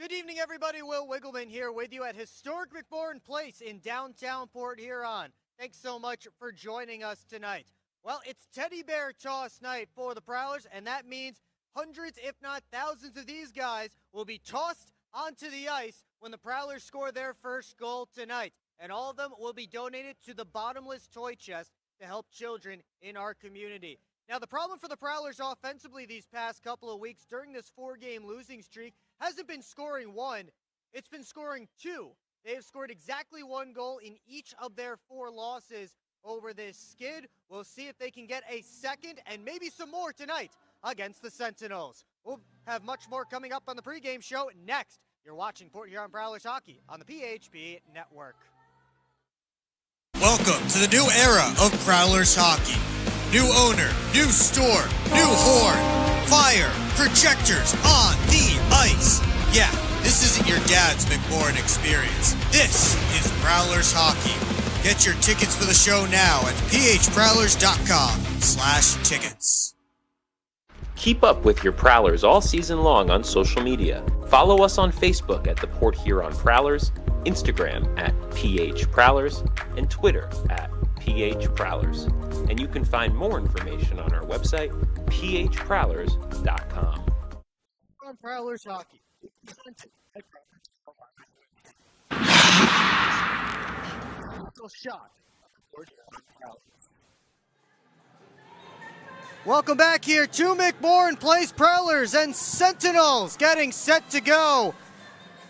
Good evening, everybody. Will Wiggleman here with you at historic McMorran Place in downtown Port Huron. Thanks so much for joining us tonight. Well, it's teddy bear toss night for the Prowlers, and that means hundreds, if not thousands of these guys will be tossed onto the ice when the Prowlers score their first goal tonight. And all of them will be donated to the Bottomless Toy Chest to help children in our community. Now, the problem for the Prowlers offensively these past couple of weeks during this four-game losing streak hasn't been scoring one, it's been scoring two. They have scored exactly one goal in each of their four losses over this skid. We'll see if they can get a second and maybe some more tonight against the Sentinels. We'll have much more coming up on the pregame show next. You're watching Port Huron Prowlers hockey on the PHP Network. Welcome to the new era of Prowlers hockey. New owner, new store, new horn, fire, projectors on the ice. Yeah, this isn't your dad's McMorran experience. This is Prowlers hockey. Get your tickets for the show now at phprowlers.com/tickets. Keep up with your Prowlers all season long on social media. Follow us on Facebook at the Port Huron Prowlers, Instagram at PH Prowlers, and Twitter at PH Prowlers. And you can find more information on our website, phprowlers.com. On Prowlers hockey. Shot. Welcome back here to McMorran Place. Prowlers and Sentinels getting set to go.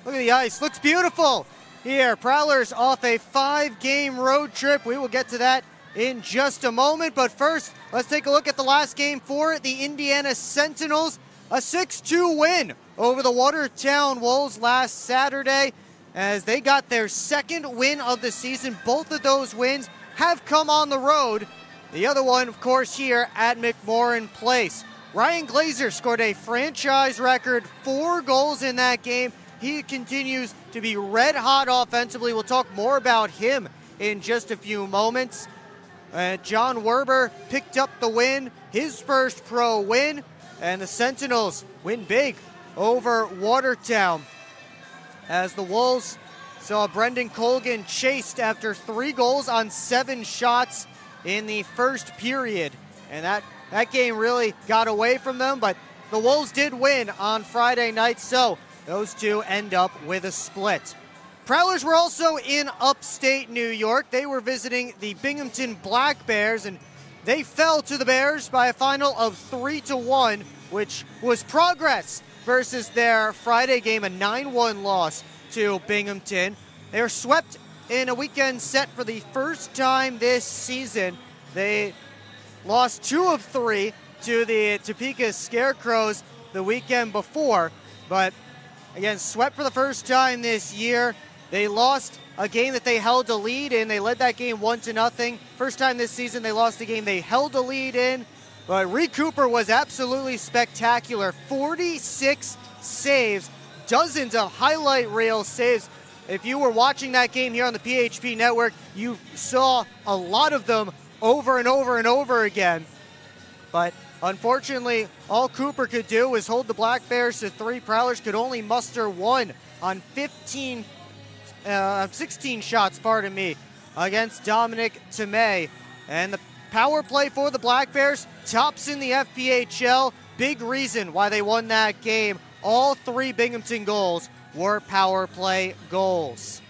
Look at the ice. Looks beautiful here. Prowlers off a 5-game road trip. We will get to that in just a moment. But first, let's take a look at the last game for the Indiana Sentinels. A 6-2 win over the Watertown Wolves last Saturday as they got their second win of the season. Both of those wins have come on the road. The other one, of course, here at McMorran Place. Ryan Glazer scored a franchise record 4 goals in that game. He continues to be red hot offensively. We'll talk more about him in just a few moments. John Werber picked up the win, his first pro win, and the Sentinels win big over Watertown as the Wolves saw Brendan Colgan chased after 3 goals on 7 shots in the first period. And that game really got away from them, but the Wolves did win on Friday night, so those two end up with a split. Prowlers were also in upstate New York. They were visiting the Binghamton Black Bears, and they fell to the Bears by a final of 3-1, which was progress versus their Friday game, a 9-1 loss to Binghamton. They were swept in a weekend set for the first time this season. They lost 2 of 3 to the Topeka Scarecrows the weekend before, but again, swept for the first time this year. They lost a game that they held a lead in. They led that game 1-0. First time this season they lost a game they held a lead in. But Reed Cooper was absolutely spectacular. 46 saves, dozens of highlight reel saves. If you were watching that game here on the PHP Network, you saw a lot of them over and over and over again. But unfortunately, all Cooper could do was hold the Black Bears to 3. Prowlers could only muster 1 on 16 shots, against Dominic Tomei. And the power play for the Black Bears tops in the FPHL. Big reason why they won that game. All 3 Binghamton goals were power play goals.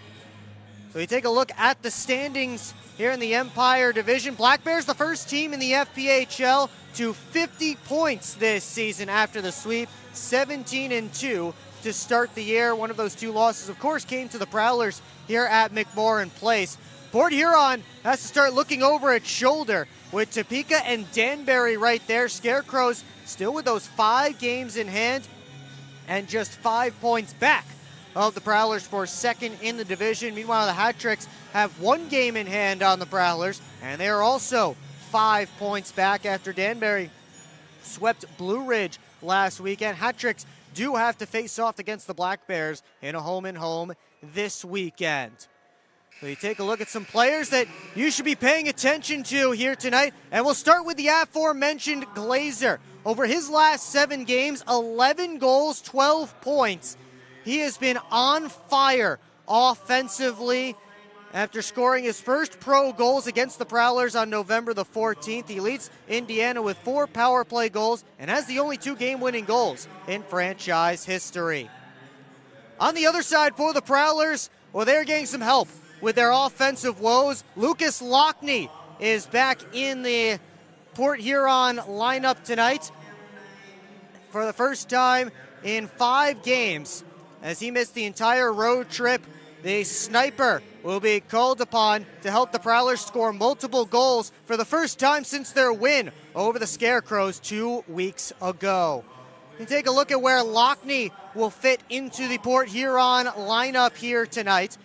So you take a look at the standings here in the Empire Division. Black Bears, the first team in the FPHL to 50 points this season after the sweep, 17-2 to start the year. One of those 2 losses, of course, came to the Prowlers here at McMorran Place. Port Huron has to start looking over its shoulder with Topeka and Danbury right there. Scarecrows still with those 5 games in hand and just 5 points back of the Prowlers for second in the division. Meanwhile, the Hat-Tricks have 1 game in hand on the Prowlers, and they are also 5 points back after Danbury swept Blue Ridge last weekend. Hat-Tricks do have to face off against the Black Bears in a home-and-home this weekend. So you take a look at some players that you should be paying attention to here tonight, and we'll start with the aforementioned Glazer. Over his last 7 games, 11 goals, 12 points. He has been on fire offensively. After scoring his first pro goals against the Prowlers on November the 14th, he leads Indiana with 4 power play goals and has the only 2 game-winning goals in franchise history. On the other side for the Prowlers, well, they're getting some help with their offensive woes. Lucas Lockney is back in the Port Huron lineup tonight for the first time in 5 games as he missed the entire road trip. The sniper will be called upon to help the Prowlers score multiple goals for the first time since their win over the Scarecrows 2 weeks ago. You can take a look at where Lockney will fit into the Port Huron lineup here tonight.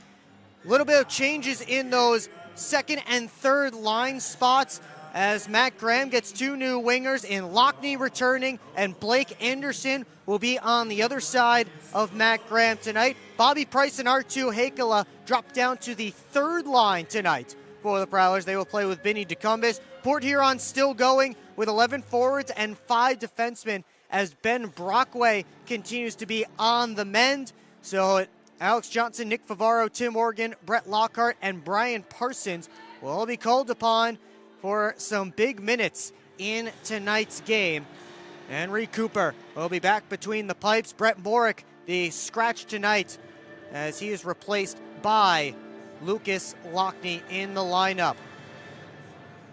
A little bit of changes in those second and third line spots as Matt Graham gets 2 new wingers in Lockney returning, and Blake Anderson will be on the other side of Matt Graham tonight. Bobby Price and R2 Hakala drop down to the third line tonight for the Prowlers. They will play with Vinny DeCumbis. Port Huron still going with 11 forwards and 5 defensemen as Ben Brockway continues to be on the mend. So Alex Johnson, Nick Favaro, Tim Morgan, Brett Lockhart, and Brian Parsons will all be called upon for some big minutes in tonight's game. Henry Cooper will be back between the pipes. Brett Morick, the scratch tonight, as he is replaced by Lucas Lockney in the lineup.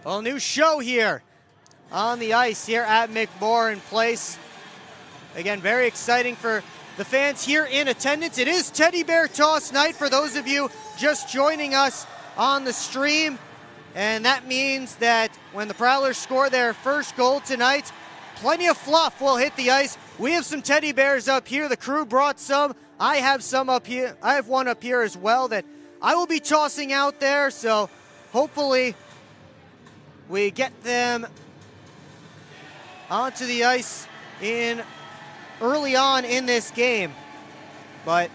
A new show here on the ice here at McMorran Place. Again, very exciting for the fans here in attendance. It is Teddy Bear Toss night for those of you just joining us on the stream. And that means that when the Prowlers score their first goal tonight, plenty of fluff will hit the ice. We have some teddy bears up here. The crew brought some. I have some up here. I have one up here as well that I will be tossing out there. So hopefully we get them onto the ice early on in this game. But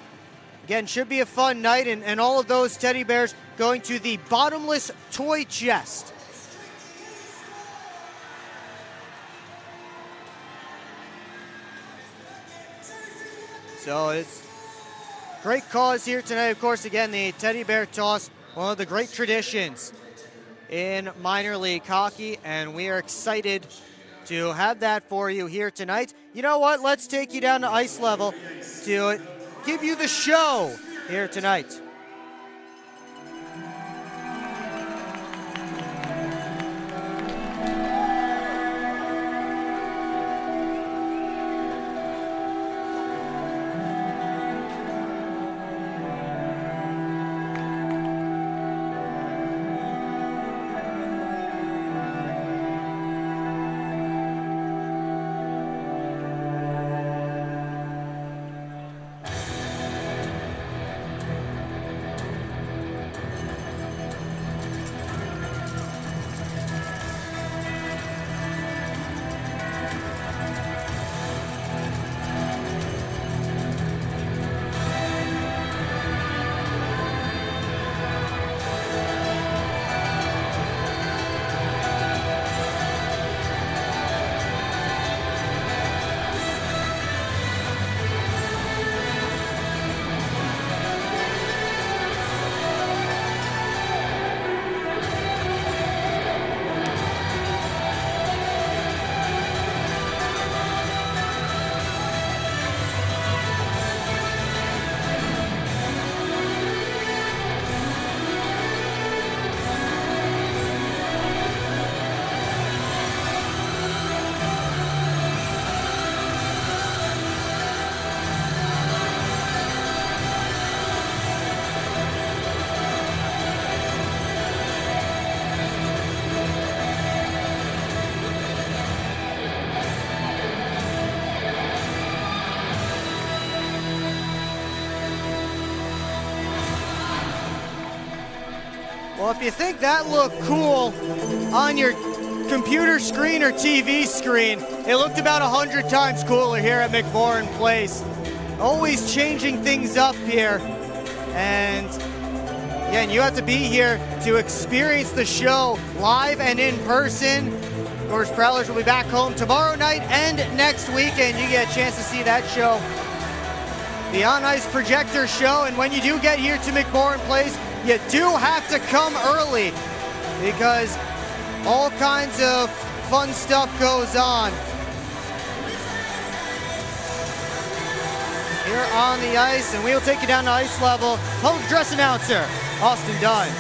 again, should be a fun night, and all of those teddy bears going to the bottomless toy chest. So it's a great cause here tonight. Of course, again, the teddy bear toss, one of the great traditions in minor league hockey, and we are excited to have that for you here tonight. You know what? Let's take you down to ice level to give you the show here tonight. Well, if you think that looked cool on your computer screen or TV screen, it looked about 100 times cooler here at McMorran Place. Always changing things up here. And again, you have to be here to experience the show live and in person. Of course, Prowlers will be back home tomorrow night and next weekend. You get a chance to see that show the on-ice projector show. And when you do get here to McMorran Place, you do have to come early because all kinds of fun stuff goes on here on the ice, and we will take you down to ice level. Public address announcer, Austin Dunn.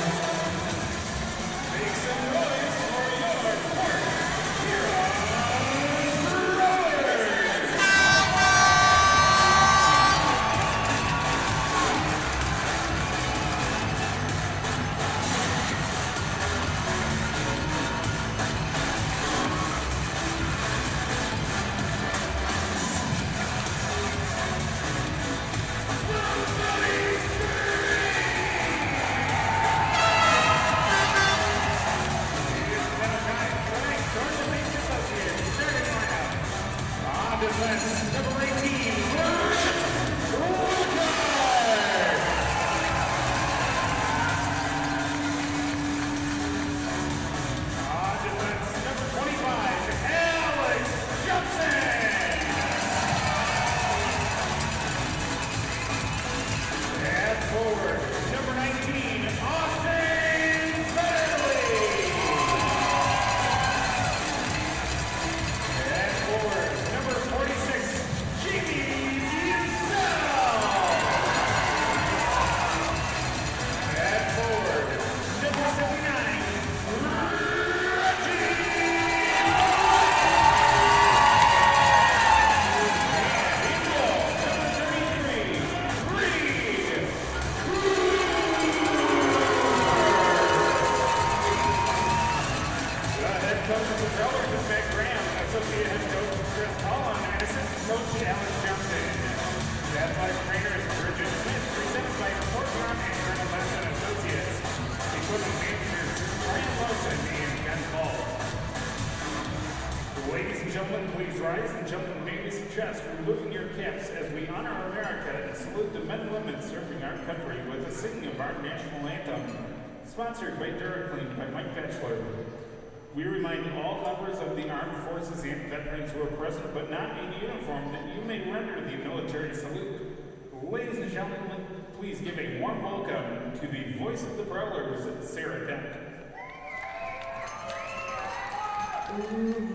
Ladies and gentlemen, please rise and jump in ladies and chest, removing your caps as we honor America and salute the men and women serving our country with the singing of our national anthem. Sponsored by Duraclean by Mike Batchelor. We remind all members of the armed forces and veterans who are present but not in uniform that you may render the military salute. Ladies and gentlemen, please give a warm welcome to the voice of the Prowlers, Sarah Dent. Oh,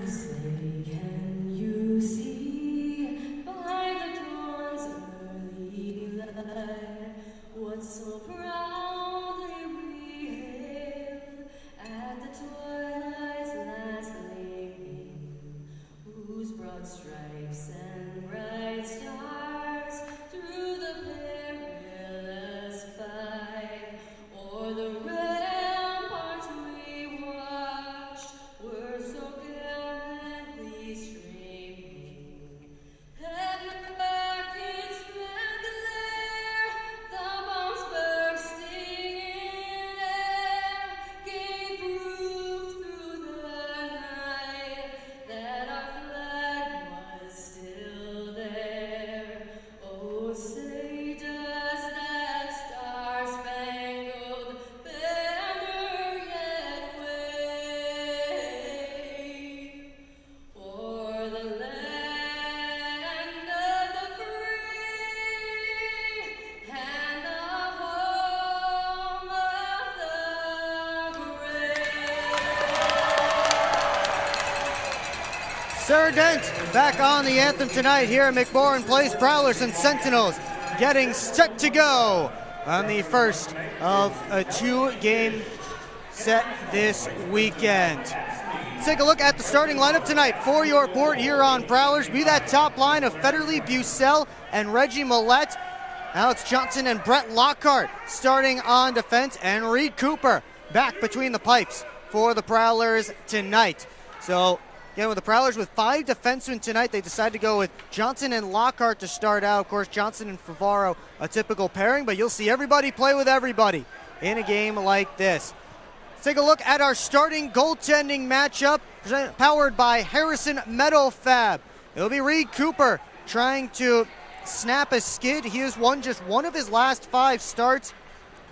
say, can you see by the dawn's early light what so proudly we hailed at the twilight's last gleaming, whose broad stripes and bright stars through the perilous fight o'er the ramparts we watched were so gallantly streaming. Heaven back its red glare, the bombs bursting in air gave proof through the night that our flag was still there. Oh, say does that star-spangled banner yet wave for the land of the free and the home of the brave? Sarah Dent back on the anthem tonight here at McMorran Place. Prowlers and Sentinels getting set to go on the first of a two-game set this weekend. Let's take a look at the starting lineup tonight for your Port Huron Prowlers. Be that top line of Federley, Bucell, and Reggie Millette. Alex Johnson and Brett Lockhart starting on defense, and Reed Cooper back between the pipes for the Prowlers tonight. So again, with the Prowlers with 5 defensemen tonight, they decided to go with Johnson and Lockhart to start out. Of course, Johnson and Favaro, a typical pairing, but you'll see everybody play with everybody in a game like this. Let's take a look at our starting goaltending matchup, powered by Harrison Metal Fab. It'll be Reed Cooper trying to snap a skid. He has won just one of his last 5 starts,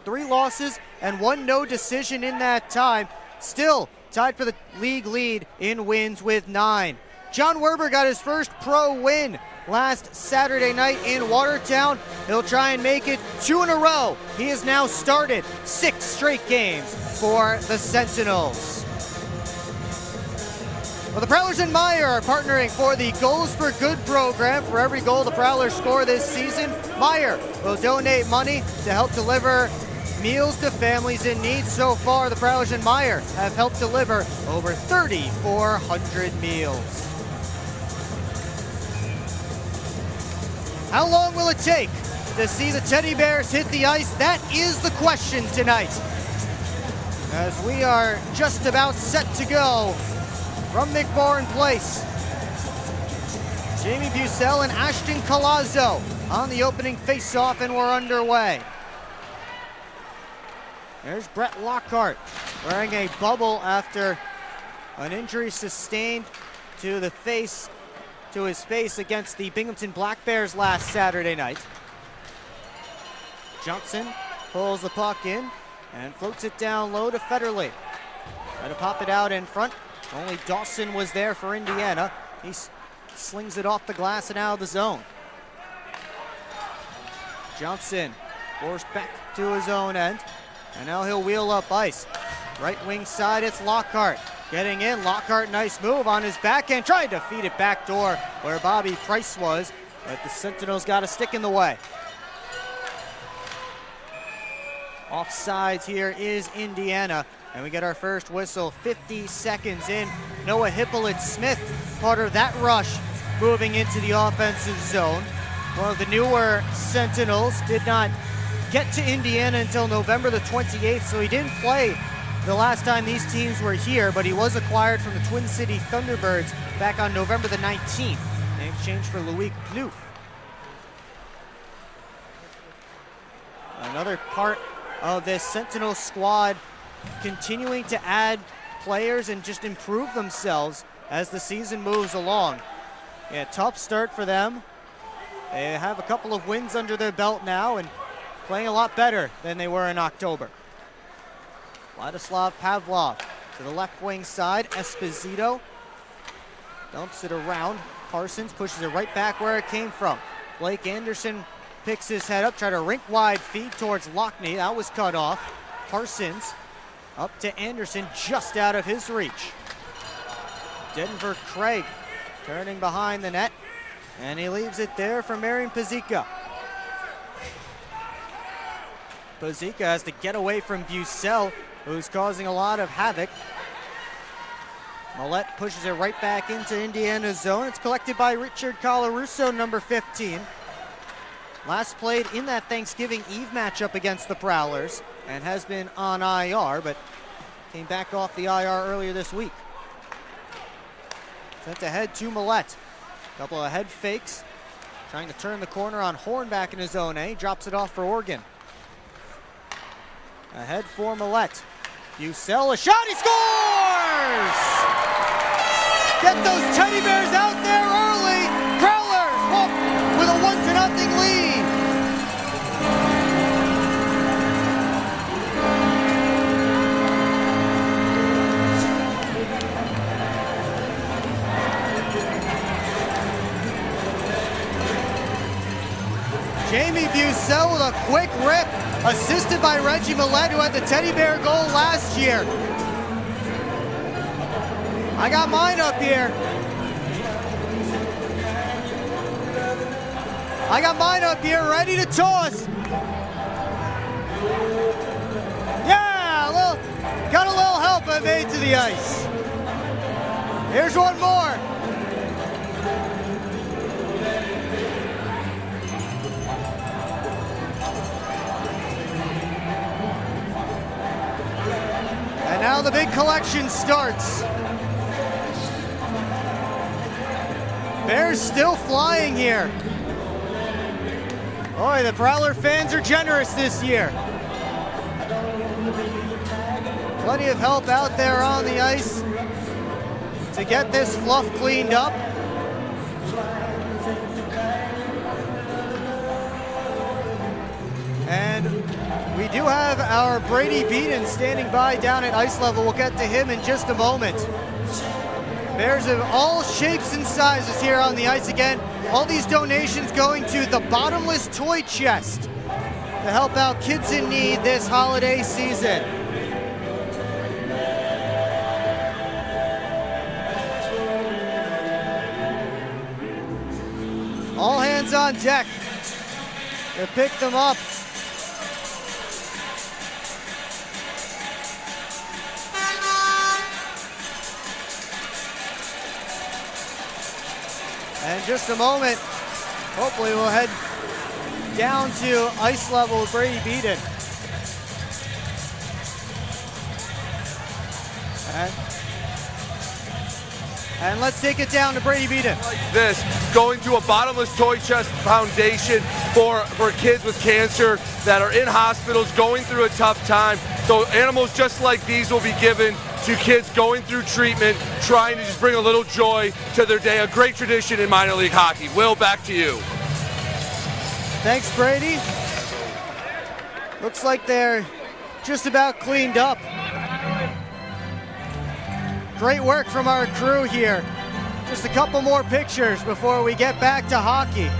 3 losses, and 1 no decision in that time. Still tied for the league lead in wins with 9. John Werber got his first pro win last Saturday night in Watertown. He'll try and make it 2 in a row. He has now started 6 straight games for the Sentinels. Well, the Prowlers and Meyer are partnering for the Goals for Good program. For every goal the Prowlers score this season, Meyer will donate money to help deliver meals to families in need. So far, the Prowlers and Meyer have helped deliver over 3,400 meals. How long will it take to see the Teddy Bears hit the ice? That is the question tonight, as we are just about set to go from McMorran Place. Jamie Bucell and Ashton Colazzo on the opening face-off, and we're underway. There's Brett Lockhart wearing a bubble after an injury sustained to his face against the Binghamton Black Bears last Saturday night. Johnson pulls the puck in and floats it down low to Federley. Try to pop it out in front. Only Dawson was there for Indiana. He slings it off the glass and out of the zone. Johnson forced back to his own end, and now he'll wheel up ice. Right wing side, it's Lockhart. Getting in, Lockhart, nice move on his backhand, tried to feed it back door where Bobby Price was, but the Sentinels got a stick in the way. Offsides here is Indiana, and we get our first whistle 50 seconds in. Noah Hippolyte-Smith, part of that rush, moving into the offensive zone. One of the newer Sentinels did not get to Indiana until November the 28th, so he didn't play the last time these teams were here, but he was acquired from the Twin City Thunderbirds back on November the 19th in exchange for Loic Plouffe. Another part of this Sentinel squad continuing to add players and just improve themselves as the season moves along. Yeah, tough start for them. They have a couple of wins under their belt now and playing a lot better than they were in October. Vladislav Pavlov to the left wing side. Esposito dumps it around. Parsons pushes it right back where it came from. Blake Anderson picks his head up, try to rink wide feed towards Lockney. That was cut off. Parsons up to Anderson, just out of his reach. Denver Craig turning behind the net, and he leaves it there for Marian Pazika. Pazika has to get away from Bucell, who's causing a lot of havoc. Millette pushes it right back into Indiana's zone. It's collected by Richard Colarusso, number 15. Last played in that Thanksgiving Eve matchup against the Prowlers and has been on IR, but came back off the IR earlier this week. Sent ahead to Millette. Couple of head fakes. Trying to turn the corner on Hornback in his zone A. Drops it off for Oregon. Ahead for Millette. Bucell, a shot, he scores! Get those Teddy Bears out there early. Prowlers up with a 1-0 lead. Jamie Bucell with a quick rip, assisted by Reggie Millette, who had the Teddy Bear goal last year. I got mine up here. I got mine up here, ready to toss. Yeah, got a little help I made to the ice. Here's one more. And now the big collection starts. Bears still flying here. Boy, the Prowler fans are generous this year. Plenty of help out there on the ice to get this fluff cleaned up. And we do have our Brady Beaton standing by down at ice level. We'll get to him in just a moment. Bears of all shapes and sizes here on the ice again. All these donations going to the Bottomless Toy Chest to help out kids in need this holiday season. All hands on deck to pick them up. And in just a moment, hopefully we'll head down to ice level with Brady Beaton. And let's take it down to Brady Beaton. Like this, going to a Bottomless Toy Chest Foundation for kids with cancer that are in hospitals going through a tough time. So animals just like these will be given to kids going through treatment, trying to just bring a little joy to their day. A great tradition in minor league hockey. Will, back to you. Thanks, Brady. Looks like they're just about cleaned up. Great work from our crew here. Just a couple more pictures before we get back to hockey.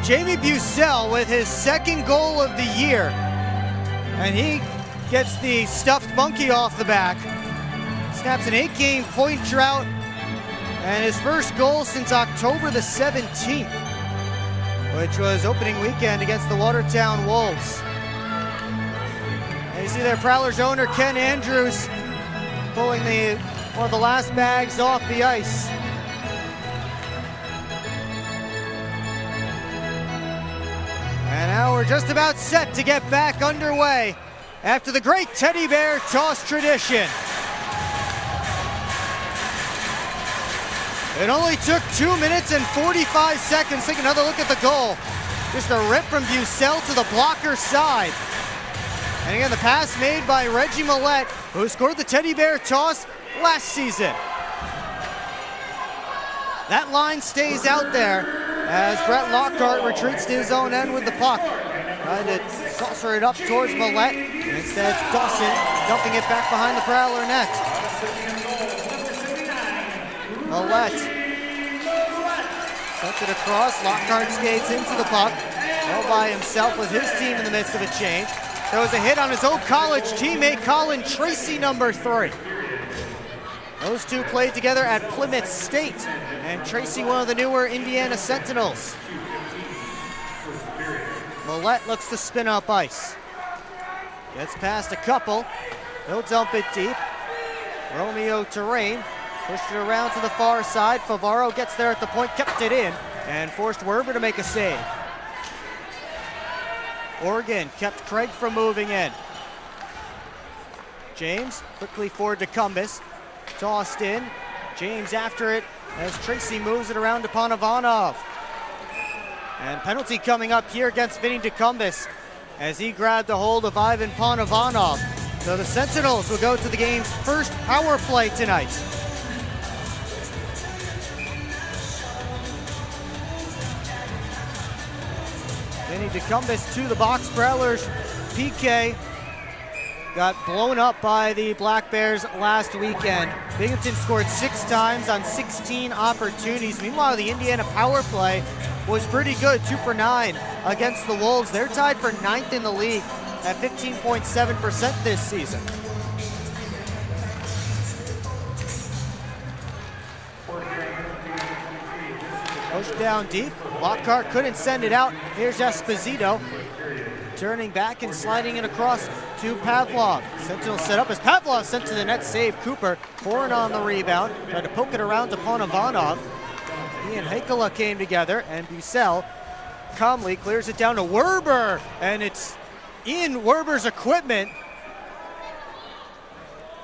Jamie Bucell with his second goal of the year. And he gets the stuffed monkey off the back. Snaps an 8-game point drought. And his first goal since October the 17th, which was opening weekend against the Watertown Wolves. And you see there Prowlers owner Ken Andrews pulling one of the last bags off the ice. And now we're just about set to get back underway after the great teddy bear toss tradition. It only took 2 minutes and 45 seconds. Take another look at the goal. Just a rip from Bucell to the blocker side. And again, the pass made by Reggie Millette, who scored the teddy bear toss last season. That line stays out there as Brett Lockhart retreats to his own end with the puck. Trying to saucer it up towards Millette. Instead, it's Dawson dumping it back behind the Prowler net. Millette sets it across. Lockhart skates into the puck. All by himself with his team in the midst of a change. There was a hit on his old college teammate, Colin Tracy, number 3. Those two played together at Plymouth State, and Tracy, one of the newer Indiana Sentinels. Millette looks to spin up ice. Gets past a couple. He'll dump it deep. Romeo Terrain pushed it around to the far side. Favaro gets there at the point, kept it in, and forced Werber to make a save. Oregon kept Craig from moving in. James quickly forward to Cumbus. Tossed in. James after it as Tracy moves it around to Panovanov. And penalty coming up here against Vinny DeCumbus as he grabbed a hold of Ivan Panovanov. So the Sentinels will go to the game's first power play tonight. Vinny DeCumbus to the box. Prowlers PK got blown up by the Black Bears last weekend. Binghamton scored 6 times on 16 opportunities. Meanwhile, the Indiana power play was pretty good, 2 for 9 against the Wolves. They're tied for 9th in the league at 15.7% this season. Pushed down deep. Lockhart couldn't send it out. Here's Esposito. Turning back and sliding it across to Pavlov. Sentinel set up as Pavlov sent to the net, save Cooper. Horn on the rebound. Tried to poke it around to Panovanov. He and Heikala came together, and Bucell calmly clears it down to Werber. And it's in Werber's equipment.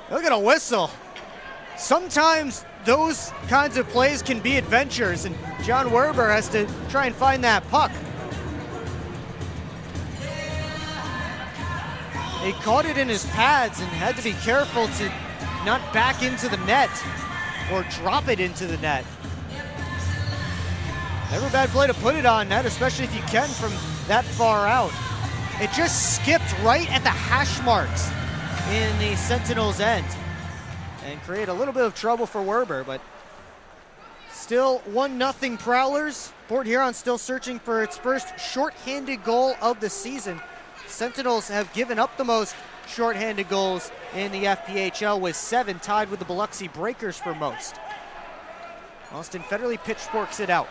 Look at a whistle. Sometimes those kinds of plays can be adventures, and John Werber has to try and find that puck. He caught it in his pads and had to be careful to not back into the net or drop it into the net. Never a bad play to put it on net, especially if you can from that far out. It just skipped right at the hash marks in the Sentinels' end and create a little bit of trouble for Werber, but Still 1-0 Prowlers. Port Huron still searching for its first shorthanded goal of the season. Sentinels have given up the most shorthanded goals in the FPHL with 7, tied with the Biloxi Breakers for most. Austin Federley pitchforks it out.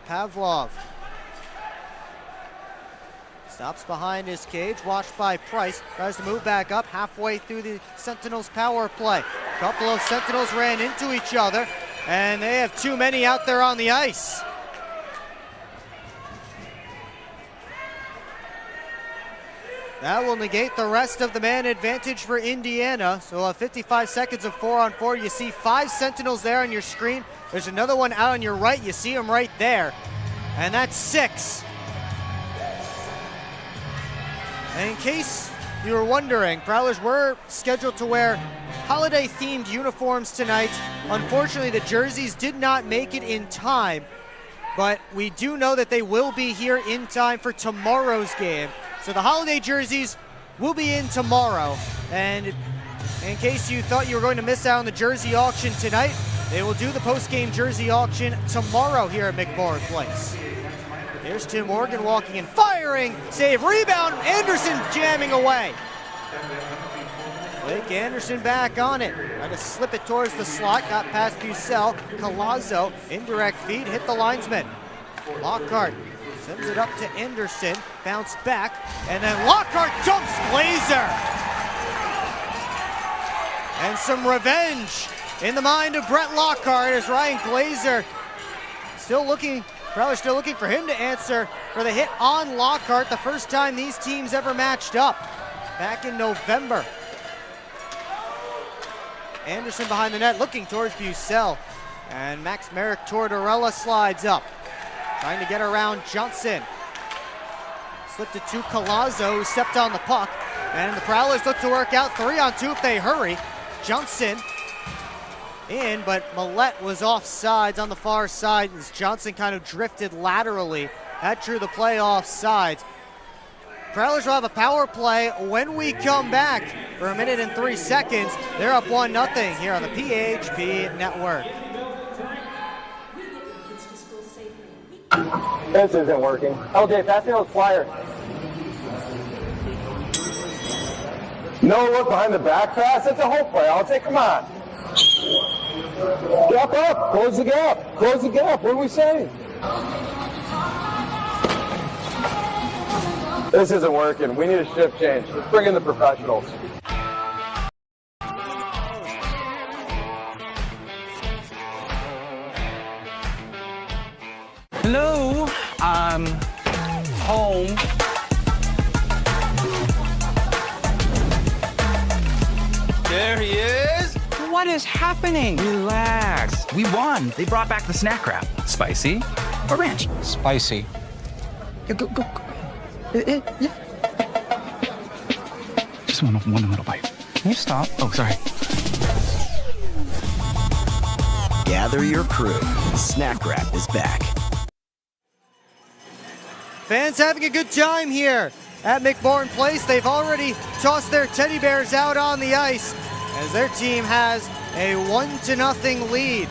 Pavlov stops behind his cage, watched by Price, tries to move back up halfway through the Sentinels power play. A couple of Sentinels ran into each other, and they have too many out there on the ice. That will negate the rest of the man advantage for Indiana. So 55 seconds of 4-on-4. You see 5 Sentinels there on your screen. There's another one out on your right. You see them right there. And that's 6. And in case you were wondering, Prowlers were scheduled to wear holiday-themed uniforms tonight. Unfortunately, the jerseys did not make it in time, but we do know that they will be here in time for tomorrow's game. So the holiday jerseys will be in tomorrow. And in case you thought you were going to miss out on the jersey auction tonight, they will do the post-game jersey auction tomorrow here at McMorran Place. Here's Tim Morgan walking and firing. Save, rebound, Anderson jamming away. Blake Anderson back on it. Tried to slip it towards the slot, got past Bucell. Colazzo, indirect feed, hit the linesman. Lockhart sends it up to Anderson, bounce back, and then Lockhart jumps Glazer. And some revenge in the mind of Brett Lockhart as Ryan Glazer Prowlers still looking for him to answer for the hit on Lockhart, the first time these teams ever matched up back in November. Anderson behind the net looking towards Bucell, and Max Merrick Tortorella slides up, trying to get around Johnson. Slipped it to Colazzo, who stepped on the puck, and the Prowlers look to work out 3-on-2 if they hurry. Johnson in, but Millette was offsides on the far side as Johnson kind of drifted laterally. That drew the play offsides. Prowlers will have a power play when we come back. For 1 minute and 3 seconds, they're up 1-0 here on the PHP Network. This isn't working. LJ, pass me those flyers. No look behind the back pass. It's a whole play. I'll take, come on. Gap up. Close the gap. Close the gap. What are we saying? This isn't working. We need a shift change. Let's bring in the professionals. Hello, I'm home. There he is. What is happening? Relax. We won. They brought back the snack wrap. Spicy or ranch? Spicy. Yeah, go. Yeah. Just one little bite. Can you stop? Oh, sorry. Gather your crew. Snack wrap is back. Fans having a good time here at McMorran Place. They've already tossed their teddy bears out on the ice as their team has a 1-0 lead.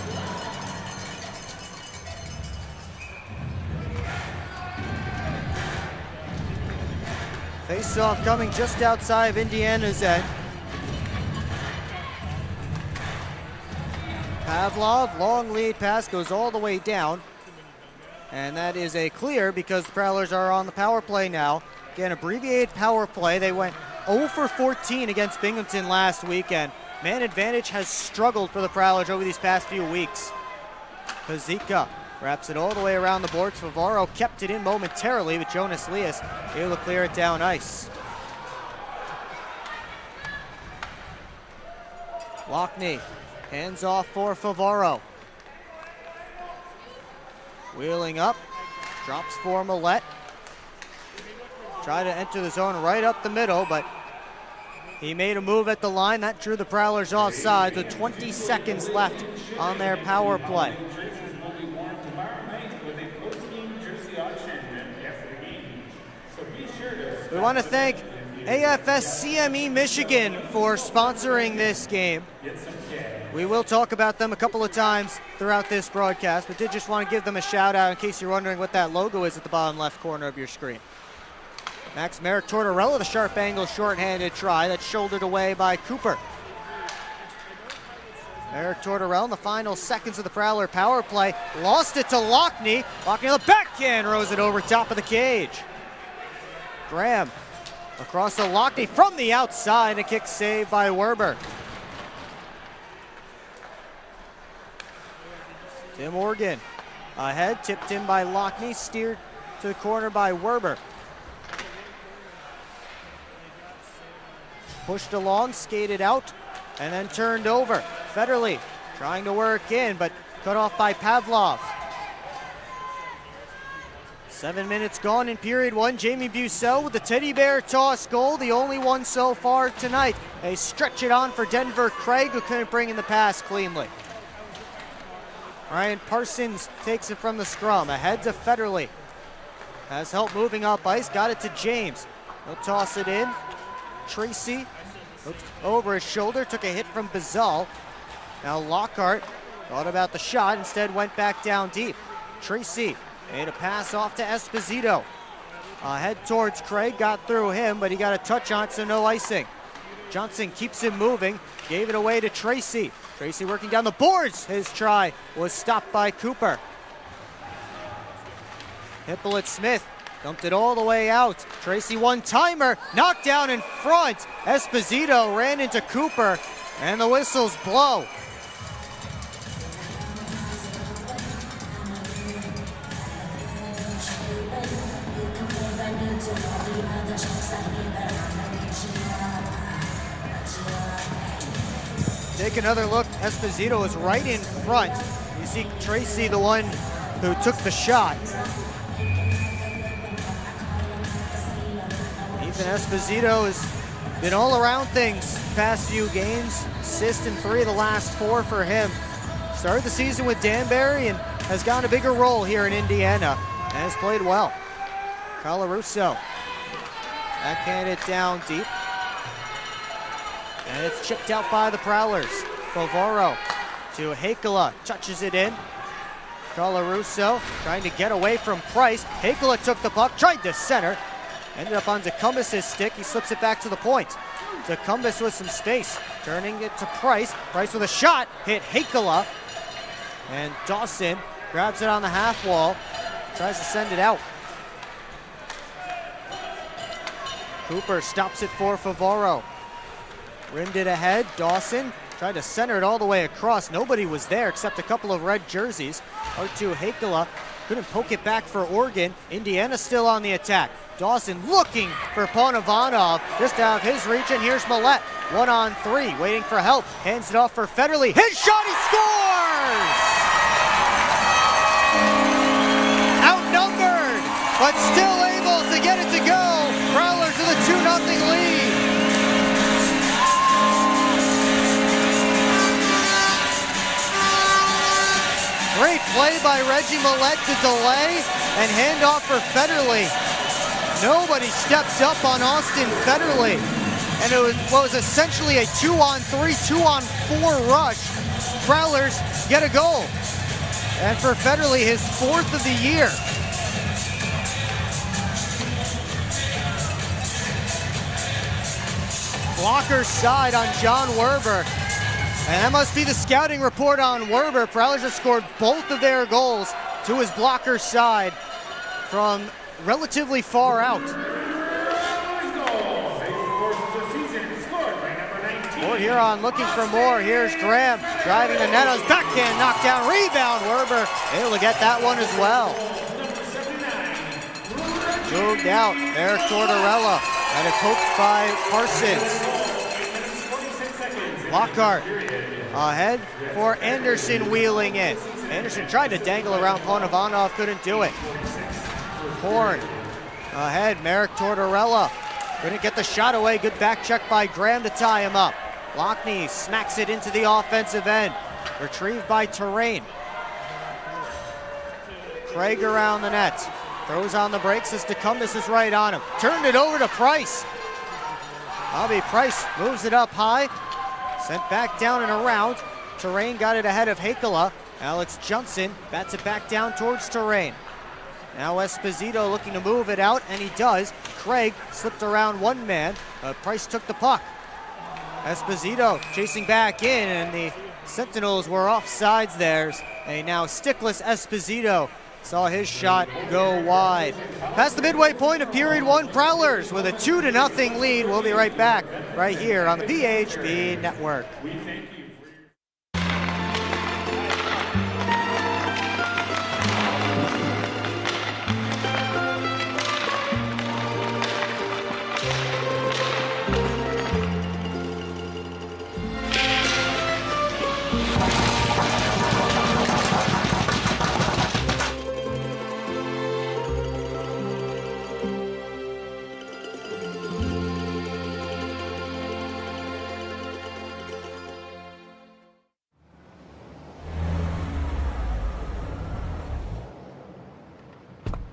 Face-off coming just outside of Indiana's end. Pavlov, long lead pass, goes all the way down. And that is a clear because the Prowlers are on the power play now. Again, abbreviated power play. They went 0 for 14 against Binghamton last weekend. Man advantage has struggled for the Prowlers over these past few weeks. Pazika wraps it all the way around the boards. Favaro kept it in momentarily with Jonas Leas able to clear it down ice. Lockney hands off for Favaro. Wheeling up, drops for Millette. Try to enter the zone right up the middle, but he made a move at the line. That drew the Prowlers offside with 20 seconds left on their power play. We want to thank AFS CME Michigan for sponsoring this game. We will talk about them a couple of times throughout this broadcast, but did just want to give them a shout out in case you're wondering what that logo is at the bottom left corner of your screen. Max Merrick Tortorella, the sharp angle shorthanded try that's shouldered away by Cooper. Merrick Tortorella in the final seconds of the Prowler power play, lost it to Lockney. Lockney on the backhand, rose it over top of the cage. Graham across to Lockney from the outside, a kick saved by Werber. Tim Morgan ahead, tipped in by Lockney, steered to the corner by Werber. Pushed along, skated out, and then turned over. Federley trying to work in, but cut off by Pavlov. 7 minutes gone in period one. Jamie Bussell with the teddy bear toss goal, the only one so far tonight. They stretch it on for Denver Craig, who couldn't bring in the pass cleanly. Ryan Parsons takes it from the scrum, ahead to Federley. Has help moving up ice, got it to James. He'll toss it in. Tracy looked over his shoulder, took a hit from Bazal. Now Lockhart thought about the shot, instead went back down deep. Tracy made a pass off to Esposito. Head towards Craig, got through him, but he got a touch on it, so no icing. Johnson keeps him moving, gave it away to Tracy. Tracy working down the boards. His try was stopped by Cooper. Hippolyte Smith dumped it all the way out. Tracy one-timer, knocked down in front. Esposito ran into Cooper, and the whistles blow. Take another look. Esposito is right in front. You see Tracy, the one who took the shot. Ethan Esposito has been all around things past few games. Assist in 3 of the last 4 for him. Started the season with Danbury and has gotten a bigger role here in Indiana and has played well. Colarusso backhanded down deep. And it's chipped out by the Prowlers. Favoro to Hakala, touches it in. Colarusso trying to get away from Price. Hakala took the puck, tried to center. Ended up on Decumbus' stick. He slips it back to the point. Decumbus with some space, turning it to Price. Price with a shot, hit Hakala. And Dawson grabs it on the half wall, tries to send it out. Cooper stops it for Favoro. Rimmed it ahead, Dawson tried to center it all the way across. Nobody was there except a couple of red jerseys. R2 Hakala couldn't poke it back for Oregon. Indiana still on the attack. Dawson looking for Ponovanov, just out of his reach, and here's Millette. 1-on-3, waiting for help. Hands it off for Federley. His shot, he scores! Outnumbered, but still able to get it to go. Prowlers with a 2-0 lead. Great play by Reggie Millette to delay and hand off for Federley. Nobody stepped up on Austin Federley. And it was what was essentially a 2-on-3, 2-on-4 rush. Prowlers get a goal. And for Federley, his 4th of the year. Blocker side on John Werber. And that must be the scouting report on Werber. Prowlers have scored both of their goals to his blocker side from relatively far out. Port Huron looking for more. Here's Graham driving the net. Backhand knockdown, rebound. Werber able to get that one as well. Moved out. Eric Tortorella and it's poked by Parsons. Lockhart ahead for Anderson wheeling in. Anderson tried to dangle around Ponovanov, couldn't do it. Horn ahead, Merrick Tortorella couldn't get the shot away. Good back check by Graham to tie him up. Lockney smacks it into the offensive end. Retrieved by Terrain. Craig around the net. Throws on the brakes as Decumbus is right on him. Turned it over to Price. Bobby Price moves it up high. Sent back down and around. Terrain got it ahead of Hakala. Alex Johnson bats it back down towards Terrain. Now Esposito looking to move it out, and he does. Craig slipped around one man. Price took the puck. Esposito chasing back in, and the Sentinels were offsides there. A now stickless Esposito saw his shot go wide. Past the midway point of period one, Prowlers with a 2-0 lead. We'll be right back right here on the PHP Network.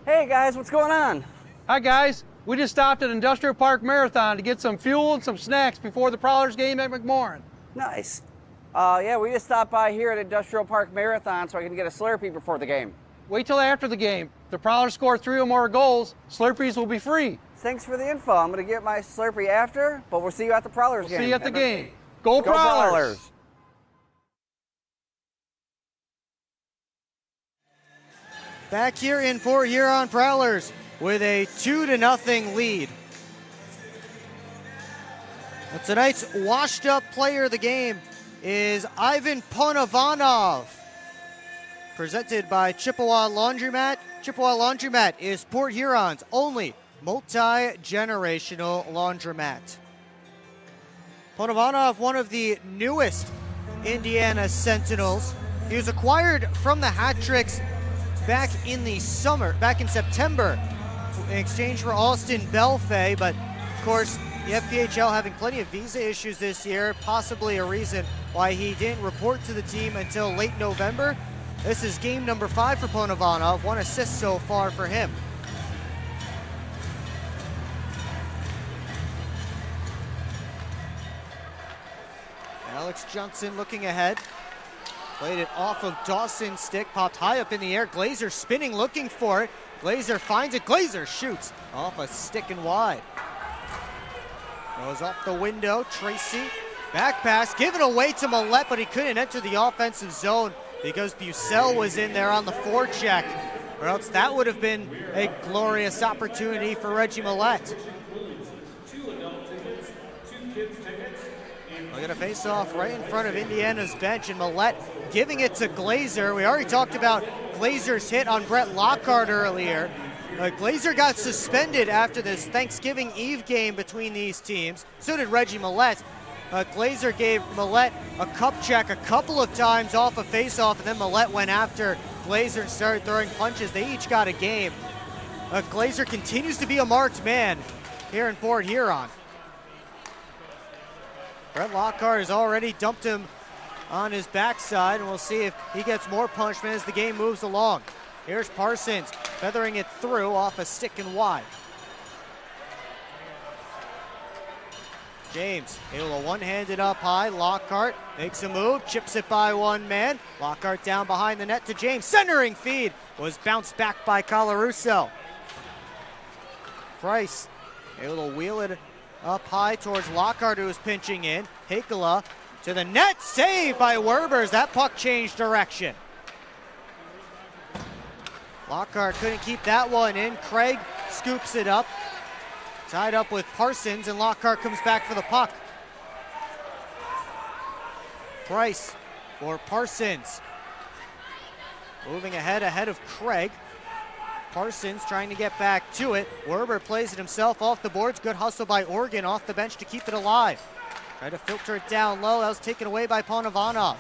Hey guys, what's going on? Hi guys, we just stopped at Industrial Park Marathon to get some fuel and some snacks before the Prowlers game at McMorran. Nice. Yeah, we just stopped by here at Industrial Park Marathon so I can get a Slurpee before the game. Wait till after the game. If the Prowlers score 3 or more goals, Slurpees will be free. Thanks for the info. I'm going to get my Slurpee after, but we'll see you at the Prowlers game. See you at the game. Go Go Prowlers! Prowlers! Back here in Port Huron, Prowlers with a 2-0 lead. But tonight's washed-up player of the game is Ivan Ponovanov, presented by Chippewa Laundromat. Chippewa Laundromat is Port Huron's only multi-generational laundromat. Ponovanov, one of the newest Indiana Sentinels. He was acquired from the Hat-Tricks back in the summer, back in September, in exchange for Austin Belfay, but of course the FPHL having plenty of visa issues this year, possibly a reason why he didn't report to the team until late November. This is game number 5 for Ponovanov, 1 assist so far for him. Alex Johnson looking ahead. Played it off of Dawson's stick, popped high up in the air. Glazer spinning, looking for it. Glazer finds it. Glazer shoots off a stick and wide. Goes off the window. Tracy, back pass, given away to Millette, but he couldn't enter the offensive zone because Bucell was in there on the forecheck, or else that would have been a glorious opportunity for Reggie Millette. We're going to face off right in front of Indiana's bench, and Millette giving it to Glazer. We already talked about Glazer's hit on Brett Lockhart earlier. Glazer got suspended after this Thanksgiving Eve game between these teams. So did Reggie Millette. Glazer gave Millette a cup check a couple of times off a face-off, and then Millette went after Glazer and started throwing punches. They each got a game. Glazer continues to be a marked man here in Port Huron. Brett Lockhart has already dumped him on his backside, and we'll see if he gets more punishment as the game moves along. Here's Parsons feathering it through off a stick and wide. James able to one-hand it up high. Lockhart makes a move, chips it by one man. Lockhart down behind the net to James. Centering feed was bounced back by Colarusso. Price able to wheel it up high towards Lockhart, who was pinching in. Hakala to the net, saved by Werbers. That puck changed direction. Lockhart couldn't keep that one in. Craig scoops it up. Tied up with Parsons, and Lockhart comes back for the puck. Price for Parsons. Moving ahead of Craig. Parsons trying to get back to it. Werber plays it himself off the boards. Good hustle by Oregon off the bench to keep it alive. Tried to filter it down low. That was taken away by Ponovanov.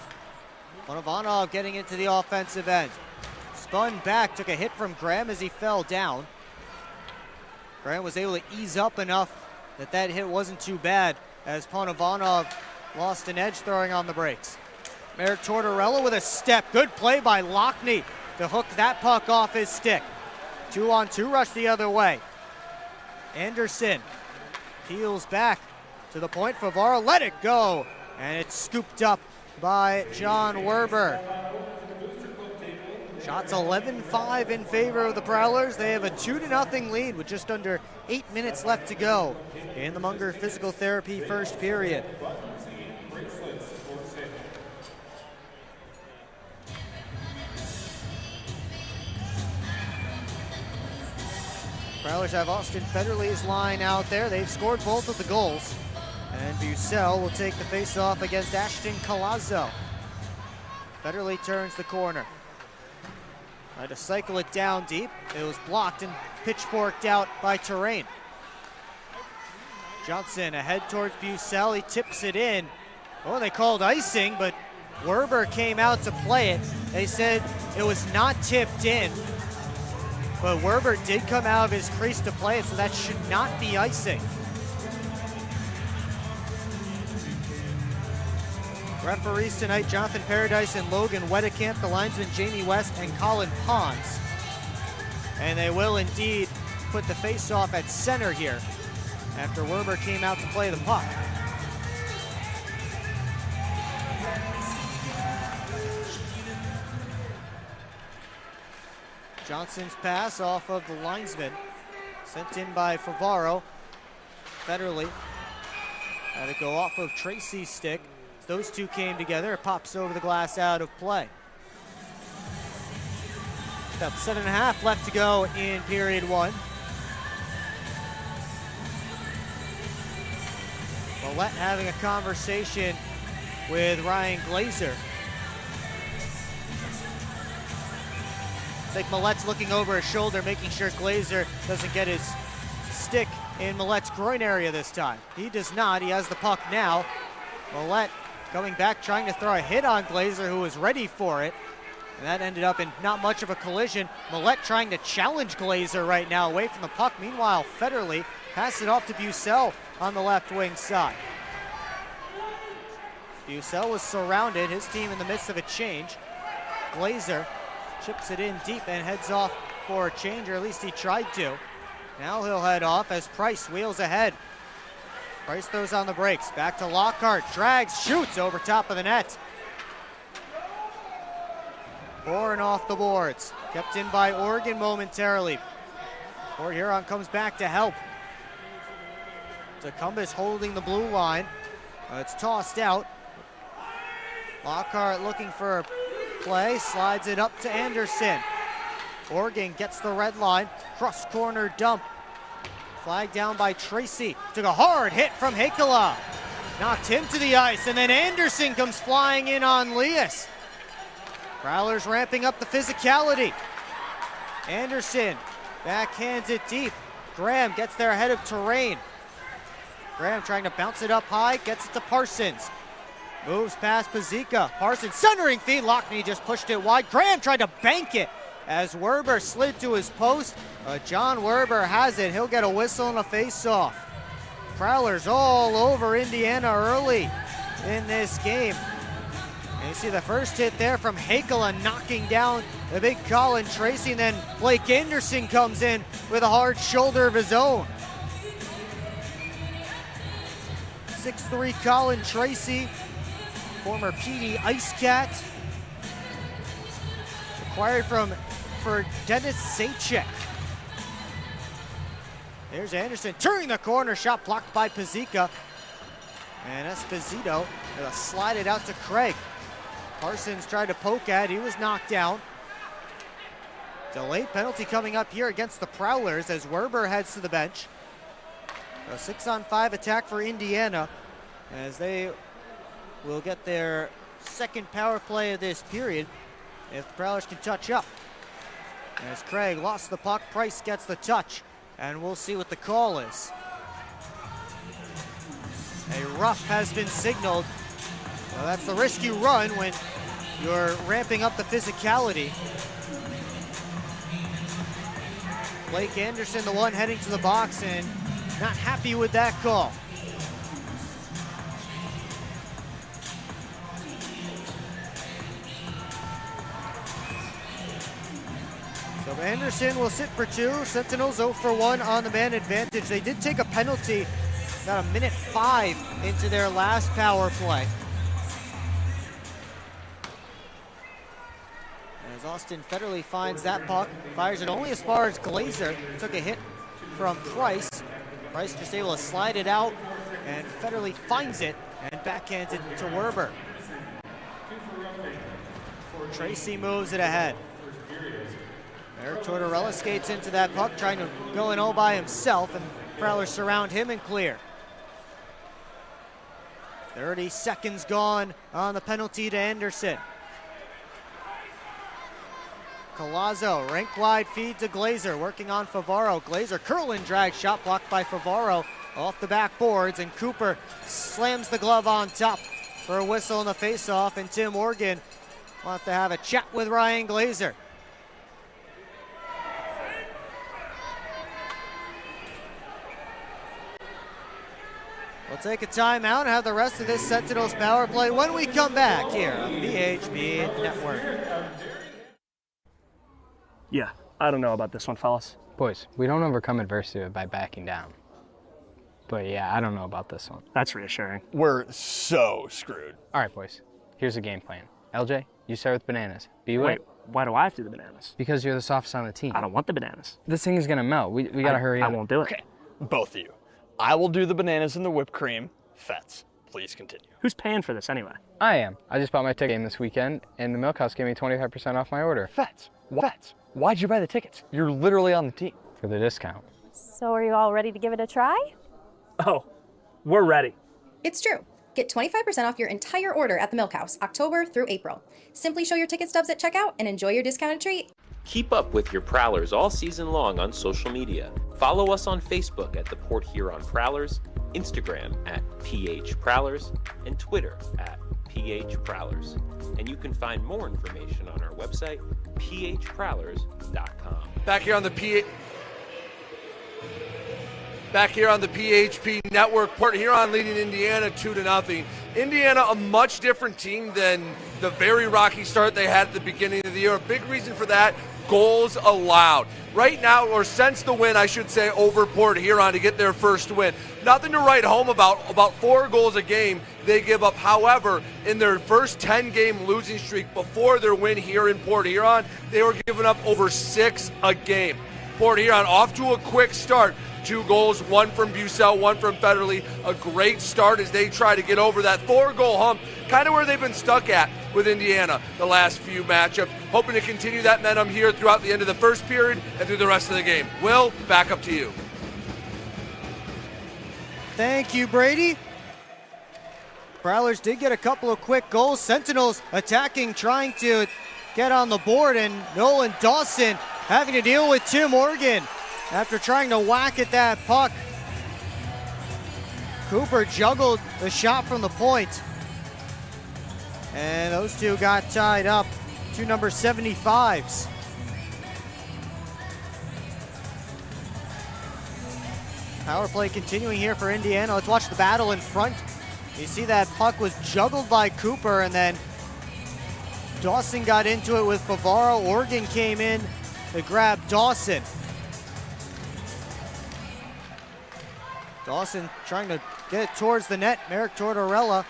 Ponovanov getting into the offensive end. Spun back, took a hit from Graham as he fell down. Graham was able to ease up enough that that hit wasn't too bad as Ponovanov lost an edge throwing on the brakes. Merrick Tortorella with a step. Good play by Lockney to hook that puck off his stick. 2-on-2 rush the other way. Anderson peels back to the point. Favara let it go, and it's scooped up by John Werber. Shots 11-5 in favor of the Prowlers. They have a 2-0 lead with just under 8 minutes left to go in the Munger Physical Therapy first period. Prowlers have Austin Federley's line out there. They've scored both of the goals. And Bucell will take the face-off against Ashton Colazzo. Federley turns the corner. Tried to cycle it down deep. It was blocked and pitchforked out by Terrain. Johnson ahead towards Bucell. He tips it in. Oh, they called icing, but Werber came out to play it. They said it was not tipped in. But Werber did come out of his crease to play it, so that should not be icing. Referees tonight, Jonathan Paradise and Logan Wedekamp, the linesmen Jamie West and Colin Pons. And they will indeed put the face-off at center here after Werber came out to play the puck. Johnson's pass off of the linesman, sent in by Favaro. Federley had to go off of Tracy's stick. Those two came together. It pops over the glass out of play. About 7.5 left to go in period one. Millette having a conversation with Ryan Glazer. I think Millette's looking over his shoulder, making sure Glazer doesn't get his stick in Millette's groin area this time. He does not. He has the puck now. Millette coming back, trying to throw a hit on Glazer, who was ready for it. And that ended up in not much of a collision. Millette trying to challenge Glazer right now away from the puck. Meanwhile, Federley passes it off to Bucell on the left wing side. Bucell was surrounded, his team in the midst of a change. Glazer chips it in deep and heads off for a change, or at least he tried to. Now he'll head off as Price wheels ahead. Price throws on the brakes, back to Lockhart, drags, shoots over top of the net. Bourne off the boards, kept in by Oregon momentarily. Port Huron comes back to help. Tecumba's holding the blue line. It's tossed out. Lockhart looking for a play, slides it up to Anderson. Oregon gets the red line, cross corner dump. Flag down by Tracy. Took a hard hit from Hakala. Knocked him to the ice, and then Anderson comes flying in on Leas. Prowlers ramping up the physicality. Anderson backhands it deep. Graham gets there ahead of Terrain. Graham trying to bounce it up high, gets it to Parsons. Moves past Pazika. Parsons centering feed. Lockney just pushed it wide. Graham tried to bank it as Werber slid to his post. John Werber has it. He'll get a whistle and a face-off. Prowlers all over Indiana early in this game. And you see the first hit there from Hakala knocking down the big Colin Tracy, and then Blake Anderson comes in with a hard shoulder of his own. 6'3" Colin Tracy, former PD Ice Cat, acquired for Dennis Sachek. There's Anderson turning the corner, shot blocked by Pazika. And Esposito will slide it out to Craig. Parsons tried to poke at, he was knocked down. Delayed penalty coming up here against the Prowlers as Werber heads to the bench. A 6-on-5 attack for Indiana as they will get their second power play of this period if the Prowlers can touch up. As Craig lost the puck, Price gets the touch, and we'll see what the call is. A rough has been signaled. Well, that's the risk you run when you're ramping up the physicality. Blake Anderson, the one heading to the box, and not happy with that call. So Anderson will sit for 2. Sentinels 0 for 1 on the man advantage. They did take a penalty about 1:05 into their last power play. As Austin Federley finds that puck, fires it only as far as Glazer. Took a hit from Price. Price just able to slide it out, and Federley finds it and backhands it to Werber. Tracy moves it ahead. Eric Tortorella skates into that puck, trying to go in all by himself, and Prowlers surround him and clear. 30 seconds gone on the penalty to Anderson. Collazo, rink wide feed to Glazer, working on Favaro. Glazer curl and drag, shot blocked by Favaro off the backboards, and Cooper slams the glove on top for a whistle in the faceoff, and Tim Morgan wants to have a chat with Ryan Glazer. We'll take a timeout and have the rest of this Sentinels power play when we come back here on BHB Network. Yeah, I don't know about this one, fellas. Boys, we don't overcome adversity by backing down. But yeah, I don't know about this one. That's reassuring. We're so screwed. All right, boys, here's the game plan. LJ, you start with bananas. Wait, why do I have to do the bananas? Because you're the softest on the team. I don't want the bananas. This thing is gonna melt. We gotta hurry up. I won't do it. Okay, both of you. I will do the bananas and the whipped cream. Fets, please continue. Who's paying for this anyway? I am. I just bought my ticket game this weekend, and the milk house gave me 25% off my order. Fets, why'd you buy the tickets? You're literally on the team. For the discount. So are you all ready to give it a try? Oh, we're ready. It's true. Get 25% off your entire order at the Milk House, October through April. Simply show your ticket stubs at checkout and enjoy your discounted treat. Keep up with your Prowlers all season long on social media. Follow us on Facebook at the Port Huron Prowlers, Instagram at PH Prowlers, and Twitter at PH Prowlers. And you can find more information on our website, phprowlers.com. Back here on the PHP Network, Port Huron leading Indiana 2-0. Indiana, a much different team than the very rocky start they had at the beginning of the year. A big reason for that, goals allowed. Right now, or since the win, I should say, over Port Huron to get their first win. Nothing to write home about 4 goals a game they give up. However, in their first 10-game losing streak before their win here in Port Huron, they were giving up over 6 a game. Port Huron off to a quick start. 2 goals, 1 from Bucell, 1 from Federley. A great start as they try to get over that 4-goal hump, kind of where they've been stuck at with Indiana the last few matchups. Hoping to continue that momentum here throughout the end of the first period and through the rest of the game. Will, back up to you. Thank you, Brady. Prowlers did get a couple of quick goals. Sentinels attacking, trying to get on the board, and Nolan Dawson having to deal with Tim Morgan after trying to whack at that puck. Cooper juggled the shot from the point, and those two got tied up. 2 number 75s. Power play continuing here for Indiana. Let's watch the battle in front. You see that puck was juggled by Cooper, and then Dawson got into it with Favaro. Oregon came in to grab Dawson. Dawson trying to get it towards the net. Merrick Tortorella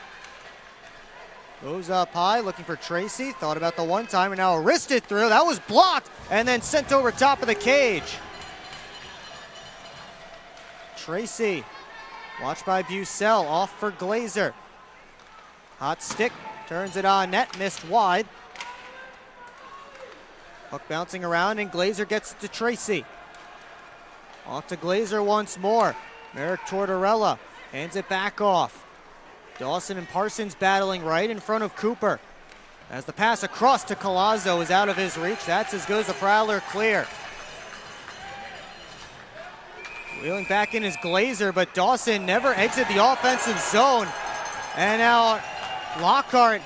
goes up high, looking for Tracy. Thought about the one-timer, now wristed through. That was blocked, and then sent over top of the cage. Tracy, watched by Bucell, off for Glazer. Hot stick, turns it on net, missed wide. Puck bouncing around, and Glazer gets it to Tracy. Off to Glazer once more. Merrick Tortorella hands it back off. Dawson and Parsons battling right in front of Cooper. As the pass across to Collazo is out of his reach. That's as good as a Prowler clear. Wheeling back in is Glazer, but Dawson never exit the offensive zone. And now Lockhart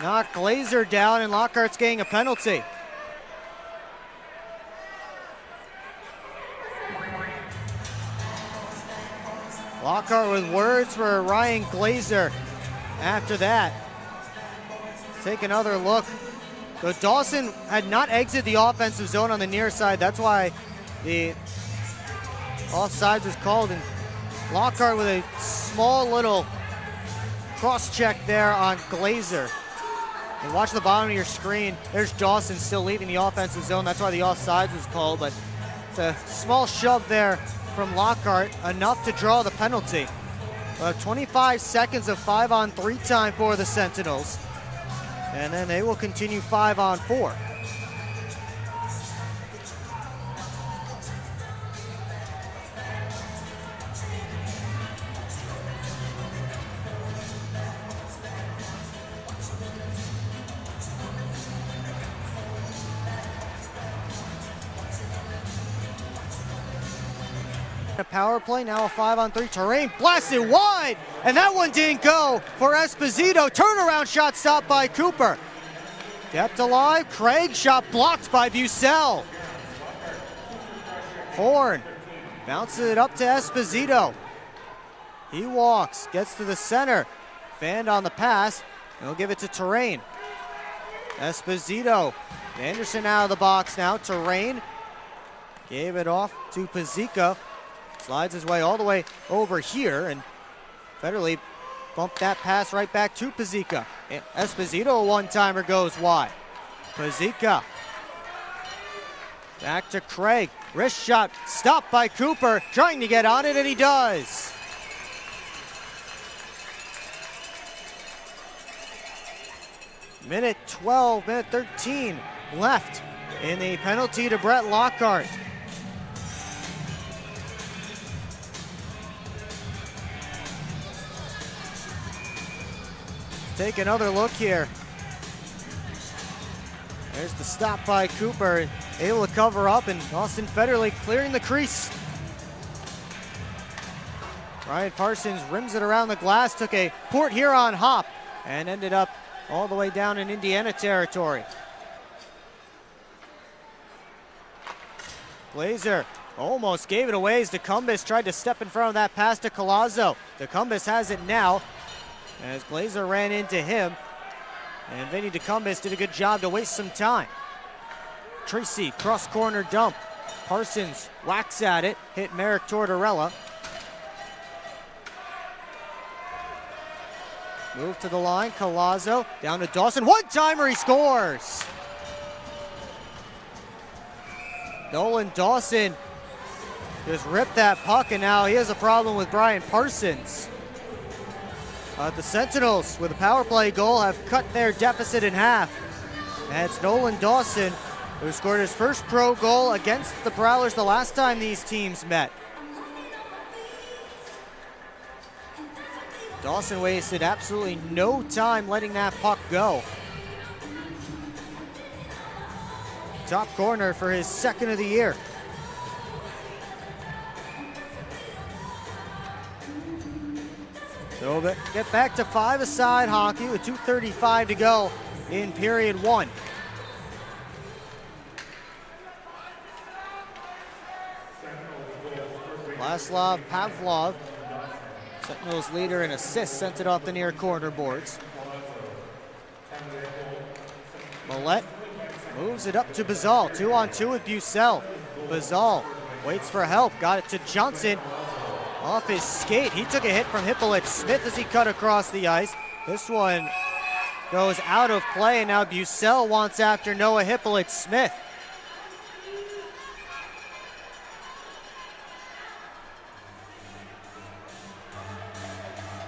knocked Glazer down, and Lockhart's getting a penalty. Lockhart with words for Ryan Glazer after that. Let's take another look. So Dawson had not exited the offensive zone on the near side. That's why the offsides was called. And Lockhart with a small little cross check there on Glazer. And watch the bottom of your screen. There's Dawson still leaving the offensive zone. That's why the offsides was called, but it's a small shove there from Lockhart, enough to draw the penalty. 25 seconds of 5-on-3 time for the Sentinels. And then they will continue 5-on-4. A power play, now a 5-on-3. Terrain blasted wide, and that one didn't go for Esposito. Turnaround shot stopped by Cooper. Kept alive, Craig, shot blocked by Bucell. Horn bounces it up to Esposito. He walks, gets to the center. Fanned on the pass, and he'll give it to Terrain. Esposito, Anderson out of the box now. Terrain gave it off to Pizzica. Slides his way all the way over here, and Federley bumped that pass right back to Pizzica. Esposito, a one-timer, goes wide. Pizzica back to Craig. Wrist shot stopped by Cooper, trying to get on it, and he does. Minute 12, minute 13 left in the penalty to Brett Lockhart. Take another look here. There's the stop by Cooper, able to cover up, and Austin Federley clearing the crease. Ryan Parsons rims it around the glass, took a Port Huron hop, and ended up all the way down in Indiana territory. Glazer almost gave it away as DeCumbis tried to step in front of that pass to Collazo. DeCumbis has it now, as Glazer ran into him, and Vinny DeCumbis did a good job to waste some time. Tracy, cross corner dump. Parsons whacks at it, hit Merrick Tortorella. Move to the line, Collazo, down to Dawson. One-timer, he scores! Nolan Dawson just ripped that puck, and now he has a problem with Brian Parsons. The Sentinels, with a power play goal, have cut their deficit in half. And it's Nolan Dawson who scored his first pro goal against the Prowlers the last time these teams met. Dawson wasted absolutely no time letting that puck go. Top corner for his second of the year. So we'll get back to five-a-side hockey with 2:35 to go in period one. Vlaslav Pavlov, Sentinels leader in assists, sent it off the near corner boards. Millette moves it up to Bazal, 2-on-2 with Bucell. Bazal waits for help, got it to Johnson. Off his skate, he took a hit from Hippolyte Smith as he cut across the ice. This one goes out of play, and now Bucell wants after Noah Hippolyte Smith.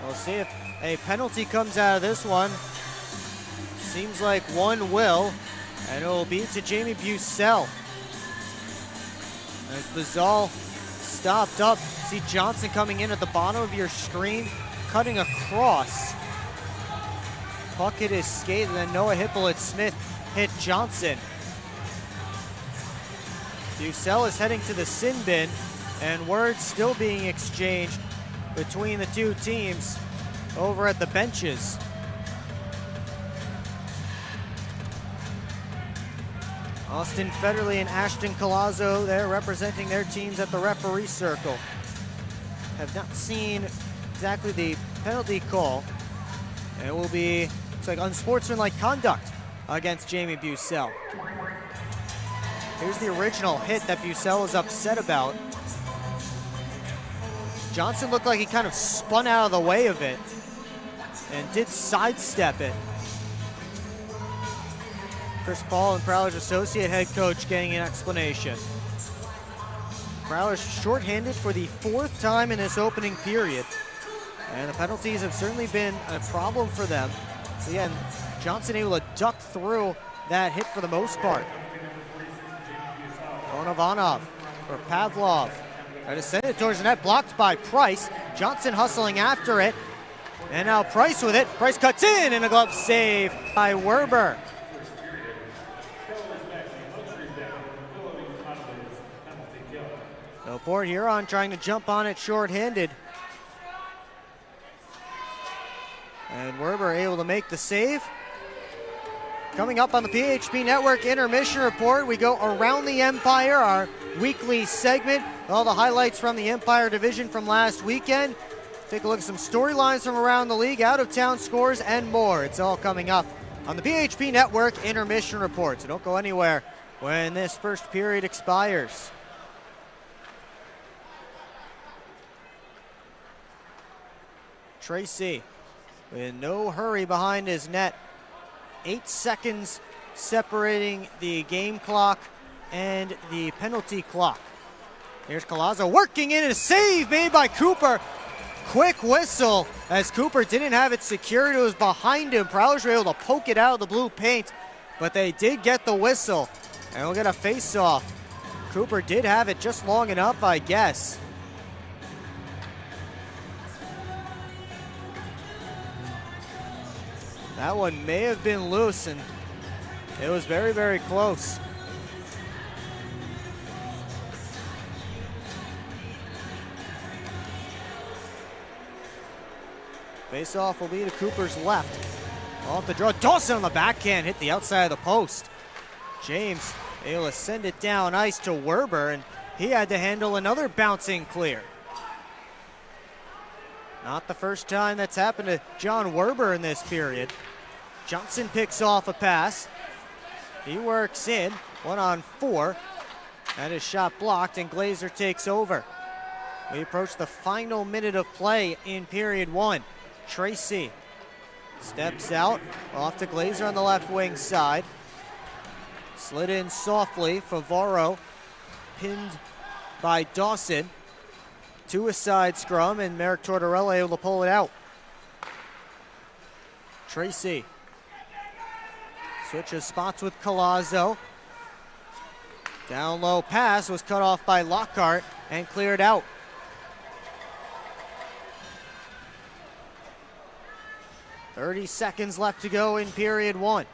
We'll see if a penalty comes out of this one. Seems like one will, and it will be to Jamie Bucell. As Bazal stopped up, see Johnson coming in at the bottom of your screen, cutting across. Puck hit his skate, and then Noah Hippolyte Smith hit Johnson. Bucell is heading to the sin bin, and words still being exchanged between the two teams over at the benches. Austin Federley and Ashton Collazo there representing their teams at the referee circle. Have not seen exactly the penalty call. It will be, looks like, unsportsmanlike conduct against Jamie Bucell. Here's the original hit that Bucell was upset about. Johnson looked like he kind of spun out of the way of it and did sidestep it. Chris Paul and Prowlers associate head coach getting an explanation. Prowlers shorthanded for the 4th time in this opening period. And the penalties have certainly been a problem for them. So again, Johnson able to duck through that hit for the most part. Bonovanov for Pavlov. Try to send it towards the net, blocked by Price. Johnson hustling after it. And now Price with it. Price cuts in and a glove save by Werber. So Port Huron trying to jump on it short-handed. And Werber able to make the save. Coming up on the PHP Network Intermission Report, we go around the Empire, our weekly segment. All the highlights from the Empire Division from last weekend. Take a look at some storylines from around the league, out-of-town scores, and more. It's all coming up on the PHP Network Intermission Report. So don't go anywhere when this first period expires. Tracy in no hurry behind his net. 8 seconds separating the game clock and the penalty clock. Here's Collazo working in, a save made by Cooper. Quick whistle as Cooper didn't have it secured. It was behind him. Prowlers were able to poke it out of the blue paint, but they did get the whistle. And we'll get a face-off. Cooper did have it just long enough, I guess. That one may have been loose, and it was very, very close. Face-off will be to Cooper's left. Off the draw, Dawson on the backhand, hit the outside of the post. James able to send it down ice to Werber, and he had to handle another bouncing clear. Not the first time that's happened to John Werber in this period. Johnson picks off a pass. He works in, 1-on-4. That is shot blocked, and Glazer takes over. We approach the final minute of play in period 1. Tracy steps out, off to Glazer on the left wing side. Slid in softly, Favaro pinned by Dawson. To a side scrum, and Merrick Tortorella able to pull it out. Tracy switches spots with Collazo. Down low pass was cut off by Lockhart and cleared out. .30 seconds left to go in period 1.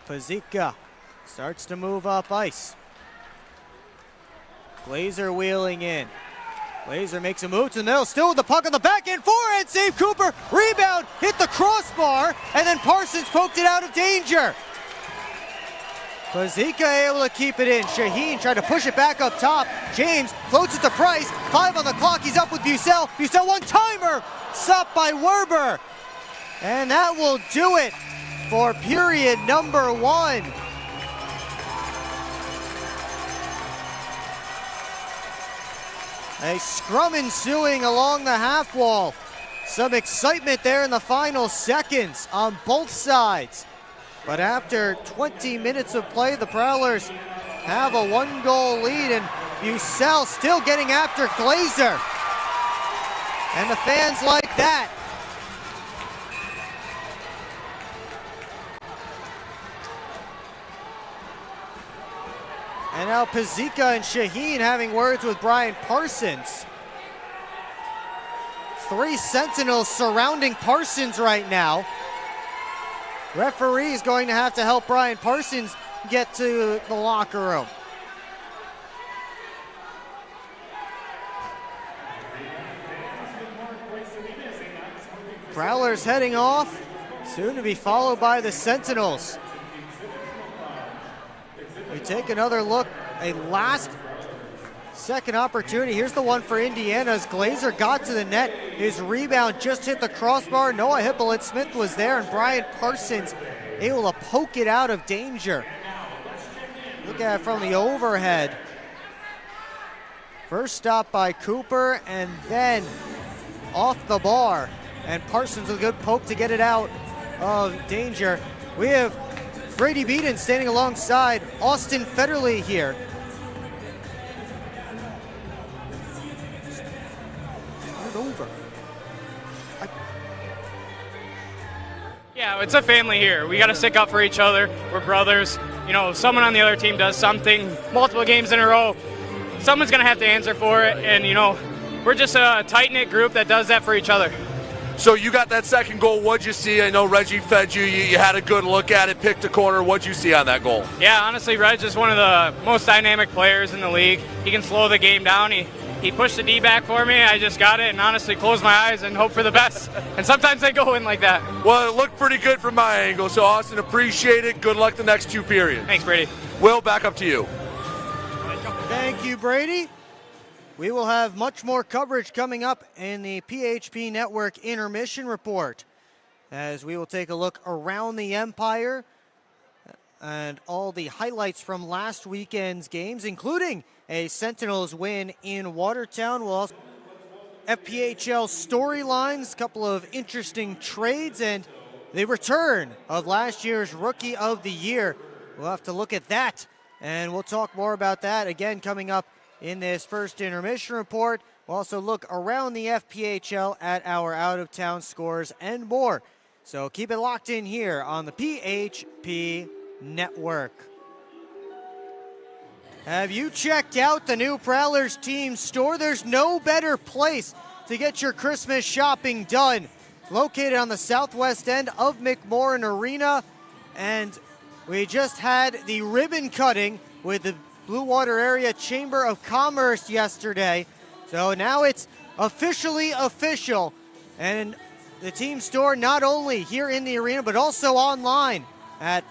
Pazika starts to move up ice. Glazer wheeling in. Glazer makes a move to the middle, still with the puck on the backhand, forehand save, Cooper, rebound, hit the crossbar, and then Parsons poked it out of danger. Pazika able to keep it in. Shaheen tried to push it back up top. James floats it to Price, 5 on the clock, he's up with Bucell. Bucell one-timer, stopped by Werber. And that will do it for period number 1. A scrum ensuing along the half wall. Some excitement there in the final seconds on both sides. But after 20 minutes of play, the Prowlers have a 1-goal lead, and Bucell still getting after Glazer. And the fans like that. And now Pazika and Shaheen having words with Brian Parsons. 3 Sentinels surrounding Parsons right now. Referee is going to have to help Brian Parsons get to the locker room. Prowlers heading off, soon to be followed by the Sentinels. We take another look, a last second opportunity. Here's the one for Indiana as Glazer got to the net. His rebound just hit the crossbar. Noah Hippolyte-Smith was there, and Brian Parsons able to poke it out of danger. Look at it from the overhead. First stop by Cooper, and then off the bar. And Parsons with a good poke to get it out of danger. We have Brady Beaton standing alongside Austin Federley here. Turn it over. Yeah, it's a family here. We got to stick up for each other. We're brothers. You know, if someone on the other team does something multiple games in a row, someone's going to have to answer for it. And, you know, we're just a tight-knit group that does that for each other. So you got that second goal. What'd you see? I know Reggie fed you. You had a good look at it, picked a corner. What'd you see on that goal? Yeah, honestly, Reg is one of the most dynamic players in the league. He can slow the game down. He pushed the D back for me. I just got it and honestly closed my eyes and hope for the best. And sometimes they go in like that. Well, it looked pretty good from my angle. So, Austin, appreciate it. Good luck the next 2 periods. Thanks, Brady. Will, back up to you. Thank you, Brady. We will have much more coverage coming up in the PHP Network Intermission Report, as we will take a look around the Empire and all the highlights from last weekend's games, including a Sentinels win in Watertown. We'll also FPHL storylines, a couple of interesting trades, and the return of last year's Rookie of the Year. We'll have to look at that, and we'll talk more about that again coming up in this first intermission report. We'll also look around the FPHL at our out-of-town scores and more. So keep it locked in here on the PHP Network. Have you checked out the new Prowlers team store? There's no better place to get your Christmas shopping done. Located on the southwest end of McMorran Arena. And we just had the ribbon cutting with the Blue Water Area Chamber of Commerce yesterday. So now it's officially official. And the team store not only here in the arena, but also online at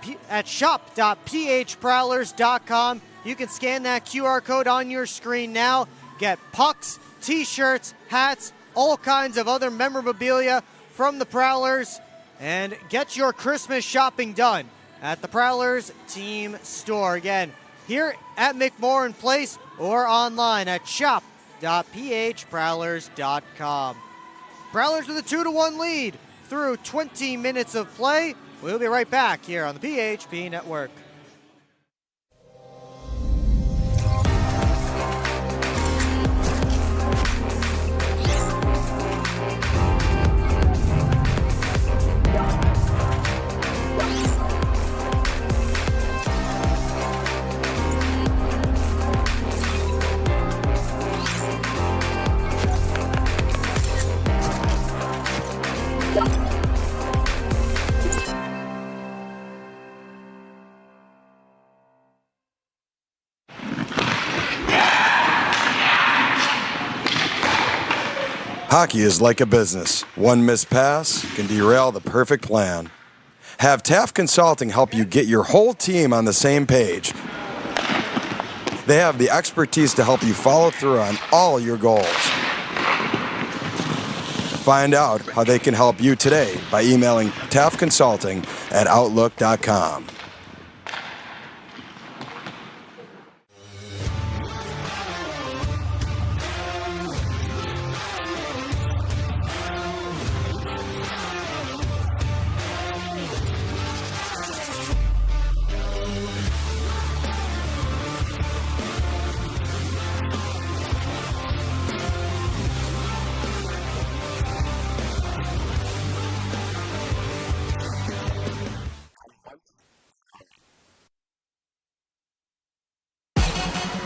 shop.phprowlers.com. You can scan that QR code on your screen now. Get pucks, t-shirts, hats, all kinds of other memorabilia from the Prowlers. And get your Christmas shopping done at the Prowlers team store. Again, here at McMorran Place or online at shop.phprowlers.com. Prowlers with a 2-1 lead through 20 minutes of play. We'll be right back here on the PHP Network. Hockey is like a business. One missed pass can derail the perfect plan. Have Taft Consulting help you get your whole team on the same page. They have the expertise to help you follow through on all your goals. Find out how they can help you today by emailing taftconsulting@outlook.com.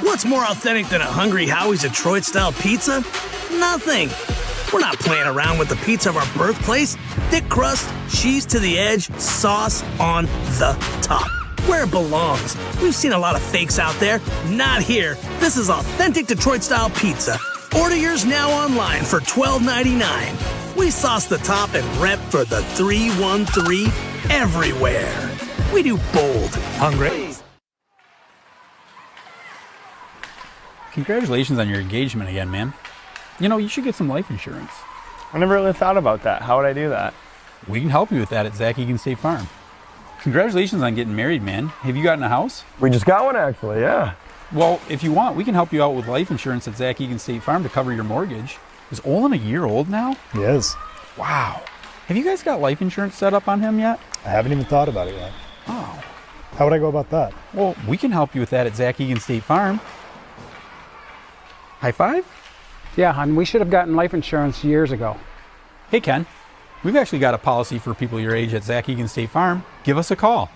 What's more authentic than a Hungry Howie's Detroit-style pizza? Nothing. We're not playing around with the pizza of our birthplace. Thick crust, cheese to the edge, sauce on the top. Where it belongs. We've seen a lot of fakes out there. Not here. This is authentic Detroit-style pizza. Order yours now online for $12.99. We sauce the top and rep for the 313 everywhere. We do bold. Hungry? Congratulations on your engagement again, man. You know, you should get some life insurance. I never really thought about that. How would I do that? We can help you with that at Zach Egan State Farm. Congratulations on getting married, man. Have you gotten a house? We just got one, actually, yeah. Well, if you want, we can help you out with life insurance at Zach Egan State Farm to cover your mortgage. Is Olin a year old now? He is. Wow. Have you guys got life insurance set up on him yet? I haven't even thought about it yet. Oh. How would I go about that? Well, we can help you with that at Zach Egan State Farm. High five? Yeah, and we should have gotten life insurance years ago. Hey, Ken. We've actually got a policy for people your age at Zach Egan State Farm. Give us a call.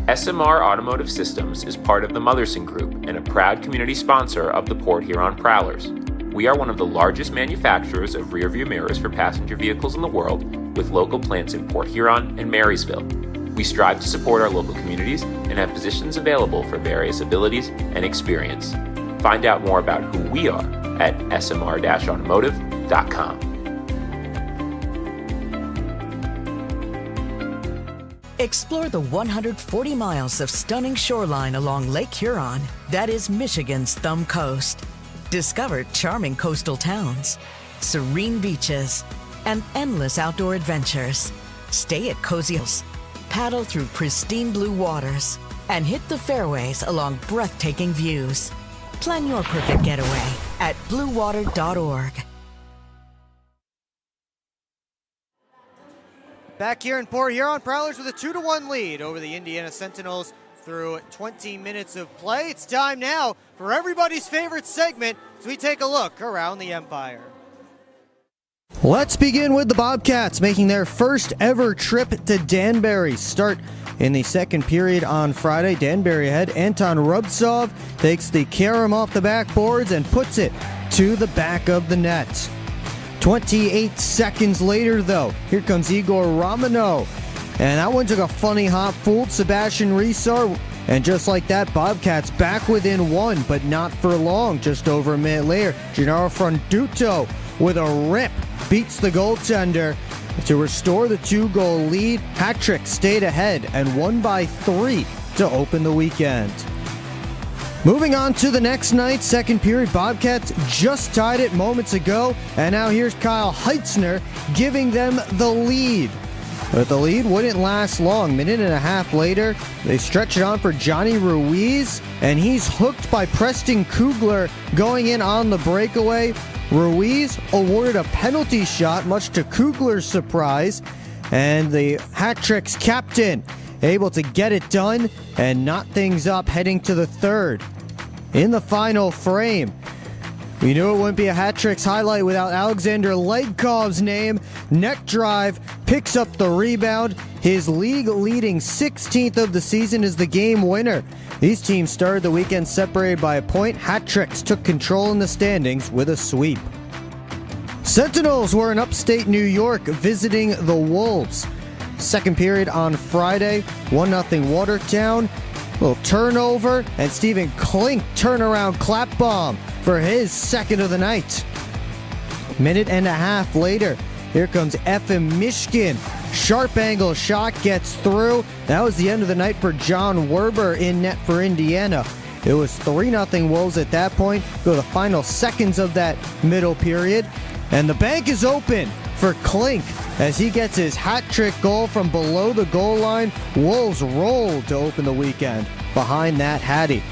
SMR Automotive Systems is part of the Motherson Group and a proud community sponsor of the Port Huron Prowlers. We are one of the largest manufacturers of rearview mirrors for passenger vehicles in the world, with local plants in Port Huron and Marysville. We strive to support our local communities and have positions available for various abilities and experience. Find out more about who we are at smr-automotive.com. Explore the 140 miles of stunning shoreline along Lake Huron. That is Michigan's Thumb Coast. Discover charming coastal towns, serene beaches, and endless outdoor adventures. Stay at cozy hills, paddle through pristine blue waters, and hit the fairways along breathtaking views. Plan your perfect getaway at bluewater.org. Back here in Port Huron, Prowlers with a 2-1 lead over the Indiana Sentinels through 20 minutes of play. It's time now for everybody's favorite segment as we take a look around the Empire. Let's begin with the Bobcats making their first ever trip to Danbury. Start in the second period on Friday. Danbury ahead. Anton Rubtsov takes the carom off the backboards and puts it to the back of the net. 28 seconds later, though, here comes Igor Romano. And that one took a funny hop, fooled Sebastian Risar. And just like that, Bobcats back within one, but not for long. Just over a minute later, Gennaro Fronduto with a rip beats the goaltender to restore the 2-goal lead. Hat-trick stayed ahead and won by 3 to open the weekend. Moving on to the next night, second period, Bobcats just tied it moments ago, and now here's Kyle Heitzner giving them the lead. But the lead wouldn't last long. Minute and a half later, they stretch it on for Johnny Ruiz, and he's hooked by Preston Kugler going in on the breakaway. Ruiz awarded a penalty shot, much to Kugler's surprise, and the hat-trick's captain able to get it done and knot things up heading to the third. In the final frame, we knew it wouldn't be a hat-trick's highlight without Alexander Legkov's name. Neck drive, picks up the rebound. His league-leading 16th of the season is the game winner. These teams started the weekend separated by a point. Hat-tricks took control in the standings with a sweep. Sentinels were in upstate New York visiting the Wolves. Second period on Friday, 1-0 Watertown. Little turnover, and Stephen Klink turnaround clap bomb for his second of the night. Minute and a half later, here comes Efim Mishkin. Sharp angle shot gets through. That was the end of the night for John Werber in net for Indiana. It was 3-0 Wolves at that point. Go to the final seconds of that middle period. And the bank is open for Klink as he gets his hat-trick goal from below the goal line. Wolves rolled to open the weekend behind that Hattie.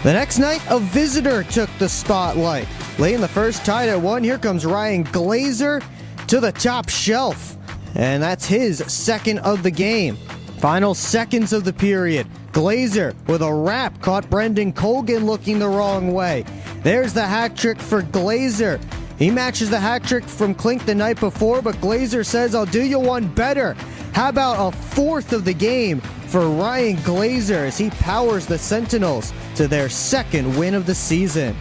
The next night, a visitor took the spotlight. Late in the first, tied at 1. Here comes Ryan Glazer to the top shelf. And that's his second of the game. Final seconds of the period. Glazer with a wrap caught Brendan Colgan looking the wrong way. There's the hat trick for Glazer. He matches the hat trick from Klink the night before, but Glazer says, I'll do you one better. How about a fourth of the game for Ryan Glazer as he powers the Sentinels to their second win of the season.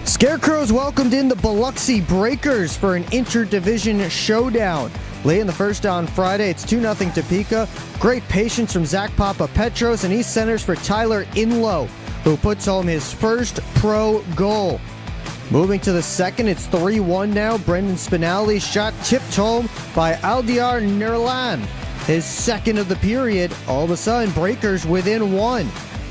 Scarecrows welcomed in the Biloxi Breakers for an interdivision showdown. Late in the first on Friday, it's 2-0 Topeka. Great patience from Zach Papapetros, and he centers for Tyler Inlow, who puts home his first pro goal. Moving to the second, it's 3-1 now. Brendan Spinelli's shot tipped home by Aldiar Nerlan. His second of the period. All of a sudden, Breakers within 1.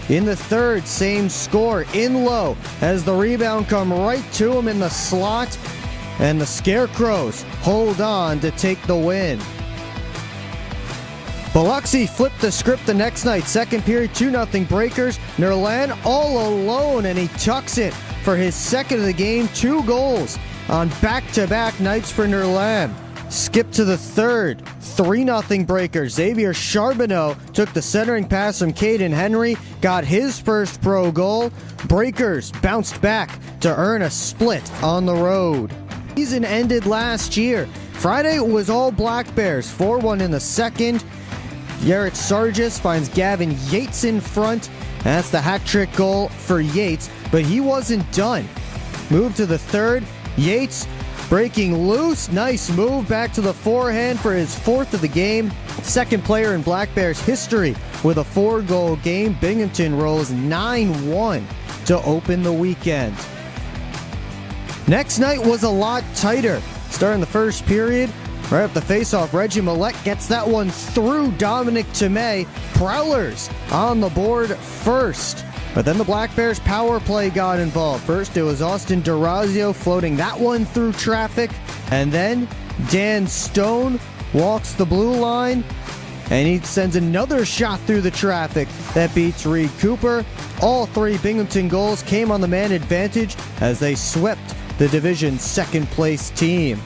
In the third, same score. Inlow has the rebound come right to him in the slot. And the Scarecrows hold on to take the win. Biloxi flipped the script the next night. Second period, 2-0 Breakers. Nerlan all alone, and he tucks it for his second of the game. 2 goals on back-to-back nights for Nerlan. Skip to the third, 3-0 Breakers. Xavier Charbonneau took the centering pass from Caden Henry, got his first pro goal. Breakers bounced back to earn a split on the road. Season ended last year. Friday was all Black Bears, 4-1 in the second. Garrett Sargis finds Gavin Yates in front. That's the hat trick goal for Yates, but he wasn't done. Move to the third, Yates breaking loose. Nice move back to the forehand for his fourth of the game. Second player in Black Bears history with a 4-goal game. Binghamton rolls 9-1 to open the weekend. Next night was a lot tighter. Starting the first period, right up the faceoff, Reggie Millette gets that one through Dominic Tomei. Prowlers on the board first. But then the Black Bears power play got involved. First it was Austin Durazio floating that one through traffic. And then Dan Stone walks the blue line and he sends another shot through the traffic that beats Reed Cooper. All three Binghamton goals came on the man advantage as they swept the division's second place team.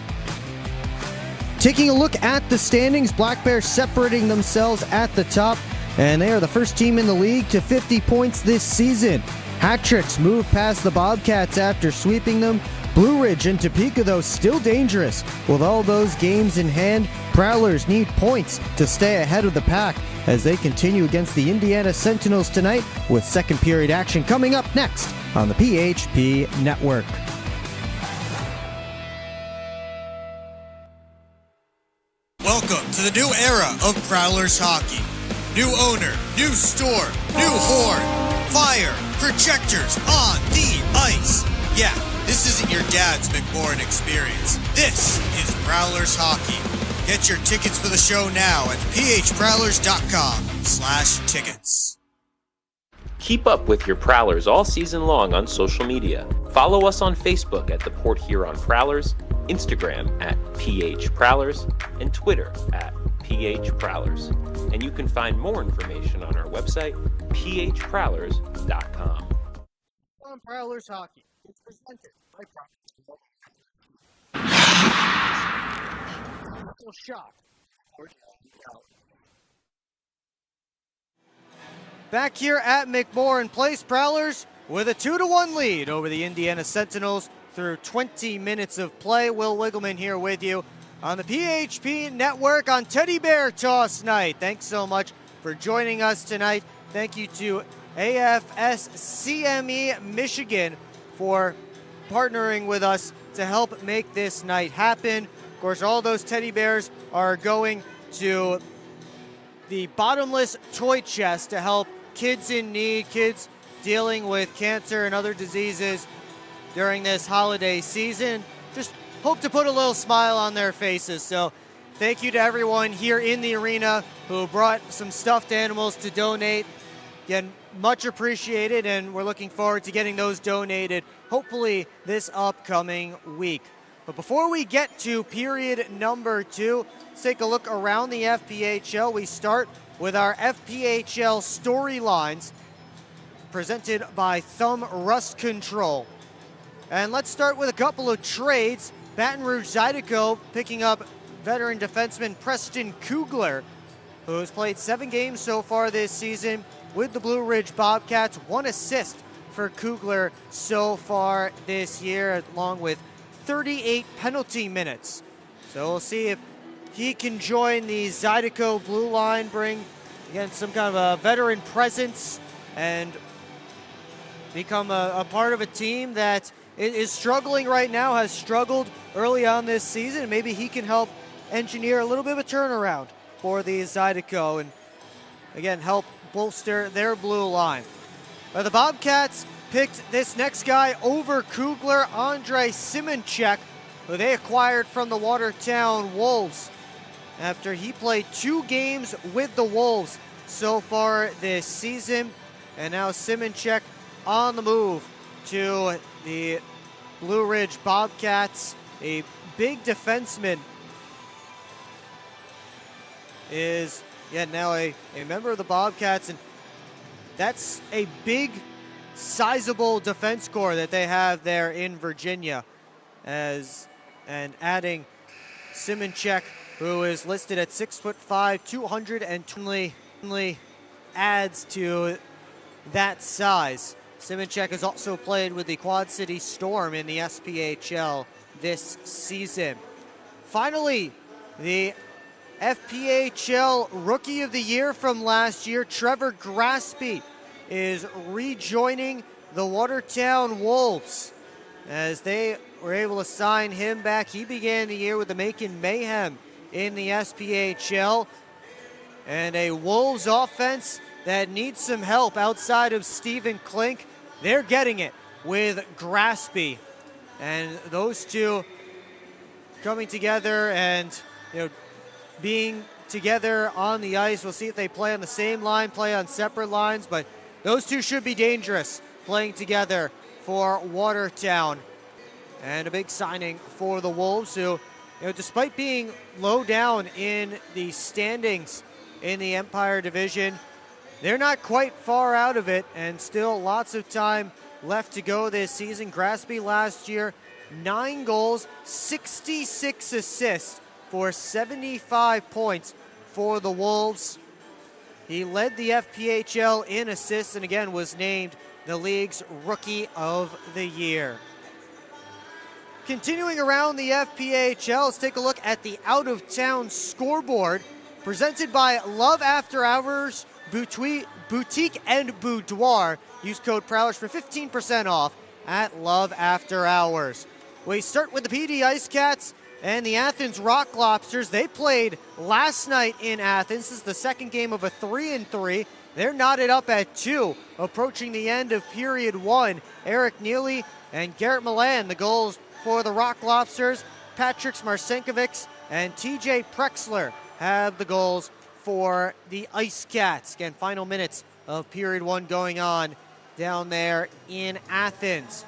Taking a look at the standings, Black Bears separating themselves at the top, and they are the first team in the league to 50 points this season. Hat tricks move past the Bobcats after sweeping them. Blue Ridge and Topeka, though, still dangerous. With all those games in hand, Prowlers need points to stay ahead of the pack as they continue against the Indiana Sentinels tonight, with second period action coming up next on the PHP Network. Welcome to the new era of Prowlers hockey. New owner, new store, new horn, fire, projectors on the ice. Yeah, this isn't your dad's McMorrin experience. This is Prowlers hockey. Get your tickets for the show now at phprowlers.com/tickets. Keep up with your Prowlers all season long on social media. Follow us on Facebook at the Port Huron Prowlers, Instagram at PH Prowlers, and Twitter at PH Prowlers. And you can find more information on our website, phprowlers.com. On Prowlers Hockey, it's presented by Prowlers. Shot. Back here at McMorrin Place, Prowlers with a 2-1 lead over the Indiana Sentinels through 20 minutes of play. Will Wiggleman here with you on the PHP Network on Teddy Bear Toss Night. Thanks so much for joining us tonight. Thank you to AFS CME Michigan for partnering with us to help make this night happen. Of course, all those teddy bears are going to the bottomless toy chest to help kids in need, kids dealing with cancer and other diseases during this holiday season. Just hope to put a little smile on their faces. So thank you to everyone here in the arena who brought some stuffed animals to donate. Again, much appreciated, and we're looking forward to getting those donated hopefully this upcoming week. But before we get to period number 2, let's take a look around the FPHL. We start with our FPHL storylines presented by Thumb Rust Control. And let's start with a couple of trades. Baton Rouge Zydeco picking up veteran defenseman Preston Kugler, who has played 7 games so far this season with the Blue Ridge Bobcats. 1 assist for Kugler so far this year, along with 38 penalty minutes. So we'll see if he can join the Zydeco blue line, bring, again, some kind of a veteran presence, and become a part of a team that is struggling right now, has struggled early on this season. Maybe he can help engineer a little bit of a turnaround for the Zydeco and, again, help bolster their blue line. But the Bobcats picked this next guy over Kugler, Andrei Simonchek, who they acquired from the Watertown Wolves after he played 2 games with the Wolves so far this season. And now Simonchek on the move to the Blue Ridge Bobcats. A big defenseman is now a member of the Bobcats, and that's a big, sizable defense corps that they have there in Virginia. And adding Simonchek, who is listed at 6'5", 220, adds to that size. Simonchek has also played with the Quad City Storm in the SPHL this season. Finally, the FPHL Rookie of the Year from last year, Trevor Graspy, is rejoining the Watertown Wolves as they were able to sign him back. He began the year with the Macon Mayhem in the SPHL, and a Wolves offense that needs some help outside of Stephen Klink. They're getting it with Graspy, and those two coming together and being together on the ice. We'll see if they play on the same line, play on separate lines, but those two should be dangerous playing together for Watertown. And a big signing for the Wolves, who, despite being low down in the standings in the Empire Division, they're not quite far out of it, and still lots of time left to go this season. Graspy last year, 9 goals, 66 assists for 75 points for the Wolves. He led the FPHL in assists and again was named the league's Rookie of the Year. Continuing around the FPHL, let's take a look at the out-of-town scoreboard presented by Love After Hours Boutique and Boudoir. Use code Prowlers for 15% off at Love After Hours. We start with the PD Ice Cats and the Athens Rock Lobsters. They played last night in Athens. This is the second game of a 3-3. They're knotted up at 2, approaching the end of period 1. Eric Neely and Garrett Milan, the goals for the Rock Lobsters. Patrick Marcinkovic and TJ Prexler have the goals for the Ice Cats. Again, final minutes of period 1 going on down there in Athens.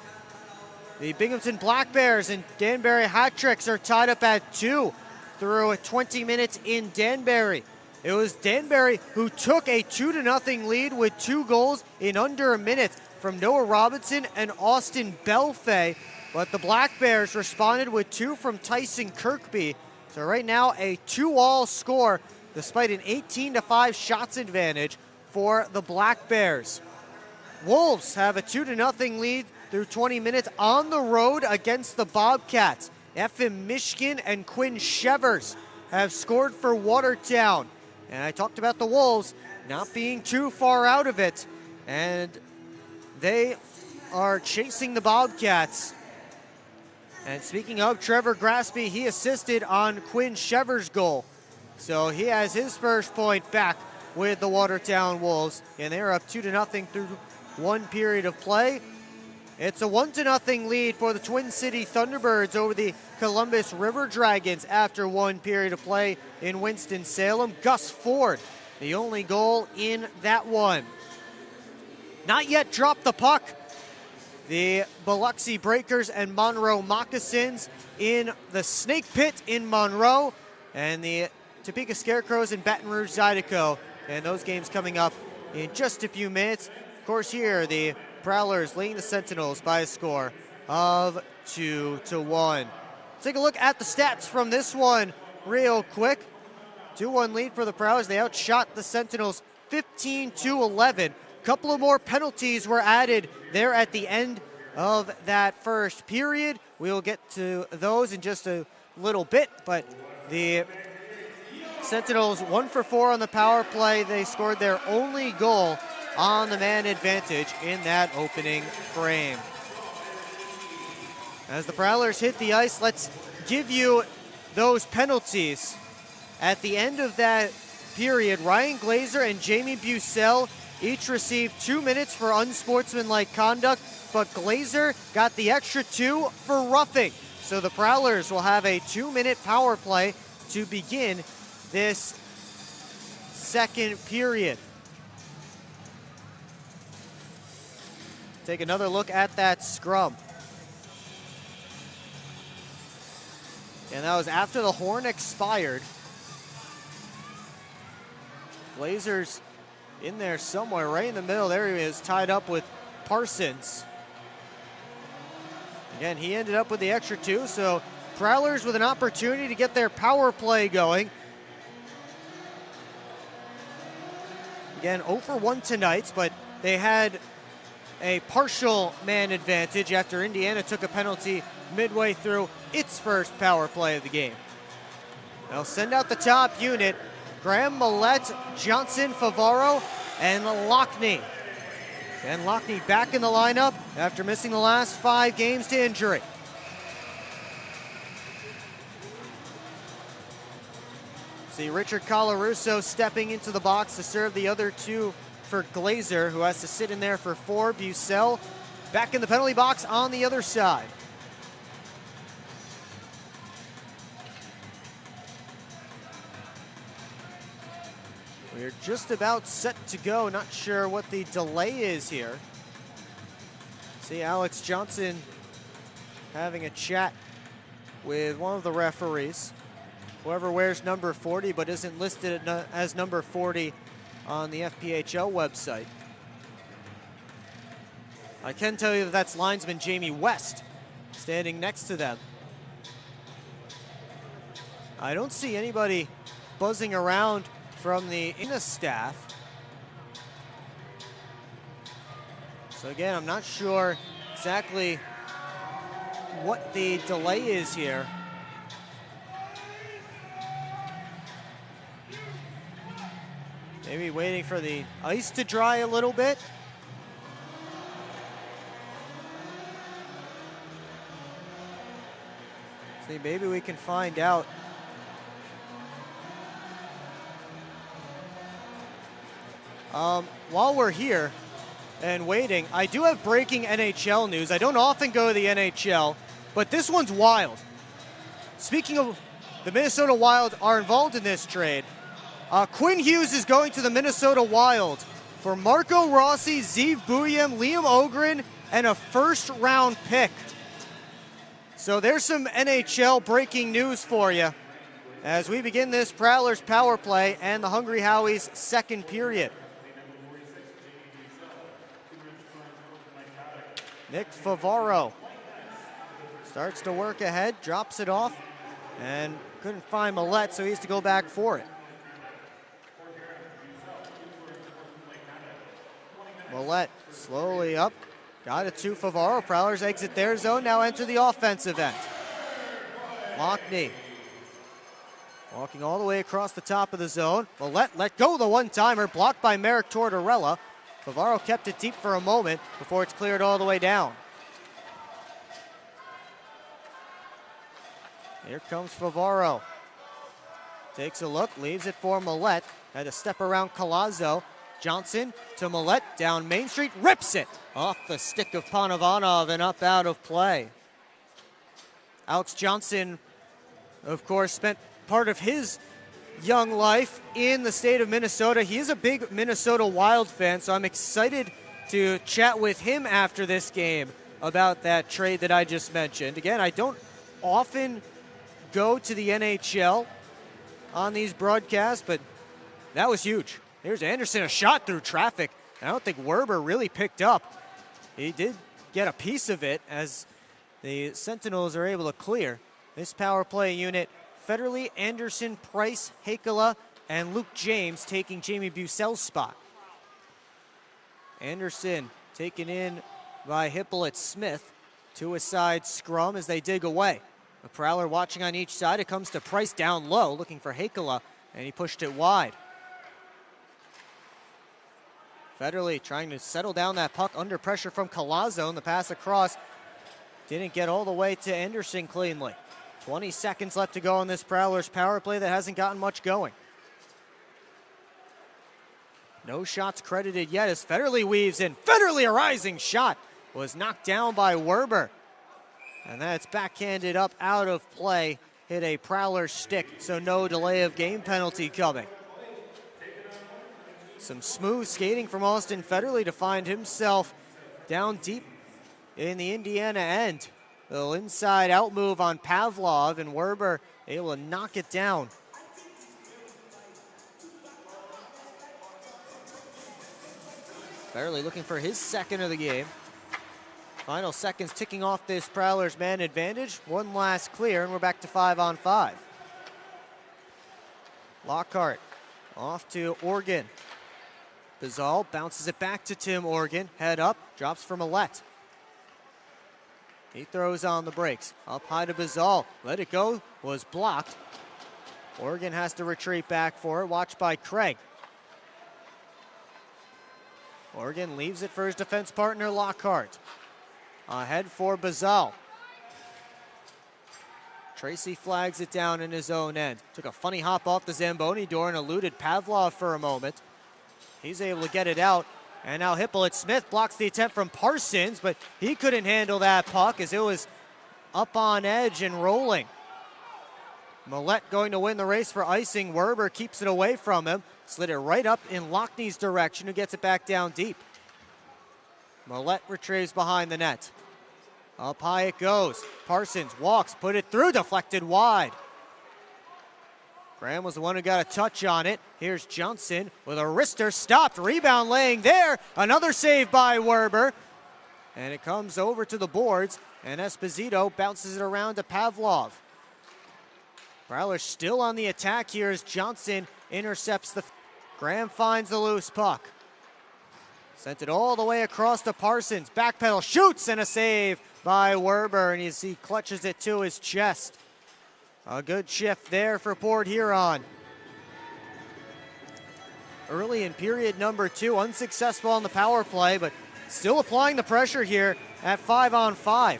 The Binghamton Black Bears and Danbury Hat Tricks are tied up at 2 through 20 minutes in Danbury. It was Danbury who took a 2-0 lead with 2 goals in under a minute from Noah Robinson and Austin Belfay, but the Black Bears responded with 2 from Tyson Kirkby. So right now a 2-all score despite an 18-5 shots advantage for the Black Bears. Wolves have a 2-0 lead through 20 minutes on the road against the Bobcats. FM Mishkin and Quinn Shevers have scored for Watertown. And I talked about the Wolves not being too far out of it. And they are chasing the Bobcats. And speaking of Trevor Graspy, he assisted on Quinn Shevers' goal. So he has his first point back with the Watertown Wolves. And they're up 2-0 through 1 period of play. It's a 1-0 lead for the Twin City Thunderbirds over the Columbus River Dragons after 1 period of play in Winston-Salem. Gus Ford, the only goal in that one. Not yet dropped the puck. The Biloxi Breakers and Monroe Moccasins in the Snake Pit in Monroe, and the Topeka Scarecrows and Baton Rouge Zydeco. And those games coming up in just a few minutes. Of course, here the Prowlers leading the Sentinels by a score of 2-1. Take a look at the stats from this one real quick. 2-1 lead for the Prowlers. They outshot the Sentinels 15-11. A couple of more penalties were added there at the end of that first period. We'll get to those in just a little bit, but the Sentinels 1 for 4 on the power play. They scored their only goal on the man advantage in that opening frame. As the Prowlers hit the ice, let's give you those penalties. At the end of that period, Ryan Glazer and Jamie Bucell each received 2 minutes for unsportsmanlike conduct, but Glazer got the extra 2 for roughing. So the Prowlers will have a 2-minute power play to begin this second period. Take another look at that scrum. And that was after the horn expired. Glazer's in there somewhere, right in the middle. There he is, tied up with Parsons. Again, he ended up with the extra 2, so Prowlers with an opportunity to get their power play going. Again, 0 for 1 tonight, but they had a partial man advantage after Indiana took a penalty midway through its first power play of the game. They'll send out the top unit. Graham, Millette, Johnson, Favaro, and Lockney. And Lockney back in the lineup after missing the last 5 games to injury. See Richard Colarusso stepping into the box to serve the other 2 for Glazer, who has to sit in there for 4. Bucell back in the penalty box on the other side. We're just about set to go. Not sure what the delay is here. See Alex Johnson having a chat with one of the referees. Whoever wears number 40 but isn't listed as number 40 on the FPHL website. I can tell you that that's linesman Jamie West standing next to them. I don't see anybody buzzing around from the INA staff. So again, I'm not sure exactly what the delay is here. Maybe waiting for the ice to dry a little bit. See, maybe we can find out. While we're here and waiting, I do have breaking NHL news. I don't often go to the NHL, but this one's wild. Speaking of the Minnesota Wild are involved in this trade. Quinn Hughes is going to the Minnesota Wild for Marco Rossi, Zeev Buyem, Liam Ogren, and a first-round pick. So there's some NHL breaking news for you as we begin this Prowlers power play and the Hungry Howies' second period. Nick Favaro starts to work ahead, drops it off, and couldn't find Millette, so he has to go back for it. Millette slowly up, got it to Favaro. Prowlers exit their zone, now enter the offensive end. Lockney walking all the way across the top of the zone. Millette let go the one-timer, blocked by Merrick Tortorella. Favaro kept it deep for a moment before it's cleared all the way down. Here comes Favaro. Takes a look, leaves it for Millette. Had to step around Collazo. Johnson to Millette, down Main Street, rips it off the stick of Panovanov and up out of play. Alex Johnson, of course, spent part of his young life in the state of Minnesota. He is a big Minnesota Wild fan, so I'm excited to chat with him after this game about that trade that I just mentioned. Again, I don't often go to the NHL on these broadcasts, but that was huge. Here's Anderson, a shot through traffic. I don't think Werber really picked up. He did get a piece of it as the Sentinels are able to clear. This power play unit, Federley, Anderson, Price, Hakala, and Luke James taking Jamie Bucell's spot. Anderson taken in by Hippolyte Smith to a side scrum as they dig away. A Prowler watching on each side. It comes to Price down low, looking for Hakala, and he pushed it wide. Federley trying to settle down that puck under pressure from Collazo, and the pass across didn't get all the way to Anderson cleanly. 20 seconds left to go on this Prowlers power play that hasn't gotten much going. No shots credited yet as Federley weaves in. Federley, a rising shot, was knocked down by Werber. And that's backhanded up out of play. Hit a Prowler stick, so no delay of game penalty coming. Some smooth skating from Austin Federley to find himself down deep in the Indiana end. A little inside out move on Pavlov, and Werber able to knock it down. Federley looking for his second of the game. Final seconds ticking off this Prowlers man advantage. One last clear, and we're back to 5-on-5. Lockhart off to Organ. Bazal bounces it back to Tim Organ. Head up, drops for Millette. He throws on the brakes. Up high to Bazal. Let it go. Was blocked. Organ has to retreat back for it. Watched by Craig. Organ leaves it for his defense partner, Lockhart. Ahead for Bazal. Tracy flags it down in his own end. Took a funny hop off the Zamboni door and eluded Pavlov for a moment. He's able to get it out. And now Hippolyte Smith blocks the attempt from Parsons, but he couldn't handle that puck as it was up on edge and rolling. Millette going to win the race for icing. Werber keeps it away from him. Slid it right up in Lockney's direction, who gets it back down deep. Millette retrieves behind the net. Up high it goes. Parsons walks, put it through, deflected wide. Graham was the one who got a touch on it. Here's Johnson with a wrister, stopped, rebound laying there. Another save by Werber. And it comes over to the boards, and Esposito bounces it around to Pavlov. Prowlers still on the attack here as Johnson intercepts the... Graham finds the loose puck. Sent it all the way across to Parsons. Backpedal, shoots, and a save by Werber, and you see clutches it to his chest. A good shift there for Port Huron. Early in period number 2, unsuccessful on the power play, but still applying the pressure here at 5-on-5.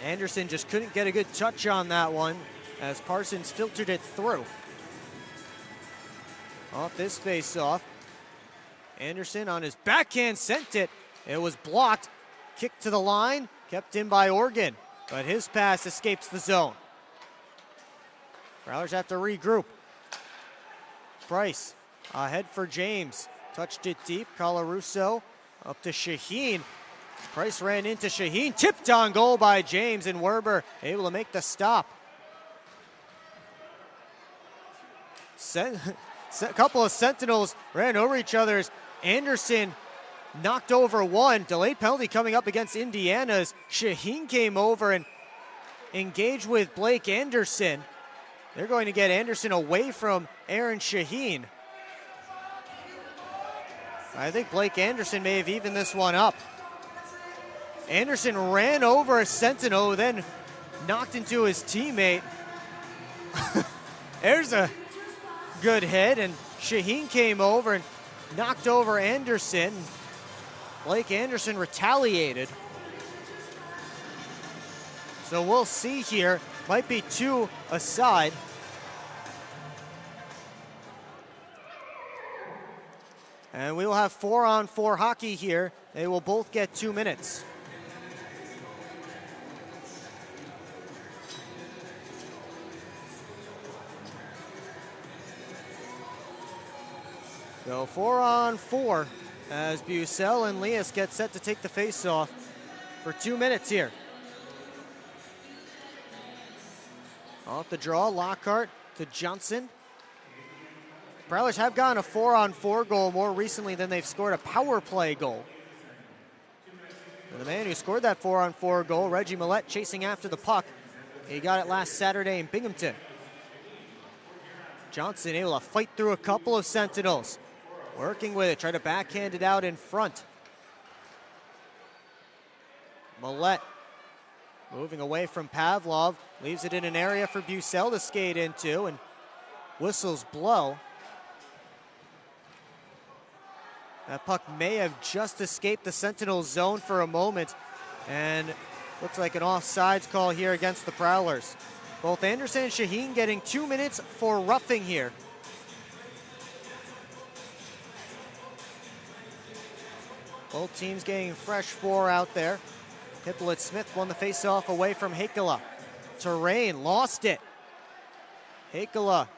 Anderson just couldn't get a good touch on that one as Parsons filtered it through. Off this face-off. Anderson on his backhand sent it. It was blocked. Kick to the line, kept in by Organ, but his pass escapes the zone. Prowlers have to regroup. Price ahead for James. Touched it deep. Colarusso up to Shaheen. Price ran into Shaheen. Tipped on goal by James, and Werber able to make the stop. A couple of Sentinels ran over each other as Anderson knocked over one. Delayed penalty coming up against Indiana's. Shaheen came over and engaged with Blake Anderson. They're going to get Anderson away from Aaron Shaheen. I think Blake Anderson may have evened this one up. Anderson ran over a Sentinel, then knocked into his teammate. There's a good hit, and Shaheen came over and knocked over Anderson. Blake Anderson retaliated. So we'll see here. Might be 2 aside. And we will have 4-on-4 hockey here. They will both get 2 minutes. So 4-on-4 as Bucell and Leas get set to take the face-off for 2 minutes here. Off the draw, Lockhart to Johnson. Prowlers have gotten a 4-on-4 goal more recently than they've scored a power play goal. And the man who scored that 4-on-4 goal, Reggie Millette, chasing after the puck. He got it last Saturday in Binghamton. Johnson able to fight through a couple of Sentinels. Working with it, try to backhand it out in front. Millette moving away from Pavlov, leaves it in an area for Bucell to skate into, and whistles blow. That puck may have just escaped the Sentinel zone for a moment, and looks like an offsides call here against the Prowlers. Both Anderson and Shaheen getting 2 minutes for roughing here. Both teams getting fresh 4 out there. Hippolyte Smith won the faceoff away from Heikkila. Terrain lost it. Heikkila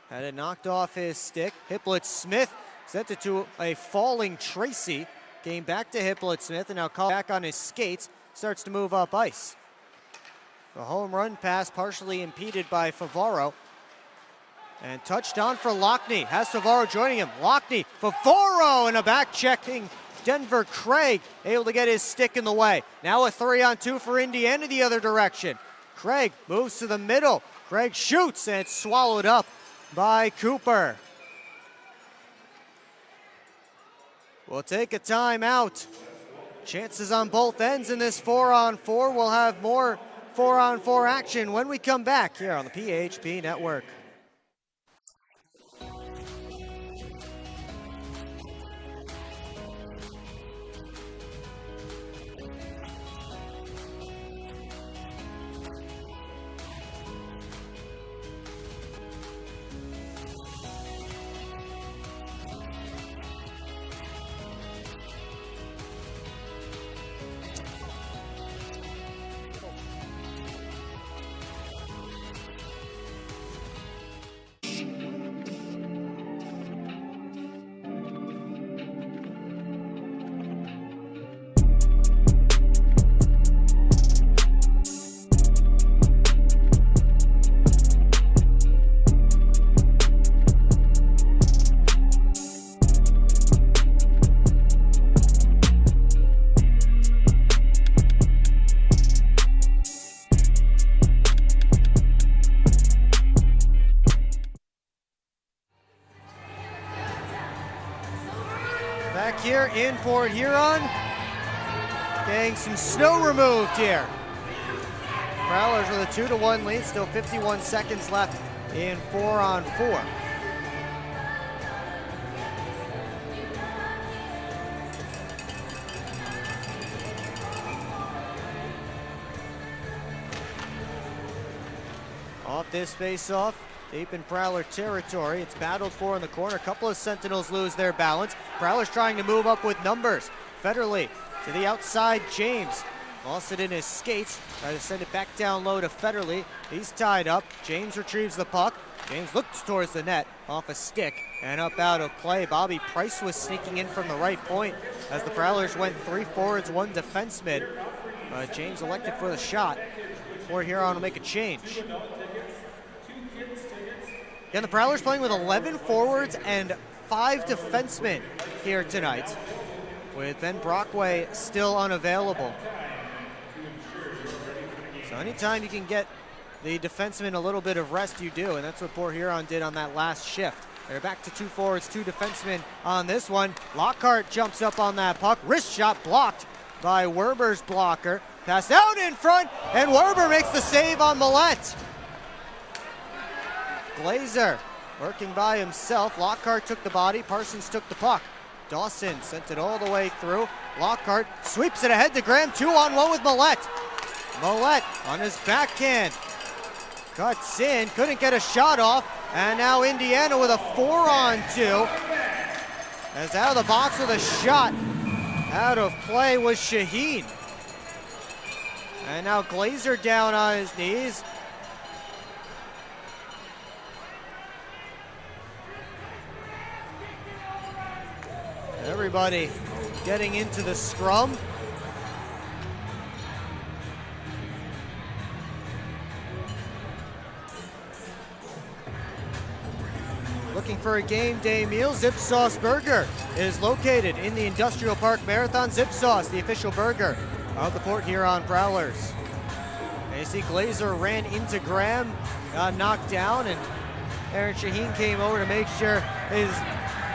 had it knocked off his stick. Hippolyte Smith sent it to a falling Tracy. Came back to Hippolyte Smith and now called back on his skates. Starts to move up ice. The home run pass partially impeded by Favaro. And touchdown for Lockney. Has Favaro joining him. Lockney, Favaro, and a back-checking Denver Craig, able to get his stick in the way. Now a 3-on-2 for Indiana the other direction. Craig moves to the middle. Craig shoots, and it's swallowed up by Cooper. We'll take a timeout. Chances on both ends in this 4-on-4. We'll have more 4-on-4 action when we come back here on the PHP Network. Back here in Port Huron, getting some snow removed here. Prowlers with a 2-1 lead, still 51 seconds left in 4-on-4. Off this face-off, deep in Prowler territory. It's battled for in the corner. A couple of Sentinels lose their balance. Prowler's trying to move up with numbers. Federley to the outside, James. Lost it in his skates. Try to send it back down low to Federley. He's tied up. James retrieves the puck. James looks towards the net, off a stick, and up out of play. Bobby Price was sneaking in from the right point as the Prowlers went 3 forwards, 1 defenseman. James elected for the shot. Port Huron will make a change. Again, the Prowlers playing with 11 forwards and 5 defensemen here tonight, with Ben Brockway still unavailable. So anytime you can get the defenseman a little bit of rest, you do, and that's what Port Huron did on that last shift. They're back to 2 forwards, 2 defensemen on this one. Lockhart jumps up on that puck. Wrist shot blocked by Werber's blocker. Passed out in front, and Werber makes the save on Millette. Glazer working by himself. Lockhart took the body. Parsons took the puck. Dawson sent it all the way through. Lockhart sweeps it ahead to Graham. 2-on-1 with Millette. Millette on his backhand. Cuts in. Couldn't get a shot off. And now Indiana with a 4-on-2. As out of the box with a shot. Out of play was Shaheen. And now Glazer down on his knees. Everybody getting into the scrum. Looking for a game day meal, Zip Sauce Burger is located in the Industrial Park Marathon. Zip Sauce, the official burger of the Port Huron Prowlers. And you see Glazer ran into Graham, got knocked down, and Aaron Shaheen came over to make sure his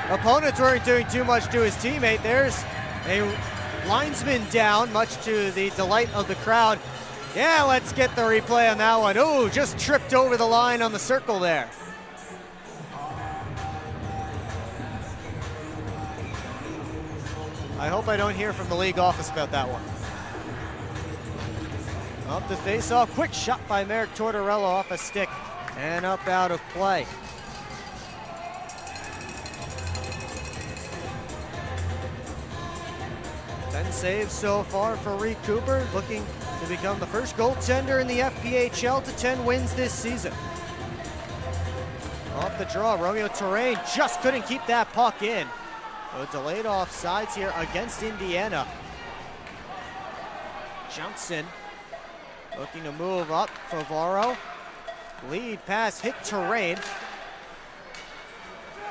opponents weren't doing too much to his teammate. There's a linesman down, much to the delight of the crowd. Yeah, let's get the replay on that one. Ooh, just tripped over the line on the circle there. I hope I don't hear from the league office about that one. Up the face-off, quick shot by Merrick Tortorella off a stick and up out of play. 10 saves so far for Reed Cooper, looking to become the first goaltender in the FPHL to 10 wins this season. Off the draw, Romeo Terrain just couldn't keep that puck in. So delayed offsides here against Indiana. Johnson looking to move up. Favaro, lead pass hit Terrain.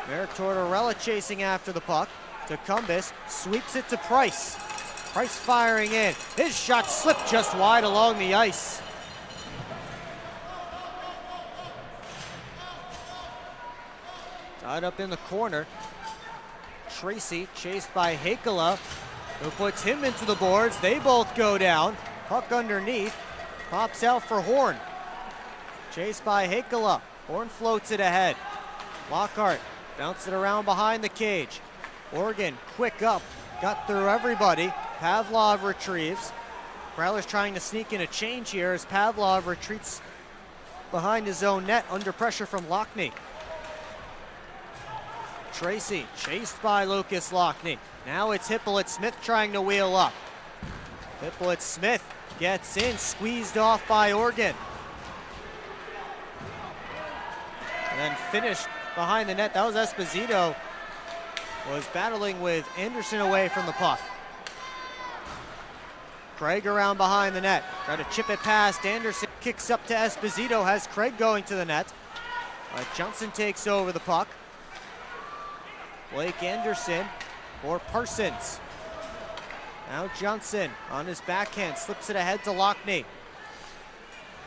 Merrick Tortorella chasing after the puck. Tecumseh sweeps it to Price. Price firing in. His shot slipped just wide along the ice. Tied up in the corner. Tracy chased by Hakala, who puts him into the boards. They both go down. Puck underneath. Pops out for Horn. Chased by Hakala. Horn floats it ahead. Lockhart bounces it around behind the cage. Oregon quick up. Got through everybody. Pavlov retrieves. Prowlers trying to sneak in a change here as Pavlov retreats behind his own net under pressure from Lockney. Tracy chased by Lucas Lockney. Now it's Hippolyte-Smith trying to wheel up. Hippolyte-Smith gets in, squeezed off by Oregon. And then finished behind the net. That was Esposito. Was battling with Anderson away from the puck. Craig around behind the net. Try to chip it past Anderson. Kicks up to Esposito. Has Craig going to the net. Johnson takes over the puck. Blake Anderson for Parsons. Now Johnson on his backhand. Slips it ahead to Lockney.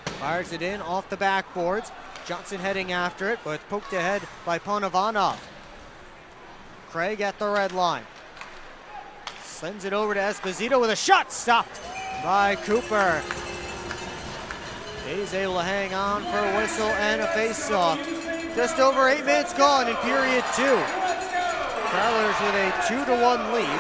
Fires it in off the backboards. Johnson heading after it, but poked ahead by Ponovanov. Craig at the red line. Sends it over to Esposito with a shot stopped by Cooper. He's able to hang on for a whistle and a face-off. Just over 8 minutes gone in period 2. Prowlers with a 2-1 lead.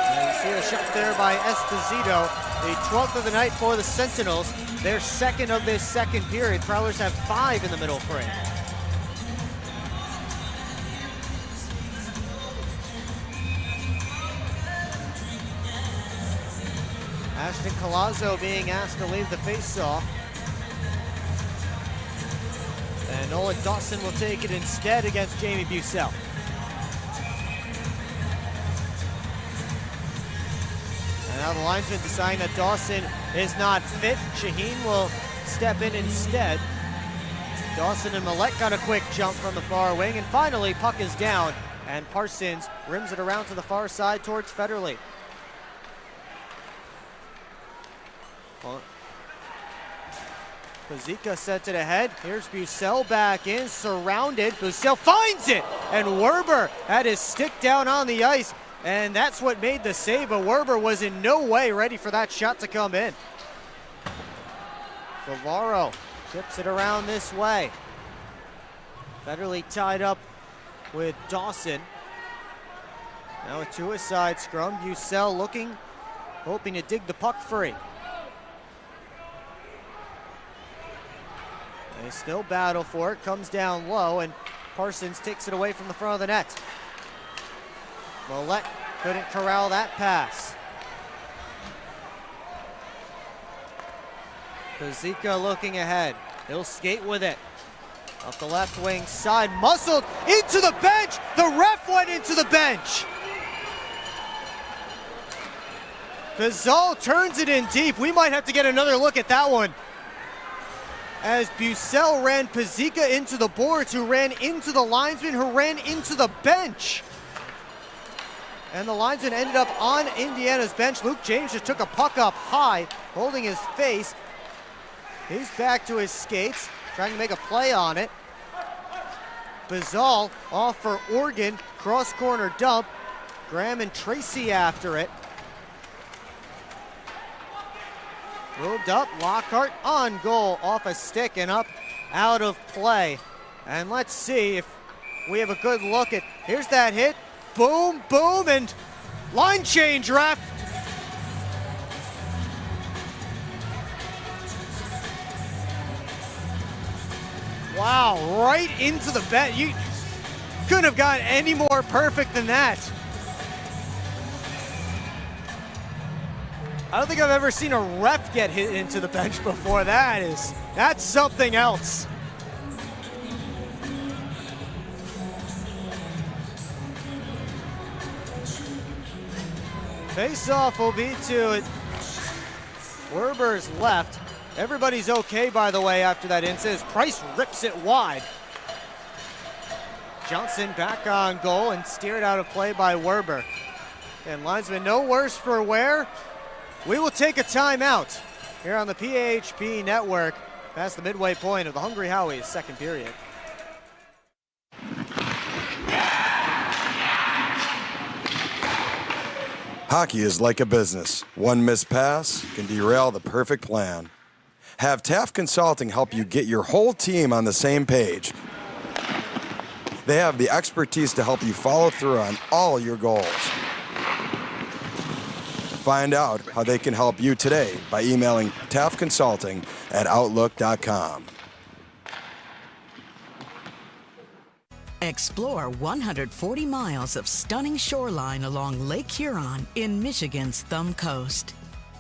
And you see the shot there by Esposito. The 12th of the night for the Sentinels. Their second of this second period. Prowlers have 5 in the middle frame. Ashton Collazo being asked to leave the face-off. And Nolan Dawson will take it instead against Jamie Bucell. And now the linesman deciding that Dawson is not fit. Shaheen will step in instead. Dawson and Millette got a quick jump from the far wing. And finally, puck is down. And Parsons rims it around to the far side towards Federley. Pazika sent it ahead. Here's Bucell back in, surrounded. Bucell finds it, and Werber had his stick down on the ice, and that's what made the save, but Werber was in no way ready for that shot to come in. Favaro chips it around this way. Federley tied up with Dawson. Now a two-a-side scrum. Bucell looking, hoping to dig the puck free. They still battle for it, comes down low, and Parsons takes it away from the front of the net. Millette couldn't corral that pass. Pazika looking ahead. He'll skate with it. Up the left wing side, muscled into the bench. The ref went into the bench. Gazal turns it in deep. We might have to get another look at that one. As Bucell ran Pazika into the boards, who ran into the linesman, who ran into the bench. And the linesman ended up on Indiana's bench. Luke James just took a puck up high, holding his face. He's back to his skates, trying to make a play on it. Bazal off for Oregon, cross corner dump. Graham and Tracy after it. Moved up, Lockhart on goal, off a stick and up, out of play. And let's see if we have a good look at, here's that hit, boom, boom, and line change, ref. Wow, right into the bet. You couldn't have gotten any more perfect than that. I don't think I've ever seen a ref get hit into the bench before. That's something else. Face-off will be to Werber's left. Everybody's okay, by the way, after that incident. Price rips it wide. Johnson back on goal and steered out of play by Werber. And linesman no worse for wear. We will take a timeout here on the PHP Network past the midway point of the Hungry Howie's second period. Hockey is like a business. One missed pass can derail the perfect plan. Have Taft Consulting help you get your whole team on the same page. They have the expertise to help you follow through on all your goals. Find out how they can help you today by emailing taftconsulting@outlook.com. Explore 140 miles of stunning shoreline along Lake Huron in Michigan's Thumb Coast.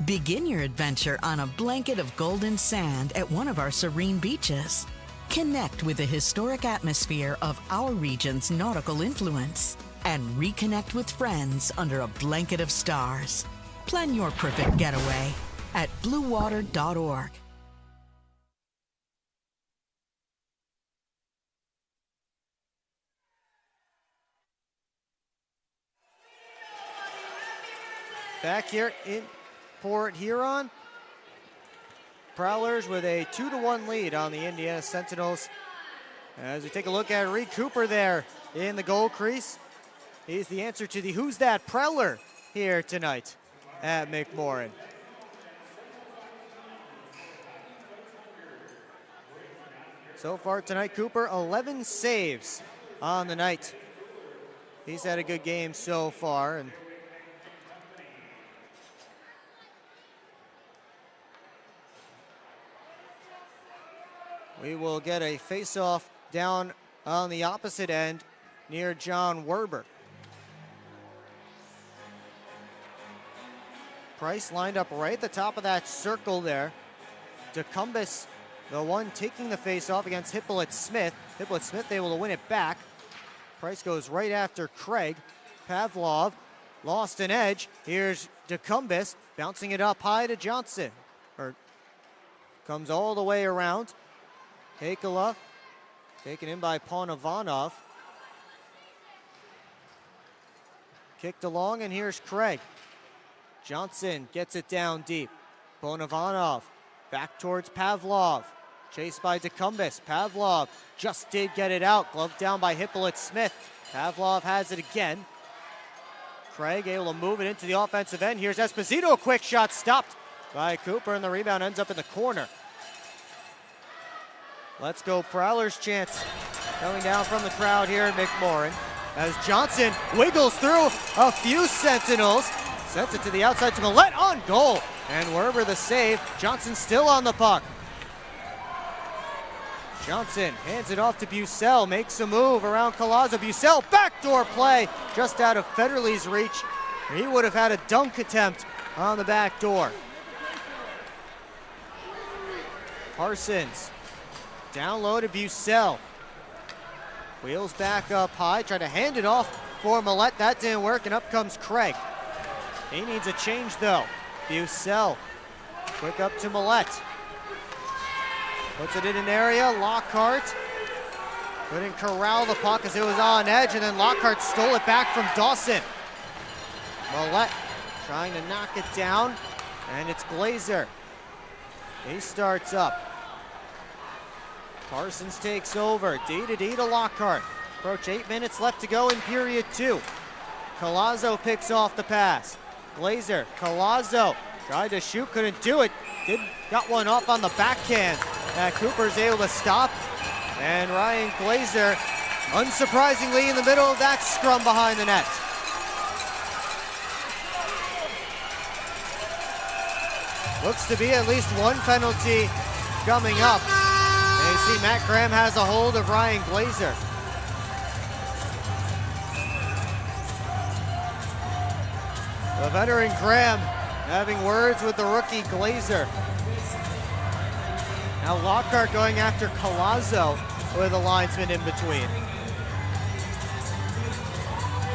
Begin your adventure on a blanket of golden sand at one of our serene beaches. Connect with the historic atmosphere of our region's nautical influence and reconnect with friends under a blanket of stars. Plan your perfect getaway at bluewater.org. Back here in Port Huron, Prowlers with a 2-1 lead on the Indiana Sentinels. As we take a look at Reed Cooper there in the goal crease, he's the answer to the Who's That Prowler here tonight at McMorran. So far tonight, Cooper 11 saves on the night. He's had a good game so far, and we will get a face-off down on the opposite end near John Werber. Price lined up right at the top of that circle there. DeCumbus, the one taking the face-off against Hippolyte Smith. Hippolyte Smith able to win it back. Price goes right after Craig. Pavlov lost an edge. Here's DeCumbus bouncing it up high to Johnson. Comes all the way around. Hakala taken in by Ponovanov. Kicked along, and here's Craig. Johnson gets it down deep. Ponovanov back towards Pavlov. Chased by DeCumbus. Pavlov just did get it out. Gloved down by Hippolyte Smith. Pavlov has it again. Craig able to move it into the offensive end. Here's Esposito. A quick shot stopped by Cooper, and the rebound ends up in the corner. Let's go Prowlers chants coming down from the crowd here at McMorran as Johnson wiggles through a few Sentinels. Sends it to the outside to Millette on goal. And Werber the save. Johnson still on the puck. Johnson hands it off to Bucell. Makes a move around Collazo. Bucell backdoor play just out of Federley's reach. He would have had a dunk attempt on the back door. Parsons down low to Bucell. Wheels back up high. Tried to hand it off for Millette. That didn't work, and up comes Craig. He needs a change, though. Bucell, quick up to Millette. Puts it in an area. Lockhart couldn't corral the puck as it was on edge, and then Lockhart stole it back from Dawson. Millette trying to knock it down, and it's Glazer. He starts up. Parsons takes over. D to Lockhart. Approach 8 minutes left to go in period 2. Collazo picks off the pass. Glazer, Collazo tried to shoot, couldn't do it. Got one off on the backhand. Cooper's able to stop. And Ryan Glazer, unsurprisingly, in the middle of that scrum behind the net. Looks to be at least one penalty coming up. And you see Matt Graham has a hold of Ryan Glazer. The veteran Graham having words with the rookie Glazer. Now Lockhart going after Collazo with a linesman in between.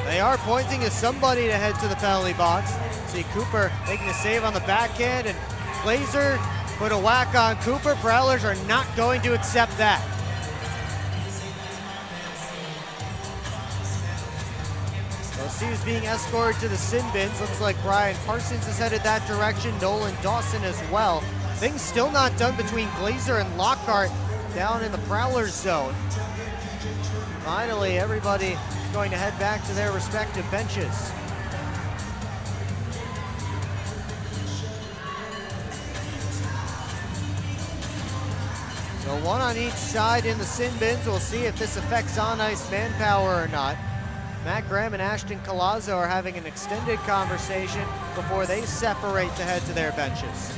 They are pointing to somebody to head to the penalty box. See Cooper making a save on the backhand, and Glazer put a whack on Cooper. Prowlers are not going to accept that. We'll see who's being escorted to the sin bins. Looks like Brian Parsons is headed that direction. Nolan Dawson as well. Things still not done between Glazer and Lockhart down in the Prowlers zone. Finally, everybody is going to head back to their respective benches. So one on each side in the sin bins. We'll see if this affects on-ice manpower or not. Matt Graham and Ashton Colazzo are having an extended conversation before they separate to head to their benches.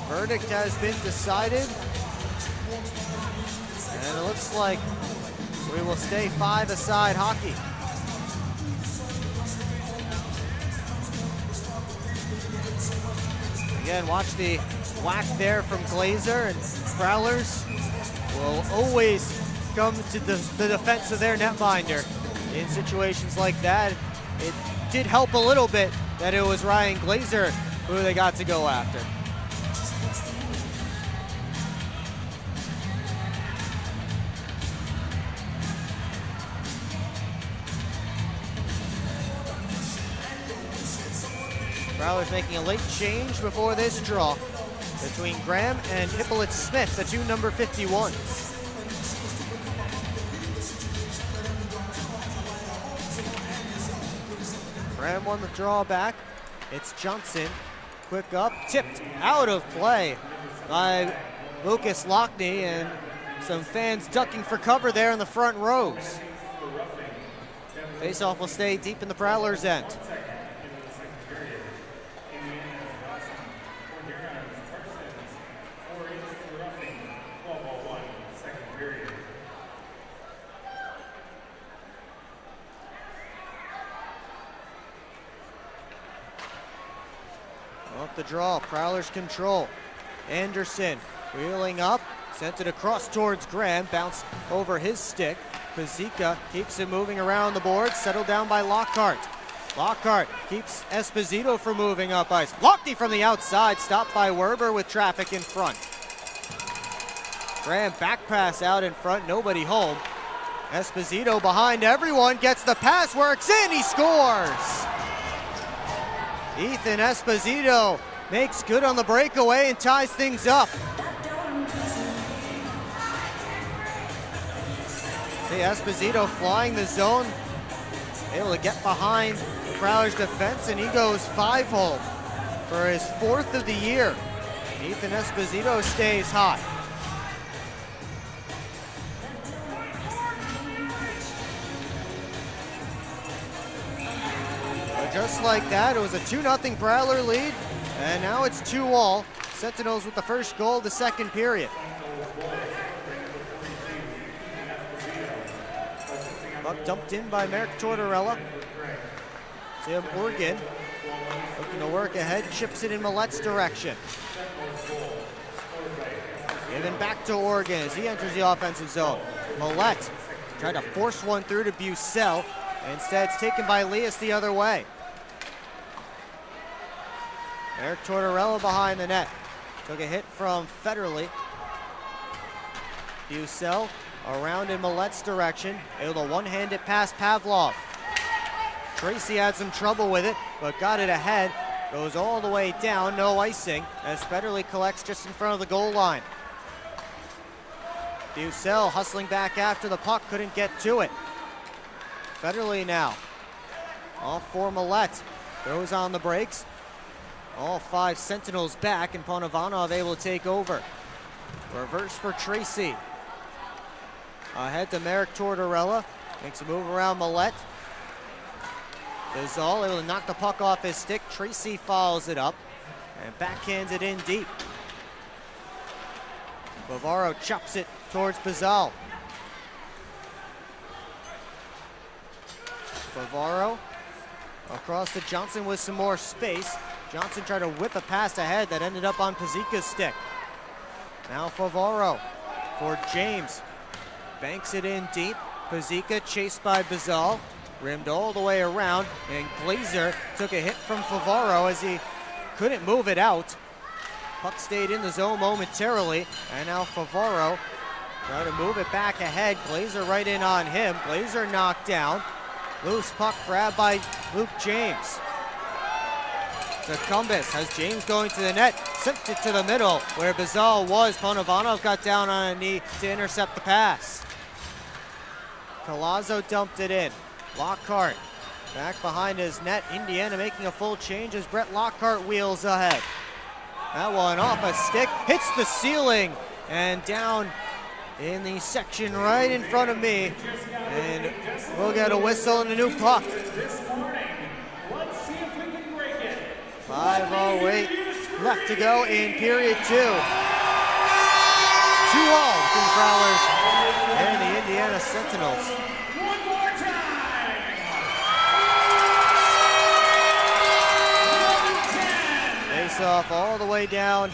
Verdict has been decided, and it looks like we will stay five-a-side hockey. Again, watch the whack there from Glazer, and Prowlers will always come to the defense of their netminder in situations like that. It did help a little bit that it was Ryan Glazer who they got to go after. Prowlers making a late change before this draw between Graham and Hippolyte Smith, the two number 51s. Graham won the draw back. It's Johnson. Quick up, tipped out of play by Lucas Lockney, and some fans ducking for cover there in the front rows. Faceoff will stay deep in the Prowlers' end. Off the draw, Prowlers control. Anderson wheeling up, sent it across towards Graham, bounced over his stick. Pazika keeps it moving around the board, settled down by Lockhart. Lockhart keeps Esposito from moving up ice. Lockney from the outside, stopped by Werber with traffic in front. Graham back pass out in front, nobody home. Esposito behind everyone, gets the pass, works in, he scores! Ethan Esposito makes good on the breakaway and ties things up. See Esposito flying the zone, able to get behind the Prowlers defense, and he goes 5-hole for his 4th of the year. Ethan Esposito stays hot. Just like that, it was a 2-0 Prowler lead, and now it's 2-all. Sentinels with the first goal of the second period. Puck dumped in by Merrick Tortorella. Tim Organ looking to work ahead, chips it in Millette's direction. Given back to Organ as he enters the offensive zone. Millette tried to force one through to Bucell. Instead, it's taken by Leas the other way. Eric Tortorella behind the net. Took a hit from Federley. Bucell around in Millette's direction. Able to one-hand it past Pavlov. Tracy had some trouble with it, but got it ahead. Goes all the way down, no icing, as Federley collects just in front of the goal line. Bucell hustling back after the puck, couldn't get to it. Federley now, off for Millette. Throws on the brakes. All 5 Sentinels back, and Ponovanov able to take over. Reverse for Tracy. Ahead to Merrick Tortorella. Makes a move around Millette. Bizal able to knock the puck off his stick. Tracy follows it up and backhands it in deep. Bavaro chops it towards Bizal. Bavaro across to Johnson with some more space. Johnson tried to whip a pass ahead that ended up on Pazika's stick. Now Favaro for James. Banks it in deep. Pazika chased by Bizal. Rimmed all the way around, and Glazer took a hit from Favaro as he couldn't move it out. Puck stayed in the zone momentarily, and now Favaro trying to move it back ahead. Glazer right in on him. Glazer knocked down. Loose puck grabbed by Luke James. Cumbus has James going to the net, sent it to the middle where Bazal was. Ponovanov got down on a knee to intercept the pass. Colazzo dumped it in. Lockhart back behind his net. Indiana making a full change as Brett Lockhart wheels ahead. That one off a stick, hits the ceiling and down in the section right in front of me. And we'll get a whistle and a new puck. 5:08 left to go in period 2. 2-all between the Prowlers and the Indiana Sentinels. Face off all the way down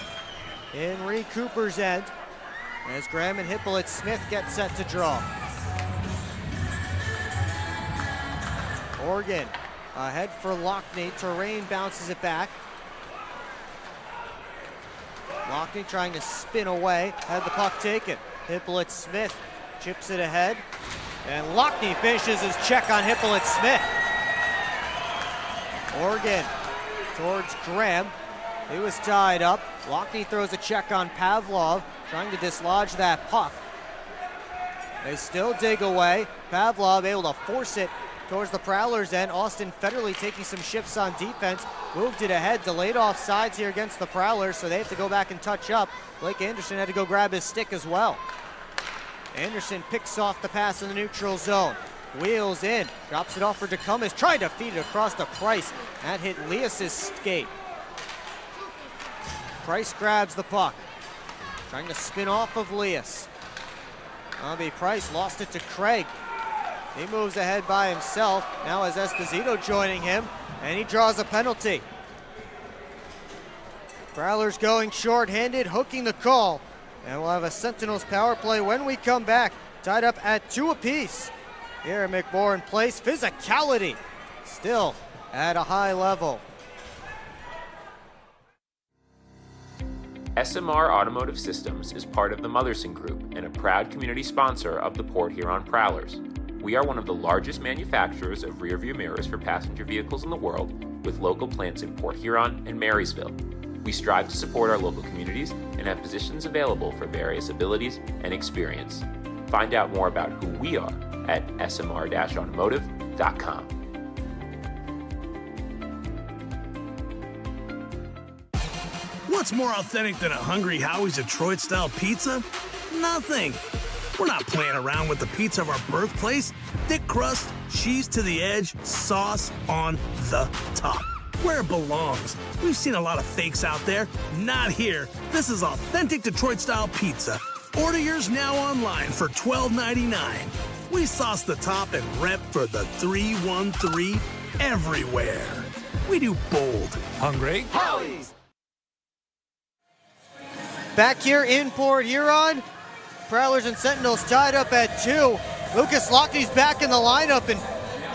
in Reed Cooper's end as Graham and Hippolyte Smith get set to draw. Oregon ahead for Lockney. Terrain bounces it back. Lockney trying to spin away, had the puck taken. Hippolyte Smith chips it ahead, and Lockney finishes his check on Hippolyte Smith. Oregon towards Graham. He was tied up. Lockney throws a check on Pavlov, trying to dislodge that puck. They still dig away. Pavlov able to force it towards the Prowlers end. Austin Federley taking some shifts on defense. Moved it ahead, delayed off sides here against the Prowlers, so they have to go back and touch up. Blake Anderson had to go grab his stick as well. Anderson picks off the pass in the neutral zone. Wheels in, drops it off for DeCumbus, tried to feed it across to Price. That hit Leas's skate. Price grabs the puck, trying to spin off of Leas. Bobby Price lost it to Craig. He moves ahead by himself. Now has Esposito joining him, and he draws a penalty. Prowlers going short-handed, hooking the call. And we'll have a Sentinels power play when we come back. Tied up at 2 apiece. Here at McMorran Place, physicality still at a high level. SMR Automotive Systems is part of the Motherson Group and a proud community sponsor of the Port Huron Prowlers. We are one of the largest manufacturers of rear-view mirrors for passenger vehicles in the world, with local plants in Port Huron and Marysville. We strive to support our local communities and have positions available for various abilities and experience. Find out more about who we are at smr-automotive.com. What's more authentic than a Hungry Howie's Detroit-style pizza? Nothing. We're not playing around with the pizza of our birthplace. Thick crust, cheese to the edge, sauce on the top. Where it belongs. We've seen a lot of fakes out there. Not here. This is authentic Detroit-style pizza. Order yours now online for $12.99. We sauce the top and rep for the 313 everywhere. We do bold. Hungry Howie's. Back here in Port Huron, Prowlers and Sentinels tied up at 2. Lucas Lockney's back in the lineup, and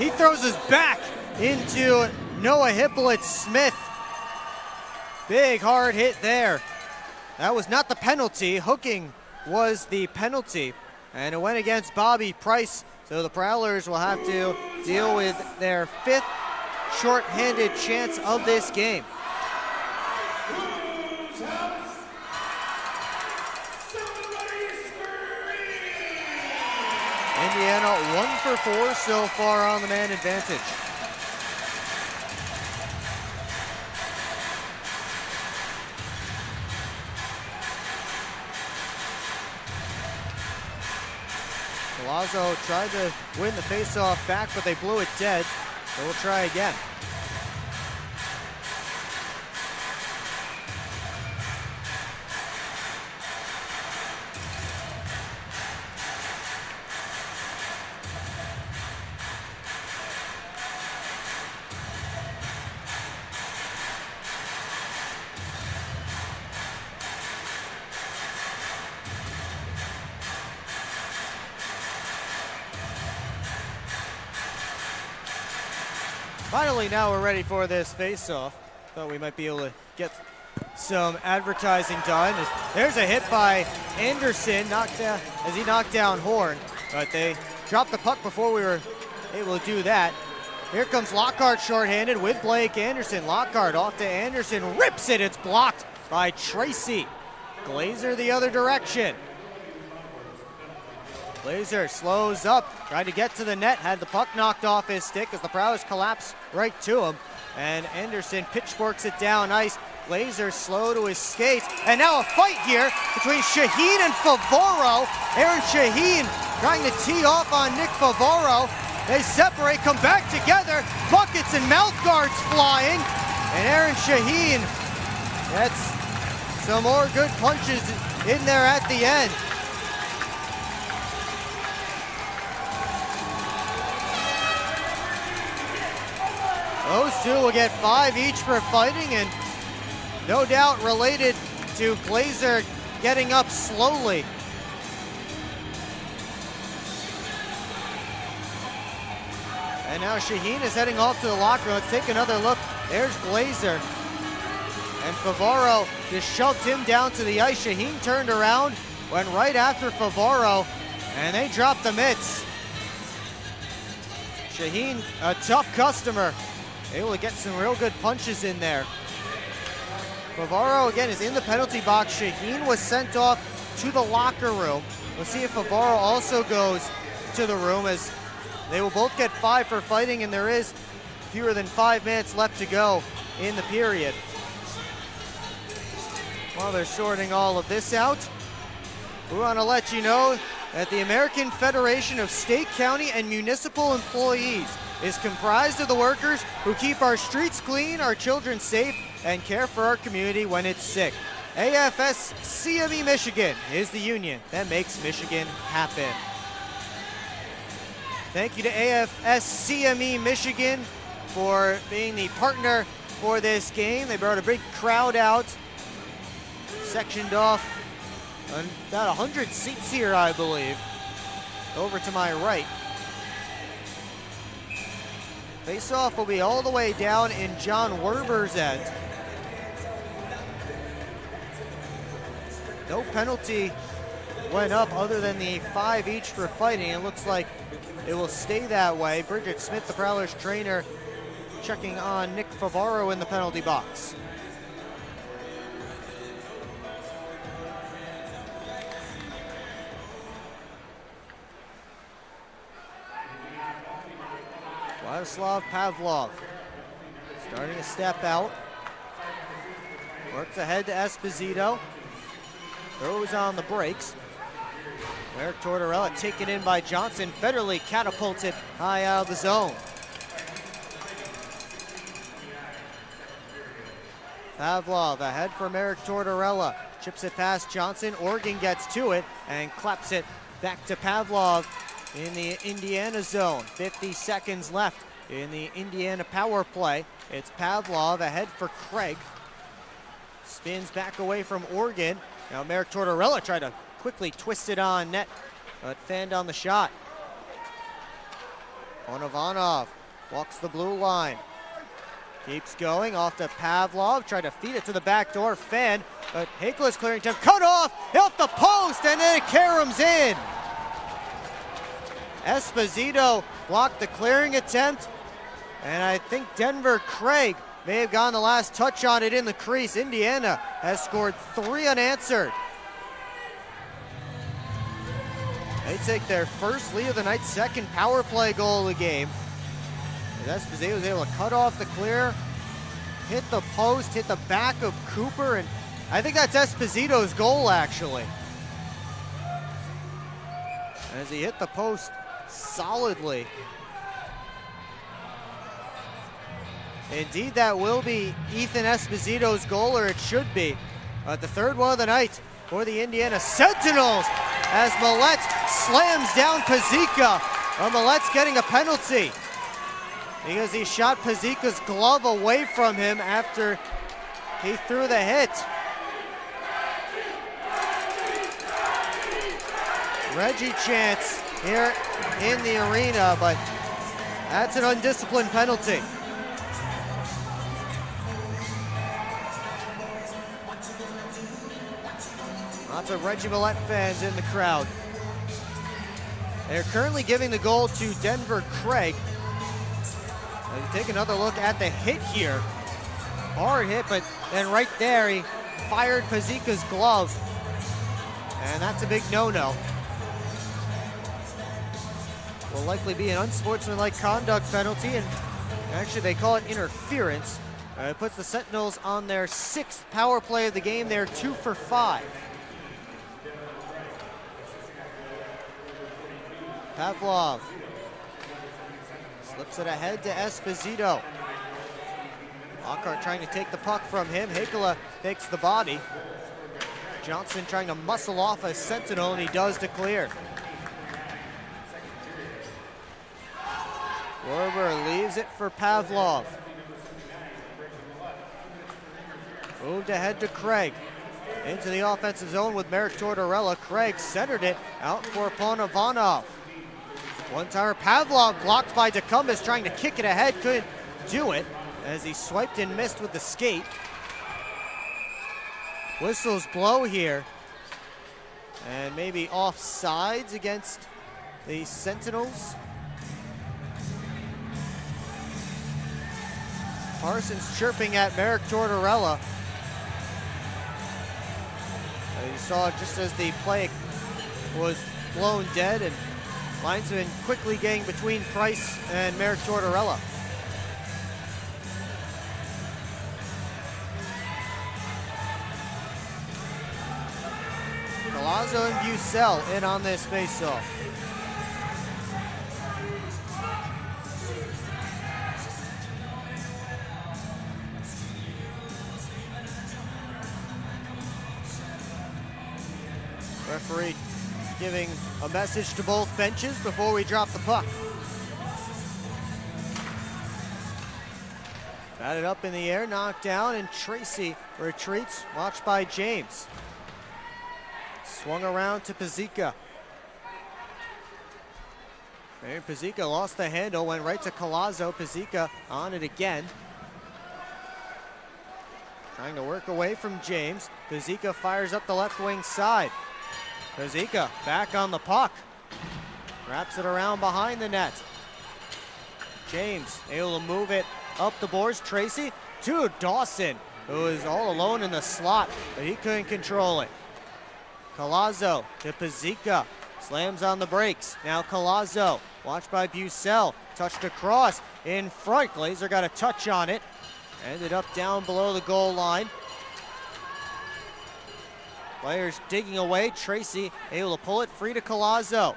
he throws his back into Noah Hippolyte Smith. Big hard hit there. That was not the penalty. Hooking was the penalty, and it went against Bobby Price, so the Prowlers will have to deal with their 5th short-handed chance of this game. Indiana 1 for 4 so far on the man advantage. Palazzo tried to win the faceoff back, but they blew it dead, so we'll try again. Finally, now we're ready for this face-off. Thought we might be able to get some advertising done. There's a hit by Anderson, as he knocked down Horn, but they dropped the puck before we were able to do that. Here comes Lockhart shorthanded with Blake Anderson. Lockhart off to Anderson, rips it. It's blocked by Tracy. Glazer the other direction. Glazer slows up, tried to get to the net, had the puck knocked off his stick as the Prowlers collapse right to him. And Anderson pitchforks it down ice. Glazer slow to his skates. And now a fight here between Shaheen and Favoro. Aaron Shaheen trying to tee off on Nick Favoro. They separate, come back together. Buckets and mouth guards flying. And Aaron Shaheen gets some more good punches in there at the end. Those two will get 5 each for fighting, and no doubt related to Glazer getting up slowly. And now Shaheen is heading off to the locker room. Let's take another look. There's Glazer. And Favoro just shoved him down to the ice. Shaheen turned around, went right after Favoro, and they dropped the mitts. Shaheen, a tough customer, able to get some real good punches in there. Favoro, again, is in the penalty box. Shaheen was sent off to the locker room. We'll see if Favoro also goes to the room, as they will both get 5 for fighting, and there is fewer than 5 minutes left to go in the period. While they're sorting all of this out, we want to let you know that the American Federation of State, County, and Municipal Employees is comprised of the workers who keep our streets clean, our children safe, and care for our community when it's sick. AFS-CME Michigan is the union that makes Michigan happen. Thank you to AFS-CME Michigan for being the partner for this game. They brought a big crowd out, sectioned off about 100 seats here, I believe, over to my right. Face-off will be all the way down in John Werber's end. No penalty went up other than the 5 each for fighting. It looks like it will stay that way. Bridget Smith, the Prowlers trainer, checking on Nick Favoro in the penalty box. Vladislav Pavlov starting to step out. Works ahead to Esposito. Throws on the brakes. Eric Tortorella taken in by Johnson. Federally catapulted high out of the zone. Pavlov ahead from Eric Tortorella. Chips it past Johnson. Oregon gets to it and claps it back to Pavlov in the Indiana zone. 50 seconds left in the Indiana power play. It's Pavlov ahead for Craig. Spins back away from Oregon. Now Merrick Tortorella tried to quickly twist it on net, but fanned on the shot. Onovanov walks the blue line. Keeps going off to Pavlov. Tried to feed it to the back door. Fanned, but Hakel's clearing time. Cut off the post, and then it caroms in. Esposito blocked the clearing attempt, and I think Denver Craig may have gotten the last touch on it in the crease. Indiana has scored 3 unanswered. They take their first lead of the night, second power play goal of the game. And Esposito was able to cut off the clear, hit the post, hit the back of Cooper, and I think that's Esposito's goal, actually. As he hit the post solidly. Indeed, that will be Ethan Esposito's goal, or it should be. But the third one of the night for the Indiana Sentinels as Millette slams down Pazika. Well, Millette's getting a penalty because he shot Pazika's glove away from him after he threw the hit. Reggie chants here in the arena, but that's an undisciplined penalty. of Reggie Millette fans in the crowd. They're currently giving the goal to Denver Craig. You take another look at the hit here. Hard hit, but then right there he fired Pazika's glove. And that's a big no-no. Will likely be an unsportsmanlike conduct penalty, and actually they call it interference. It puts the Sentinels on their 6th power play of the game. They're 2 for 5. Pavlov slips it ahead to Esposito. Lockhart trying to take the puck from him. Hakala takes the body. Johnson trying to muscle off a Sentinel, and he does to clear. Werber leaves it for Pavlov. Moved ahead to Craig. Into the offensive zone with Merrick Tortorella. Craig centered it out for Ponovanov. One-timer Pavlov blocked by DeCumbis, trying to kick it ahead. Couldn't do it as he swiped and missed with the skate. Whistles blow here. And maybe offsides against the Sentinels. Parsons chirping at Merrick Tortorella. You saw just as the play was blown dead, and linesman quickly getting between Price and Merrick Tortorella. Palazzo and Bucell in on this faceoff. Referee giving a message to both benches before we drop the puck. Batted up in the air, knocked down, and Tracy retreats, watched by James. Swung around to Pazika. And Pazika lost the handle, went right to Collazo. Pazika on it again. Trying to work away from James. Pazika fires up the left wing side. Pazika back on the puck. Wraps it around behind the net. James able to move it up the boards. Tracy to Dawson, who is all alone in the slot, but he couldn't control it. Collazo to Pazika. Slams on the brakes. Now Collazo, watched by Bucell. Touched across in front. Glazer got a touch on it. Ended up down below the goal line. Players digging away. Tracy able to pull it free to Collazo.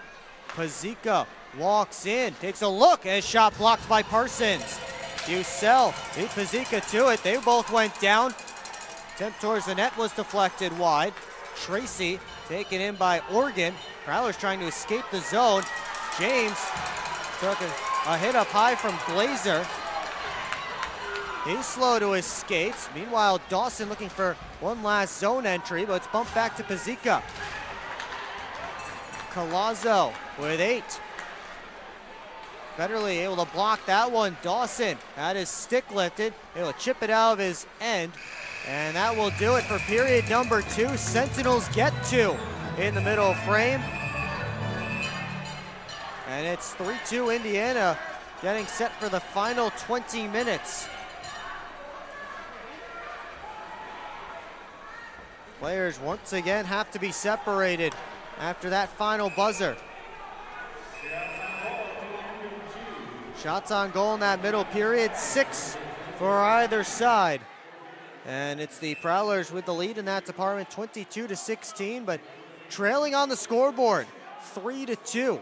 Pazika walks in, takes a look, and a shot blocked by Parsons. Bucell beat Pazika to it. They both went down. Attempt towards the net was deflected wide. Tracy taken in by Organ. Prowlers trying to escape the zone. James took a hit up high from Glazer. He's slow to his skates. Meanwhile, Dawson looking for one last zone entry, but it's bumped back to Pazika. Collazo with 8. Federally able to block that one. Dawson had his stick lifted, able to chip it out of his end. And that will do it for period number 2. Sentinels get 2 in the middle frame. And it's 3-2 Indiana, getting set for the final 20 minutes. Players once again have to be separated after that final buzzer. Shots on goal in that middle period, 6 for either side. And it's the Prowlers with the lead in that department, 22-16, but trailing on the scoreboard, 3-2.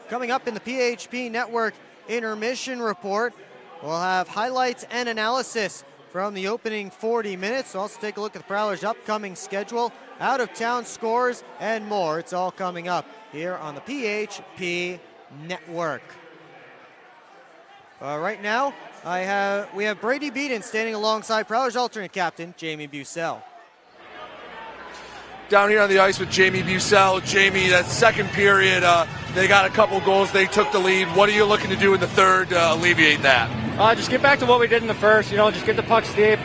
Coming up in the PHP Network intermission report, we'll have highlights and analysis from the opening 40 minutes. We'll also take a look at the Prowlers' upcoming schedule, out-of-town scores, and more. It's all coming up here on the PHP Network. Right now, we have Brady Beaton standing alongside Prowlers alternate captain Jamie Bucell. Down here on the ice with Jamie Bucell. Jamie, that second period, they got a couple goals. They took the lead. What are you looking to do in the third to alleviate that? Just get back to what we did in the first. Just get the pucks deep,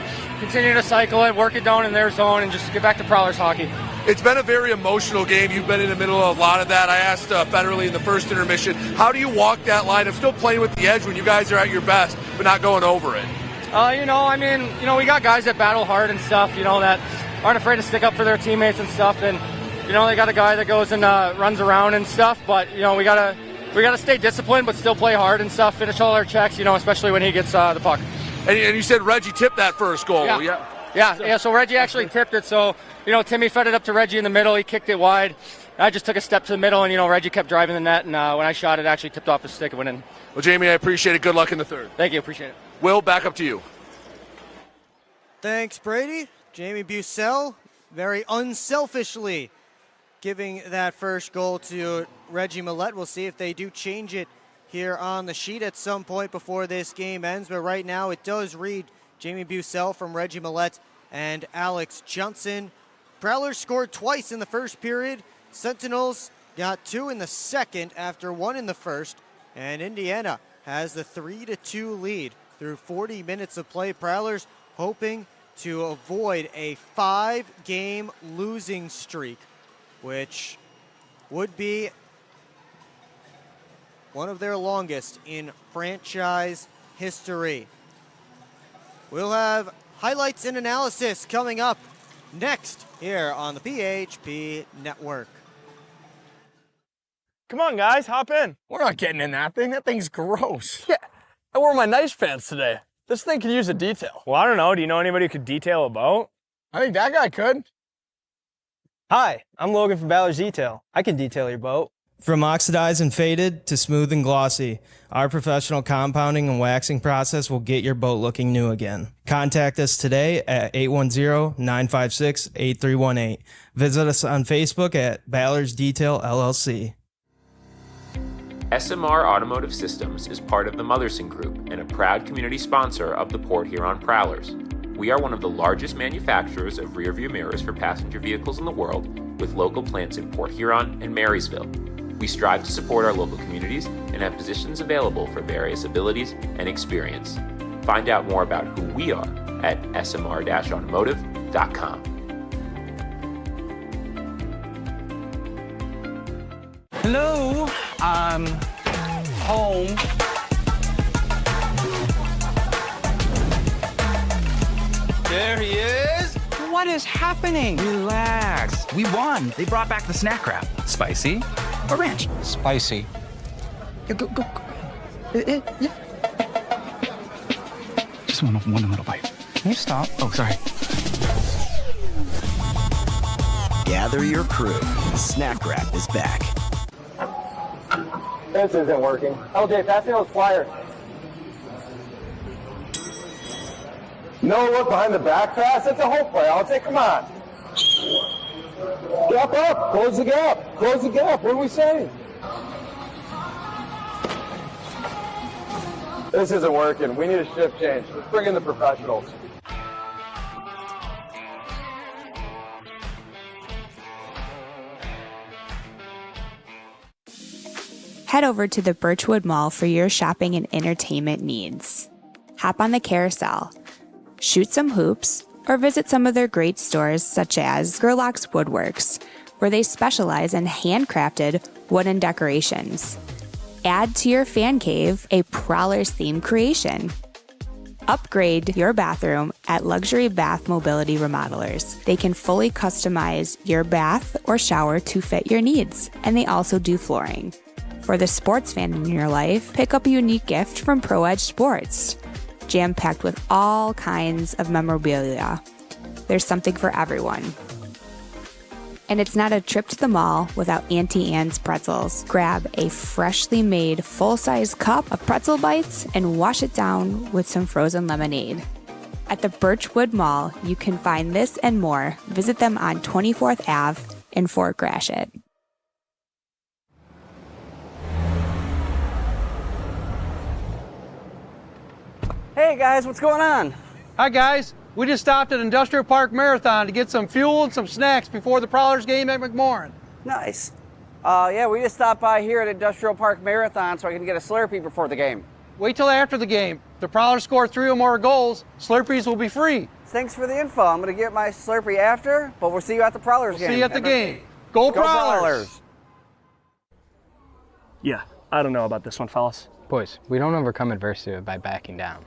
continue to cycle it, work it down in their zone, and just get back to Prowlers hockey. It's been a very emotional game. You've been in the middle of a lot of that. I asked Federally in the first intermission, how do you walk that line of still playing with the edge when you guys are at your best, but not going over it? We got guys that battle hard and stuff, that aren't afraid to stick up for their teammates and stuff. And, they got a guy that goes and runs around and stuff. But, we got to stay disciplined, but still play hard and stuff, finish all our checks, especially when he gets the puck. And you said Reggie tipped that first goal. Yeah, so Reggie actually tipped it. So, Timmy fed it up to Reggie in the middle. He kicked it wide. I just took a step to the middle, and, Reggie kept driving the net. And when I shot it, actually tipped off his stick and went in. Well, Jamie, I appreciate it. Good luck in the third. Thank you. Appreciate it. Will, back up to you. Thanks, Brady. Jamie Bucell very unselfishly giving that first goal to Reggie Millette. We'll see if they do change it here on the sheet at some point before this game ends. But right now it does read Jamie Bucell from Reggie Millette and Alex Johnson. Prowlers scored twice in the first period. Sentinels got 2 in the second after 1 in the first. And Indiana has the 3-2 lead through 40 minutes of play. Prowlers hoping to avoid a 5-game losing streak, which would be one of their longest in franchise history. We'll have highlights and analysis coming up next here on the PHP Network. Come on, guys, hop in. We're not getting in that thing. That thing's gross. Yeah, I wore my nice pants today. This thing could use a detail. Well, I don't know. Do you know anybody who could detail a boat? I think that guy could. Hi, I'm Logan from Ballard's Detail. I can detail your boat. From oxidized and faded to smooth and glossy, our professional compounding and waxing process will get your boat looking new again. Contact us today at 810-956-8318. Visit us on Facebook at Ballard's Detail LLC. SMR Automotive Systems is part of the Motherson Group and a proud community sponsor of the Port Huron Prowlers. We are one of the largest manufacturers of rearview mirrors for passenger vehicles in the world, with local plants in Port Huron and Marysville. We strive to support our local communities and have positions available for various abilities and experience. Find out more about who we are at smr-automotive.com. Hello, I'm home. There he is. What is happening? Relax. We won. They brought back the snack wrap. Spicy or ranch? Spicy. Yeah, go. Yeah. Just one little bite. Can you stop? Oh, sorry. Gather your crew. Snack Wrap is back. This isn't working. LJ, pass me those flyers. No look behind the back pass. It's a whole play. I'll take. Come on. Gap up. Close the gap. Close the gap. What are we saying? This isn't working. We need a shift change. Let's bring in the professionals. Head over to the Birchwood Mall for your shopping and entertainment needs. Hop on the carousel, shoot some hoops, or visit some of their great stores such as Gerlach's Woodworks, where they specialize in handcrafted wooden decorations. Add to your fan cave a Prowlers theme creation. Upgrade your bathroom at Luxury Bath Mobility Remodelers. They can fully customize your bath or shower to fit your needs, and they also do flooring. For the sports fan in your life, pick up a unique gift from Pro Edge Sports. Jam-packed with all kinds of memorabilia. There's something for everyone. And it's not a trip to the mall without Auntie Anne's pretzels. Grab a freshly made full-size cup of pretzel bites and wash it down with some frozen lemonade. At the Birchwood Mall, you can find this and more. Visit them on 24th Ave in Fort Gratiot. Hey guys, what's going on? Hi guys, we just stopped at Industrial Park Marathon to get some fuel and some snacks before the Prowlers game at McMorran. Nice. Yeah, we just stopped by here at Industrial Park Marathon so I can get a Slurpee before the game. Wait till after the game. If the Prowlers score 3 or more goals, Slurpees will be free. Thanks for the info. I'm going to get my Slurpee after, but we'll see you at the Prowlers game. See you at the game. Go Prowlers! Yeah, I don't know about this one, fellas. Boys, we don't overcome adversity by backing down.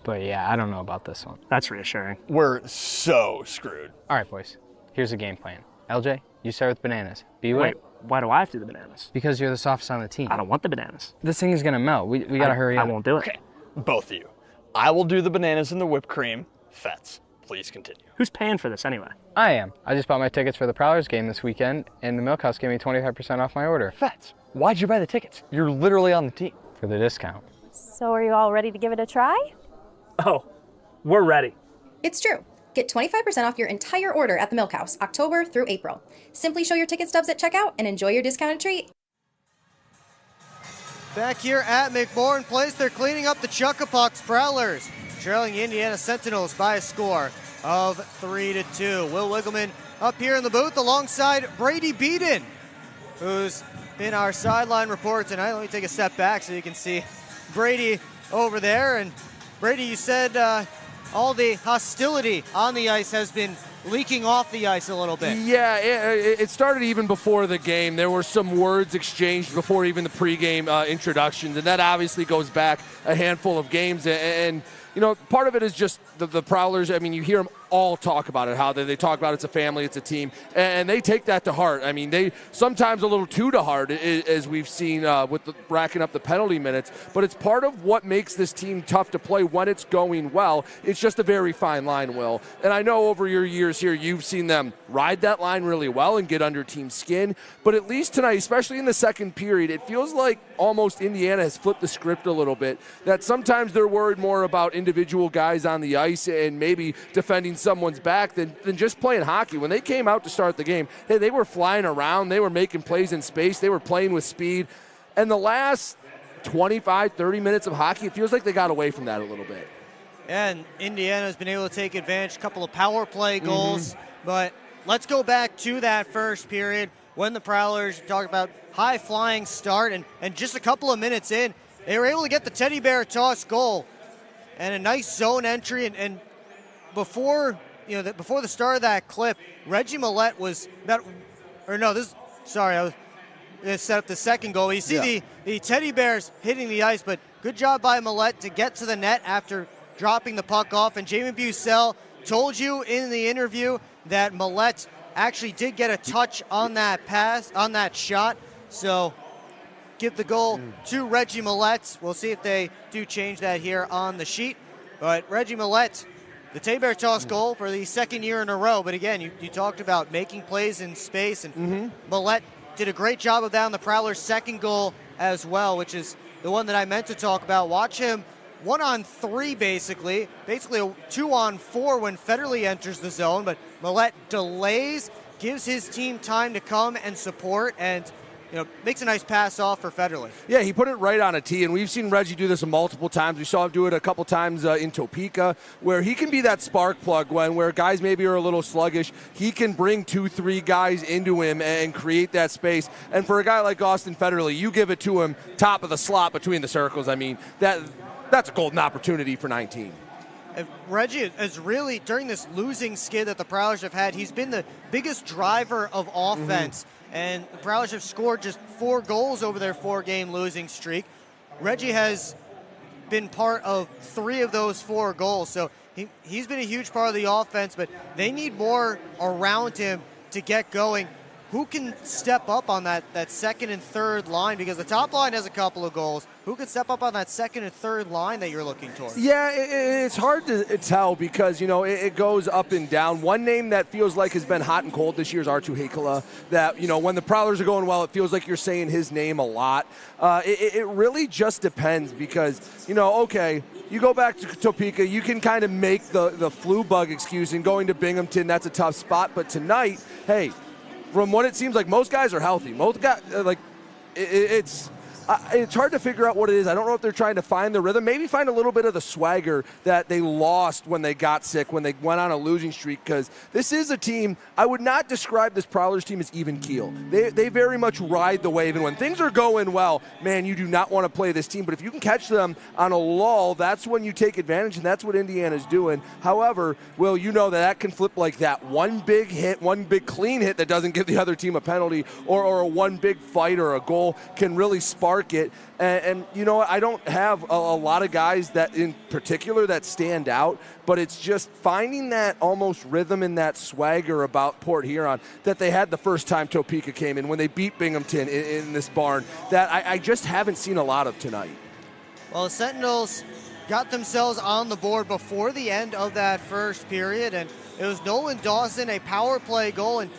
But yeah, I don't know about this one. That's reassuring. We're so screwed. All right, boys. Here's the game plan. LJ, you start with bananas. Wait, why do I have to do the bananas? Because you're the softest on the team. I don't want the bananas. This thing is gonna melt. We gotta hurry up. I won't do it. Okay, both of you. I will do the bananas and the whipped cream. Fets, please continue. Who's paying for this anyway? I am. I just bought my tickets for the Prowlers game this weekend, and the Milk House gave me 25% off my order. Fets, why'd you buy the tickets? You're literally on the team. For the discount. So are you all ready to give it a try? Oh, we're ready. It's true. Get 25% off your entire order at the Milk House, October through April. Simply show your ticket stubs at checkout and enjoy your discounted treat. Back here at McMorran Place, they're cleaning up the Chuckapucks Prowlers, trailing Indiana Sentinels by a score of 3-2. Will Wiggleman up here in the booth alongside Brady Beaton, who's been our sideline report tonight. Let me take a step back so you can see Brady over there. And Brady, you said all the hostility on the ice has been leaking off the ice a little bit. Yeah, it started even before the game. There were some words exchanged before even the pregame introductions, and that obviously goes back a handful of games. And you know, part of it is just the Prowlers. I mean, you hear them all talk about it, how they talk about it's a family, it's a team, and they take that to heart. I mean, they sometimes a little too to heart, as we've seen with racking up the penalty minutes, but it's part of what makes this team tough to play when it's going well. It's just a very fine line, Will. And I know over your years here, you've seen them ride that line really well and get under team skin, but at least tonight, especially in the second period, it feels like almost Indiana has flipped the script a little bit, that sometimes they're worried more about individual guys on the ice and maybe defending someone's back than just playing hockey. When they came out to start the game, hey, they were flying around, they were making plays in space, they were playing with speed, and the last 25, 30 minutes of hockey, it feels like they got away from that a little bit. And Indiana has been able to take advantage, a couple of power play goals, but let's go back to that first period when the Prowlers talked about high-flying start, and just a couple of minutes in, they were able to get the teddy bear toss goal and a nice zone entry, and before the start of that clip, Reggie Millette was I was going to set up the second goal. You see the teddy bears hitting the ice, but good job by Millette to get to the net after dropping the puck off. And Jamie Bussell told you in the interview that Millette actually did get a touch on that pass, on that shot. So give the goal to Reggie Millette. We'll see if they do change that here on the sheet. But Reggie Millette, the teddy bear toss goal for the second year in a row. But again, you talked about making plays in space, and Millette did a great job of that on the Prowlers' second goal as well, which is the one that I meant to talk about. Watch him 1-on-3 basically a 2-on-4 when Federley enters the zone, but Millette delays, gives his team time to come and support, and makes a nice pass off for Federley. Yeah, he put it right on a tee, and we've seen Reggie do this multiple times. We saw him do it a couple times in Topeka, where he can be that spark plug where guys maybe are a little sluggish. He can bring 2-3 guys into him and create that space. And for a guy like Austin Federley, you give it to him top of the slot between the circles. I mean, that's a golden opportunity for 19. Reggie is really, during this losing skid that the Prowlers have had, he's been the biggest driver of offense. And the Prowlers have scored just 4 goals over their 4-game losing streak. Reggie has been part of 3 of those 4 goals. So he's been a huge part of the offense, but they need more around him to get going. Who can step up on that second and third line? Because the top line has a couple of goals. Who can step up on that second and third line that you're looking towards? Yeah, it's hard to tell because, it goes up and down. One name that feels like has been hot and cold this year is Arttu Heikkila. That, when the Prowlers are going well, it feels like you're saying his name a lot. It really just depends because, okay, you go back to Topeka, you can kind of make the flu bug excuse, and going to Binghamton, that's a tough spot. But tonight, hey, from what it seems like, most guys are healthy. Most guys, it's it's hard to figure out what it is. I don't know if they're trying to find the rhythm, maybe find a little bit of the swagger that they lost when they got sick, when they went on a losing streak, because this is a team, I would not describe this Prowlers team as even keel. They very much ride the wave, and when things are going well, man, you do not want to play this team. But if you can catch them on a lull, that's when you take advantage, and that's what Indiana's doing. However, Will, you know that can flip like that. One big hit, one big clean hit that doesn't give the other team a penalty, or one big fight or a goal can really spark it. And you know what? I don't have a lot of guys that in particular that stand out, but it's just finding that almost rhythm and that swagger about Port Huron that they had the first time Topeka came in, when they beat Binghamton in this barn, that I just haven't seen a lot of tonight. Well, the Sentinels got themselves on the board before the end of that first period, and it was Nolan Dawson, a power play goal, and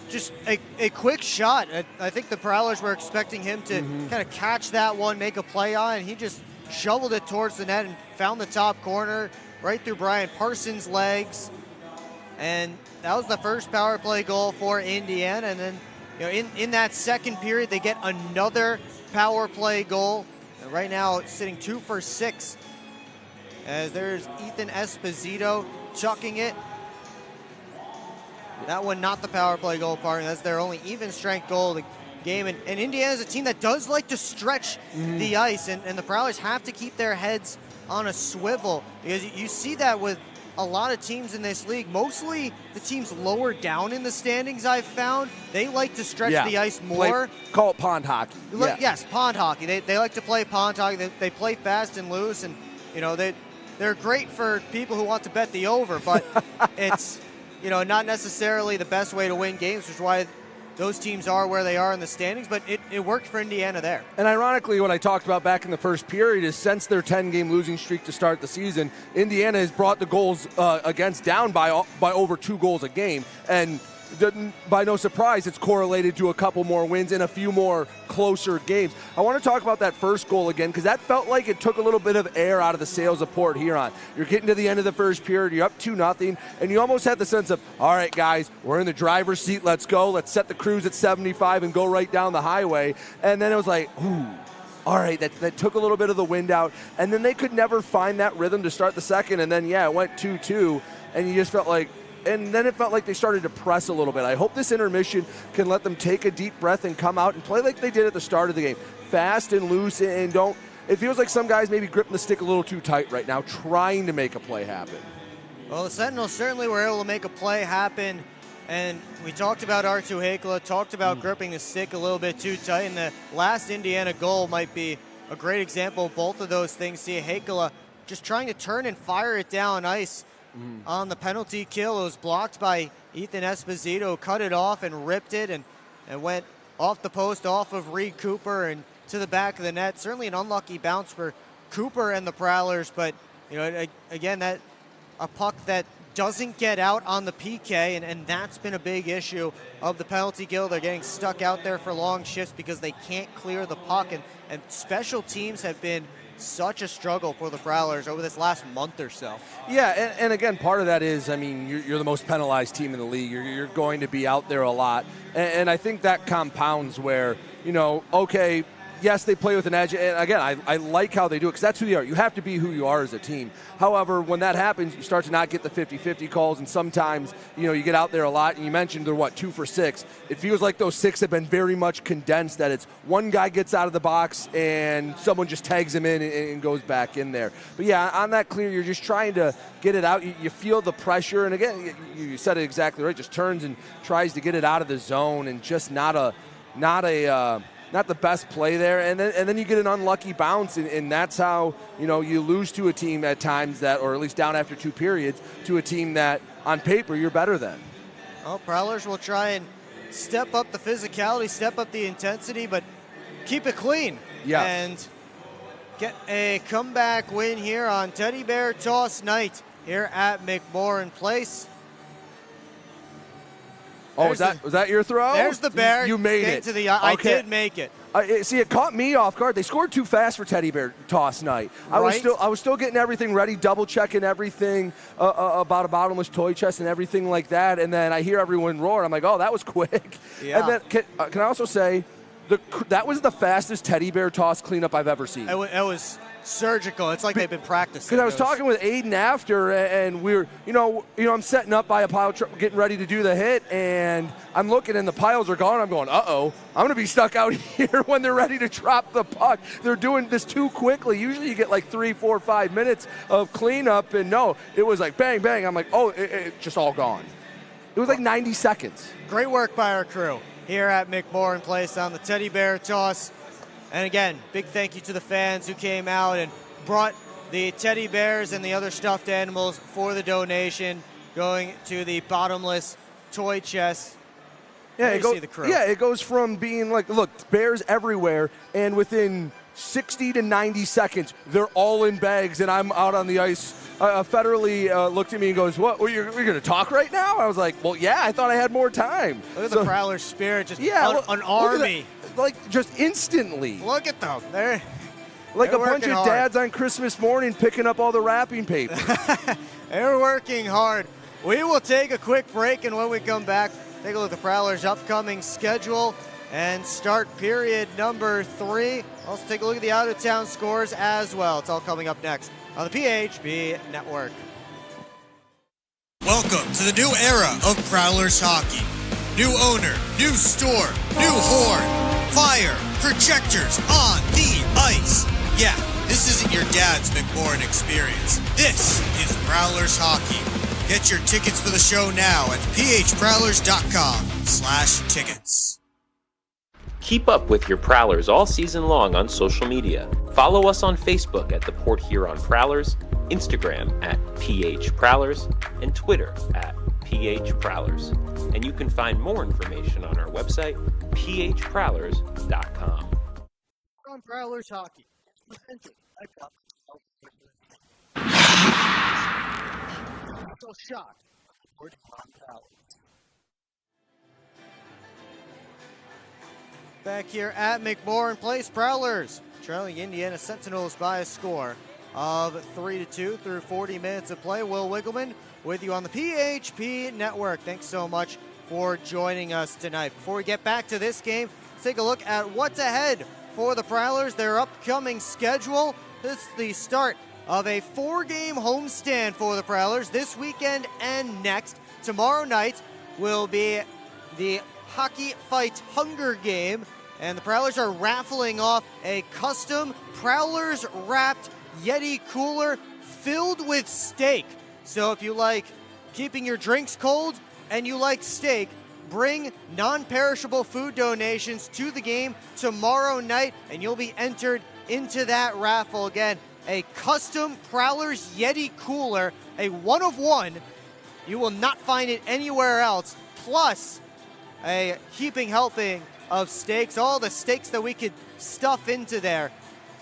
just a quick shot. I think the Prowlers were expecting him to kind of catch that one, make a play on, and he just shoveled it towards the net and found the top corner right through Brian Parsons' legs. And that was the first power play goal for Indiana. And then, you know, in that second period, they get another power play goal. And right now, it's sitting 2 for 6. As there's Ethan Esposito chucking it. That one not the power play goal partner. That's their only even strength goal of the game. And Indiana's a team that does like to stretch the ice, and the Prowlers have to keep their heads on a swivel, because you see that with a lot of teams in this league. Mostly the teams lower down in the standings, I've found, they like to stretch the ice more. Call it pond hockey. Yes, pond hockey. They like to play pond hockey. They play fast and loose, and you know they're great for people who want to bet the over, but it's, you know, not necessarily the best way to win games, which is why those teams are where they are in the standings, but it worked for Indiana there. And ironically, what I talked about back in the first period is since their 10-game losing streak to start the season, Indiana has brought the goals against down by over 2 goals a game. And by no surprise, it's correlated to a couple more wins and a few more closer games. I want to talk about that first goal again, because that felt like it took a little bit of air out of the sails of Port Huron. You're getting to the end of the first period, you're up 2-0, and you almost had the sense of, all right, guys, we're in the driver's seat, let's go, let's set the cruise at 75 and go right down the highway. And then it was like, ooh, all right, that took a little bit of the wind out, and then they could never find that rhythm to start the second, and then, it went 2-2, and you just felt like, and then it felt like they started to press a little bit. I hope this intermission can let them take a deep breath and come out and play like they did at the start of the game. Fast and loose, and don't. It feels like some guys maybe gripping the stick a little too tight right now, trying to make a play happen. Well, the Sentinels certainly were able to make a play happen, and we talked about Artu Heikkila, talked about gripping the stick a little bit too tight, and the last Indiana goal might be a great example of both of those things. See Heikkila just trying to turn and fire it down ice. On the penalty kill, it was blocked by Ethan Esposito, cut it off and ripped it, and went off the post, off of Reed Cooper and to the back of the net. Certainly an unlucky bounce for Cooper and the Prowlers, but you know, again, that a puck that doesn't get out on the PK, and that's been a big issue of the penalty kill. They're getting stuck out there for long shifts because they can't clear the puck, and special teams have been such a struggle for the Prowlers over this last month or so. Yeah, and again, part of that is, I mean, you're the most penalized team in the league. You're going to be out there a lot. And I think that compounds where, you know, okay, yes, they play with an edge. And again, I like how they do it, because that's who they are. You have to be who you are as a team. However, when that happens, you start to not get the 50-50 calls, and sometimes, you know, you get out there a lot, and you mentioned they're, 2 for 6. It feels like those 6 have been very much condensed, that it's one guy gets out of the box, and someone just tags him in and goes back in there. But yeah, on that clear, you're just trying to get it out. You feel the pressure, and again, you said it exactly right, just turns and tries to get it out of the zone, and just not the best play there, and then you get an unlucky bounce, and that's how, you know, you lose to a team at times that, or at least down after 2 periods, to a team that on paper you're better than. Well, Prowlers will try and step up the physicality, step up the intensity, but keep it clean. Yes. And get a comeback win here on Teddy Bear Toss Night here at McMorran Place. Oh, was that your throw? There's the bear. You made it. To the, I did make it. See, it caught me off guard. They scored too fast for Teddy Bear Toss Night. Right? I was still getting everything ready, double checking everything about a bottomless toy chest and everything like that. And then I hear everyone roar. I'm like, oh, that was quick. Yeah. And then can I also say, that was the fastest teddy bear toss cleanup I've ever seen. It was surgical. It's like they've been practicing. Because I was talking with Aiden after, and we were, I'm setting up by a pile truck, getting ready to do the hit, and I'm looking, and the piles are gone. I'm going, uh-oh, I'm going to be stuck out here when they're ready to drop the puck. They're doing this too quickly. Usually you get like 3, 4, 5 minutes of cleanup, and no, it was like bang, bang. I'm like, oh, it's just all gone. It was like 90 seconds. Great work by our crew here at McMorran Place on the teddy bear toss. And again, big thank you to the fans who came out and brought the teddy bears and the other stuffed animals for the donation going to the bottomless toy chest. Yeah, it goes from being like, look, bears everywhere, and within 60 to 90 seconds, they're all in bags, and I'm out on the ice. Federally looked at me and goes, what, you're going to talk right now? I was like, well, yeah, I thought I had more time. Look at the Prowler spirit, just an army. Like, just instantly. Look at them. They're a bunch of dads on Christmas morning picking up all the wrapping paper. They're working hard. We will take a quick break, and when we come back, take a look at the Prowlers' upcoming schedule and start period number 3. Also take a look at the out-of-town scores as well. It's all coming up next on the PHP Network. Welcome to the new era of Prowlers hockey. New owner, new store, new horn, fire, projectors on the ice. Yeah, this isn't your dad's McMorran experience. This is Prowlers hockey. Get your tickets for the show now at phprowlers.com/tickets. Keep up with your Prowlers all season long on social media. Follow us on Facebook at the Port Huron Prowlers, Instagram at PH Prowlers, and Twitter at PH Prowlers. And you can find more information on our website, phprowlers.com. On Prowlers hockey. So shocked. Back here at McMorran Place, Prowlers trailing Indiana Sentinels by a score of 3-2 through 40 minutes of play. Will Wiggleman with you on the PHP Network. Thanks so much for joining us tonight. Before we get back to this game, let's take a look at what's ahead for the Prowlers, their upcoming schedule. This is the start of a 4-game homestand for the Prowlers this weekend and next. Tomorrow night will be the Hockey Fight Hunger Game, and the Prowlers are raffling off a custom Prowlers wrapped Yeti cooler filled with steak. So if you like keeping your drinks cold and you like steak, bring non-perishable food donations to the game tomorrow night and you'll be entered into that raffle. Again, a custom Prowlers Yeti cooler, a one of one. You will not find it anywhere else, plus a heaping helping of steaks, all the steaks that we could stuff into there.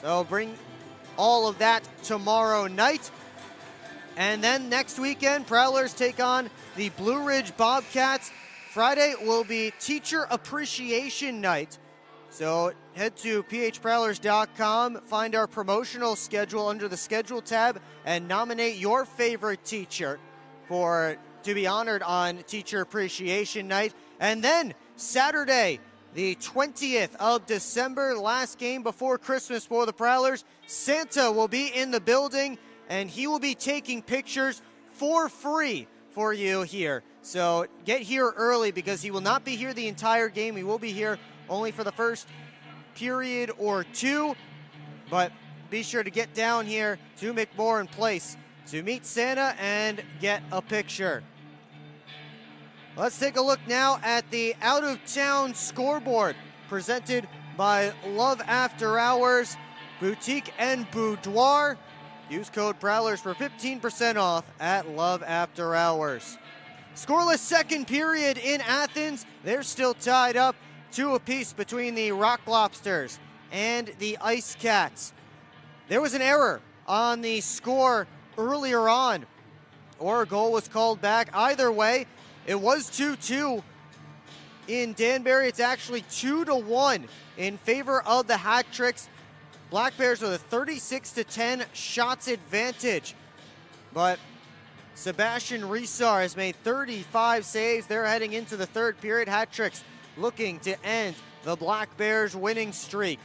So bring all of that tomorrow night. And then next weekend, Prowlers take on the Blue Ridge Bobcats. Friday will be Teacher Appreciation Night. So head to phprowlers.com, find our promotional schedule under the schedule tab, and nominate your favorite teacher to be honored on Teacher Appreciation Night. And then Saturday, the 20th of December, last game before Christmas for the Prowlers, Santa will be in the building, and he will be taking pictures for free for you here. So get here early because he will not be here the entire game. He will be here only for the first period or two. But be sure to get down here to McMorran Place to meet Santa and get a picture. Let's take a look now at the out-of-town scoreboard presented by Love After Hours Boutique and Boudoir. Use code Prowlers for 15% off at Love After Hours. Scoreless second period in Athens. They're still tied up 2 apiece between the Rock Lobsters and the Ice Cats. There was an error on the score earlier on, or a goal was called back. Either way, it was 2-2 in Danbury. It's actually 2-1 in favor of the Hat Tricks. Black Bears with a 36-10 shots advantage. But Sebastian Risar has made 35 saves. They're heading into the third period. Hat Tricks looking to end the Black Bears' winning streak.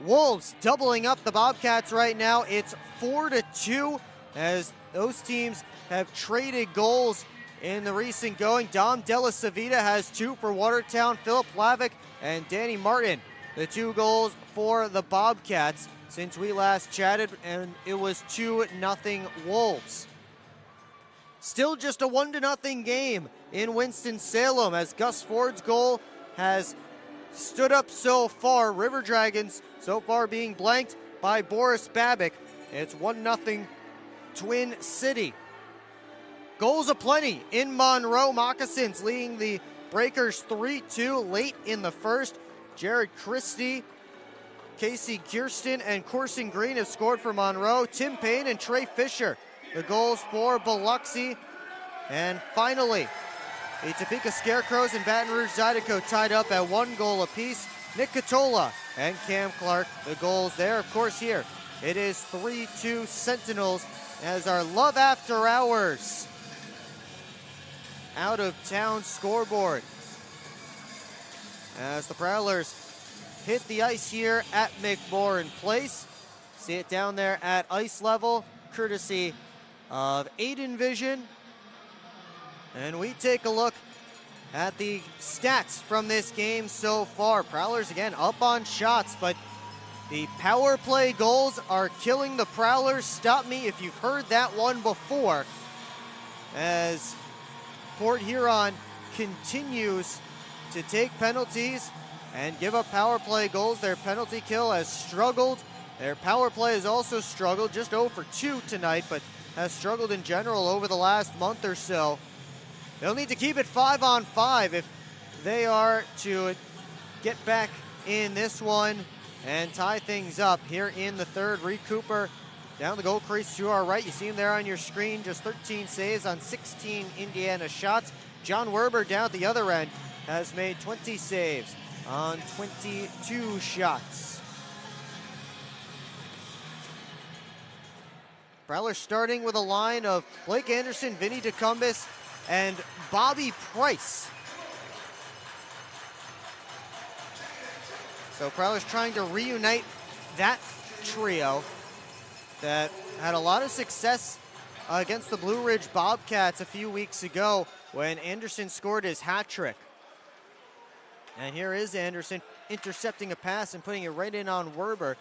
Wolves doubling up the Bobcats right now. It's 4-2 as those teams have traded goals in the recent going. Dom Della Savita has 2 for Watertown. Philip Lavick and Danny Martin, the 2 goals for the Bobcats since we last chatted, and it was 2-0 Wolves. Still just a 1-0 game in Winston-Salem as Gus Ford's goal has stood up so far. River Dragons so far being blanked by Boris Babick. It's 1-0 Twin City. Goals aplenty in Monroe. Moccasins leading the Breakers 3-2 late in the first. Jared Christie, Casey Kirsten, and Corson Green have scored for Monroe. Tim Payne and Trey Fisher, the goals for Biloxi. And finally, the Topeka Scarecrows and Baton Rouge Zydeco tied up at 1 goal apiece. Nick Catola and Cam Clark, the goals there. Of course, here it is 3-2 Sentinels as our Love After Hours out of town scoreboard. As the Prowlers hit the ice here at McMorran Place. See it down there at ice level, courtesy of Aiden Vision. And we take a look at the stats from this game so far. Prowlers again up on shots, but the power play goals are killing the Prowlers. Stop me if you've heard that one before, as Port Huron continues to take penalties and give up power play goals. Their penalty kill has struggled. Their power play has also struggled, just 0 for 2 tonight, but has struggled in general over the last month or so. They'll need to keep it 5-on-5 if they are to get back in this one and tie things up here in the third. Reed Cooper down the goal crease to our right. You see him there on your screen, just 13 saves on 16 Indiana shots. John Werber down at the other end has made 20 saves on 22 shots. Prowlers starting with a line of Blake Anderson, Vinny DeCumbis, and Bobby Price. So Prowlers trying to reunite that trio that had a lot of success against the Blue Ridge Bobcats a few weeks ago when Anderson scored his hat trick. And here is Anderson intercepting a pass and putting it right in on Werber.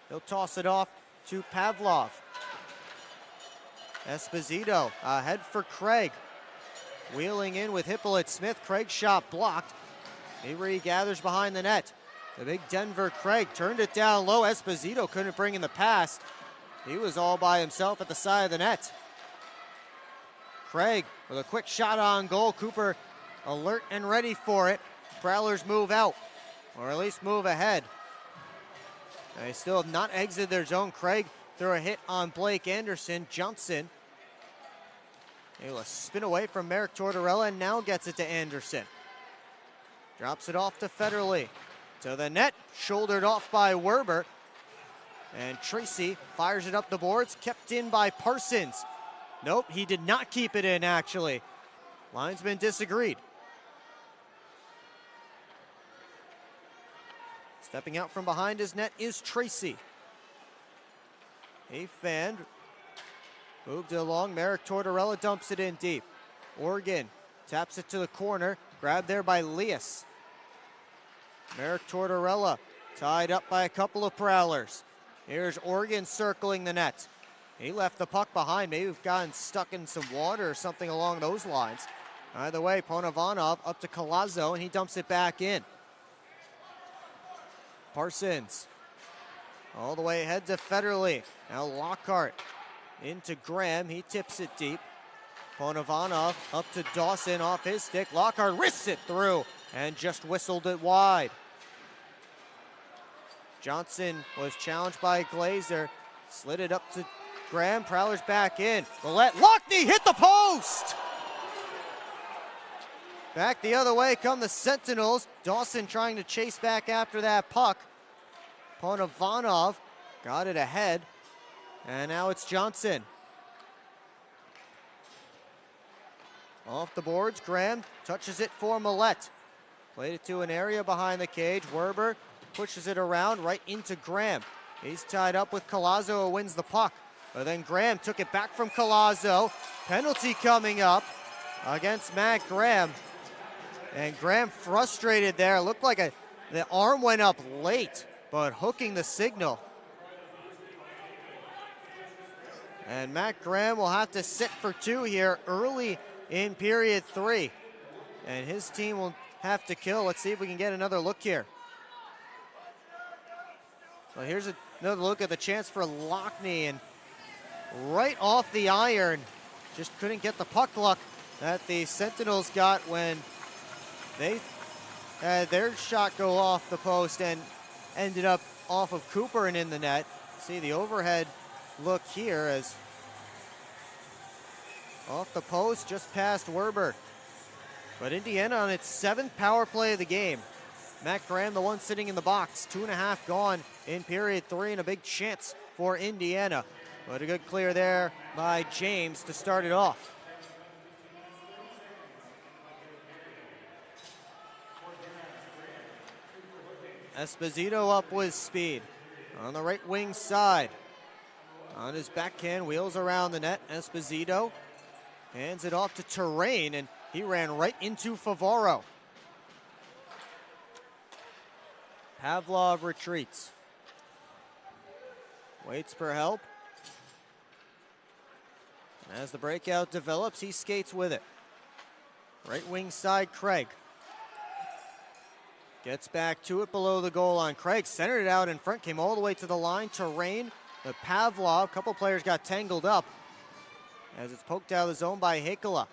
He'll toss it off to Pavlov. Esposito ahead for Craig. Wheeling in with Hippolyte Smith. Craig's shot blocked. He regathers behind the net. The big Denver Craig turned it down low. Esposito couldn't bring in the pass. He was all by himself at the side of the net. Craig with a quick shot on goal. Cooper alert and ready for it. Prowlers move out, or at least move ahead. They still have not exited their zone. Craig threw a hit on Blake Anderson. Johnson able to spin away from Merrick Tortorella and now gets it to Anderson. Drops it off to Federley. To the net, shouldered off by Werber. And Tracy fires it up the boards, kept in by Parsons. Nope, he did not keep it in, actually. Linesman disagreed. Stepping out from behind his net is Tracy. A fan moved it along. Merrick Tortorella dumps it in deep. Oregon taps it to the corner. Grabbed there by Leas. Merrick Tortorella tied up by a couple of Prowlers. Here's Oregon circling the net. He left the puck behind. Maybe we've gotten stuck in some water or something along those lines. Either way, Ponovanov up to Colazzo, and he dumps it back in. Parsons all the way ahead to Federley. Now Lockhart into Graham. He tips it deep. Ponovanov up to Dawson off his stick. Lockhart wrists it through and just whistled it wide. Johnson was challenged by Glazer. Slid it up to Graham. Prowlers back in. Willette Lockney hit the post! Back the other way come the Sentinels. Dawson trying to chase back after that puck. Ponovanov got it ahead. And now it's Johnson. Off the boards, Graham touches it for Millette. Played it to an area behind the cage. Werber pushes it around right into Graham. He's tied up with Collazo, who wins the puck. But then Graham took it back from Collazo. Penalty coming up against Matt Graham. And Graham frustrated there. Looked like the arm went up late, but hooking the signal. And Matt Graham will have to sit for 2 here early in period 3. And his team will have to kill. Let's see if we can get another look here. Well, here's another look at the chance for Lockney, and right off the iron, just couldn't get the puck luck that the Sentinels got when they had their shot go off the post and ended up off of Cooper and in the net. See the overhead look here as off the post just past Werber. But Indiana on its 7th power play of the game. Matt Graham, the one sitting in the box. 2.5 gone in period 3 and a big chance for Indiana. But a good clear there by James to start it off. Esposito up with speed on the right wing side. On his backhand, wheels around the net. Esposito hands it off to Terrain, and he ran right into Favaro. Pavlov retreats. Waits for help. And as the breakout develops, he skates with it. Right wing side, Craig. Gets back to it below the goal line. Craig centered it out in front, came all the way to the line. Terrain, the Pavlov, a couple players got tangled up as it's poked out of the zone by Heikola.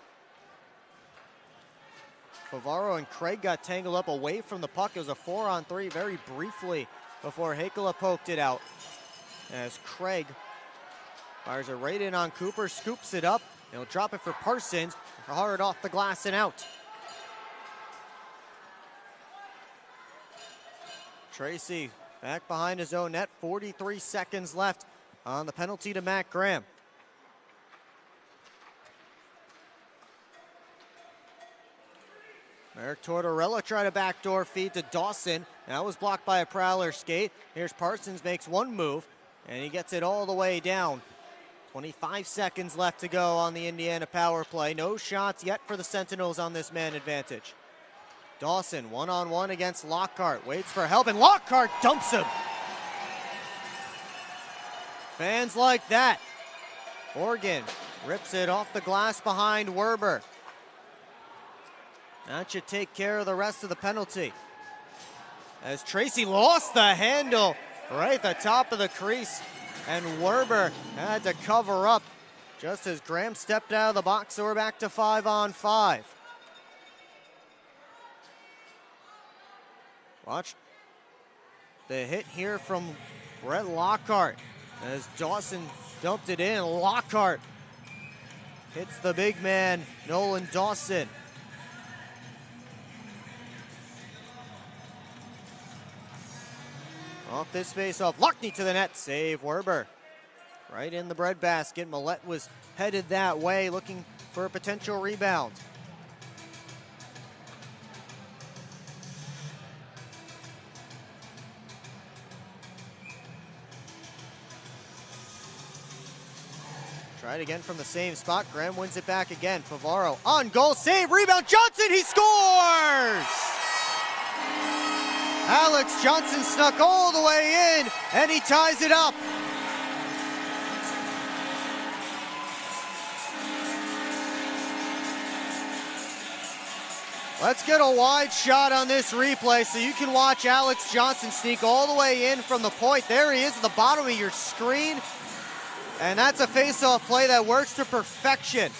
Favaro and Craig got tangled up away from the puck. It was a 4-on-3 very briefly before Heikola poked it out. As Craig fires it right in on Cooper, scoops it up. He'll drop it for Parsons, hard off the glass and out. Tracy back behind his own net, 43 seconds left on the penalty to Matt Graham. Eric Tortorella tried a backdoor feed to Dawson. That was blocked by a Prowler skate. Here's Parsons, makes one move, and he gets it all the way down. 25 seconds left to go on the Indiana power play. No shots yet for the Sentinels on this man advantage. Dawson, one-on-one against Lockhart. Waits for help, and Lockhart dumps him. Fans like that. Morgan rips it off the glass behind Werber. That should take care of the rest of the penalty. As Tracy lost the handle right at the top of the crease, and Werber had to cover up just as Graham stepped out of the box, so we're back to 5-on-5. Watch the hit here from Brett Lockhart as Dawson dumped it in. Lockhart hits the big man, Nolan Dawson. Off this face-off, Lockney to the net, save Werber. Right in the breadbasket, Millette was headed that way, looking for a potential rebound. Tried again from the same spot, Graham wins it back again. Favaro on goal, save, rebound, Johnson, he scores! Alex Johnson snuck all the way in, and he ties it up. Let's get a wide shot on this replay so you can watch Alex Johnson sneak all the way in from the point. There he is at the bottom of your screen. And that's a face-off play that works to perfection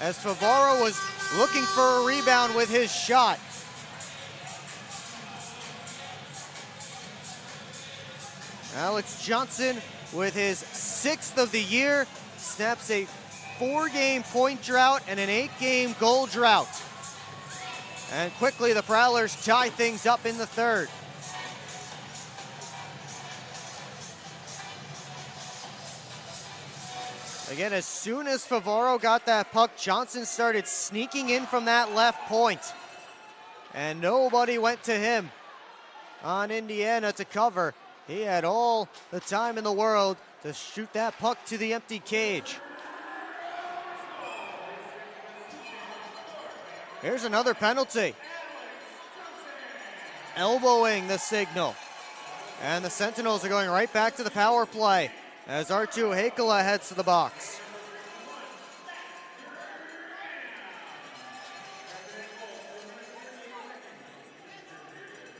as Favaro was looking for a rebound with his shot. Alex Johnson, with his 6th of the year, snaps a 4-game point drought and an 8-game goal drought. And quickly the Prowlers tie things up in the 3rd. Again, as soon as Favaro got that puck, Johnson started sneaking in from that left point. and nobody went to him on Indiana to cover. He had all the time in the world to shoot that puck to the empty cage. Here's another penalty. Elbowing the signal. And the Sentinels are going right back to the power play as Arttu Heikkilä heads to the box.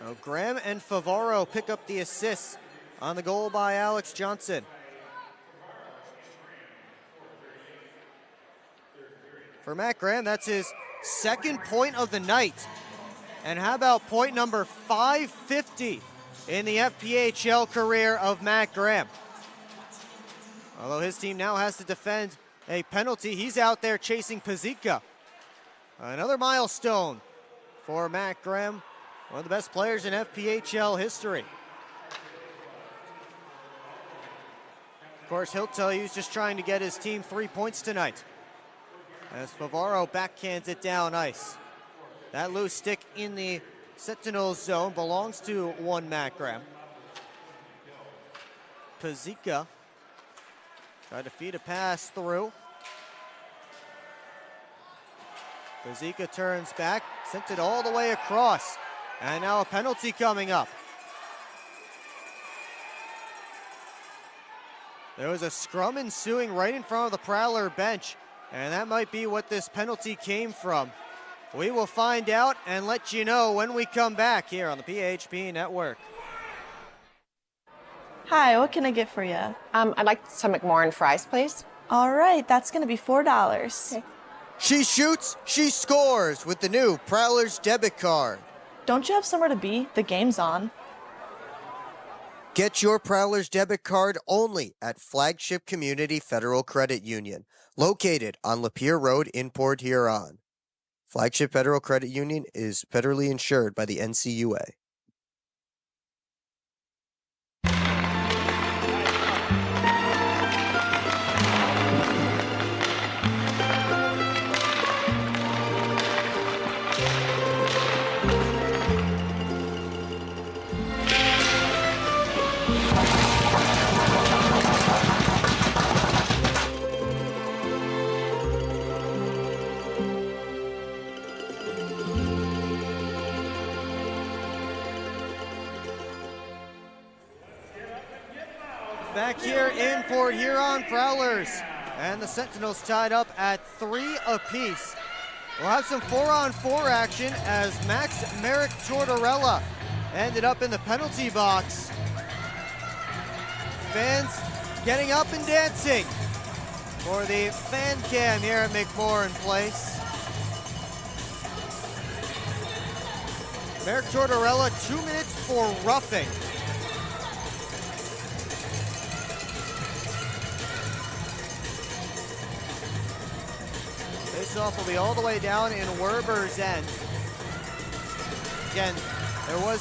Now Graham and Favaro pick up the assists on the goal by Alex Johnson. For Matt Graham, that's his second point of the night. And how about point number 550 in the FPHL career of Matt Graham? Although his team now has to defend a penalty, he's out there chasing Pazika. Another milestone for Matt Graham, one of the best players in FPHL history. Of course, he'll tell you he's just trying to get his team 3 points tonight. As Favaro backhands it down ice. That loose stick in the Sentinels zone belongs to one Matt Graham. Pazika tried to feed a pass through. Pazika turns back, sent it all the way across. And now a penalty coming up. There was a scrum ensuing right in front of the Prowler bench, and that might be what this penalty came from. We will find out and let you know when we come back here on the PHP Network. Hi, what can I get for you? I'd like some McMorrin fries, please. All right, that's going to be $4. Okay. She shoots, she scores with the new Prowlers debit card. Don't you have somewhere to be? The game's on. Get your Prowlers debit card only at Flagship Community Federal Credit Union, located on Lapeer Road in Port Huron. Flagship Federal Credit Union is federally insured by the NCUA. Back here in Port Huron, Prowlers and the Sentinels tied up at 3 apiece. We'll have some 4-on-4 action as Max Merrick Tortorella ended up in the penalty box. Fans getting up and dancing for the fan cam here at McMorrin Place. Merrick Tortorella, 2 minutes for roughing. Face-off will be all the way down in Werber's end. Again, there was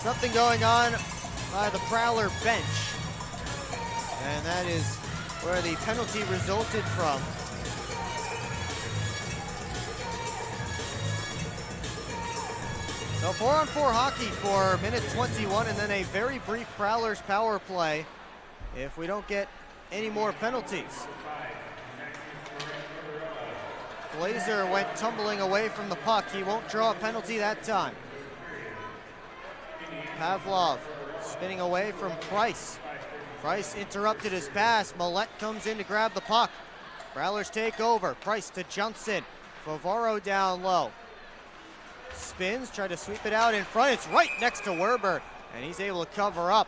something going on by the Prowler bench. And that is where the penalty resulted from. So 4-on-4 hockey for minute 21 and then a very brief Prowlers power play if we don't get any more penalties. Glazer went tumbling away from the puck. He won't draw a penalty that time. Pavlov spinning away from Price. Price interrupted his pass. Millette comes in to grab the puck. Prowlers take over. Price to Johnson. Favaro down low. Spins, try to sweep it out in front. It's right next to Werber, and he's able to cover up.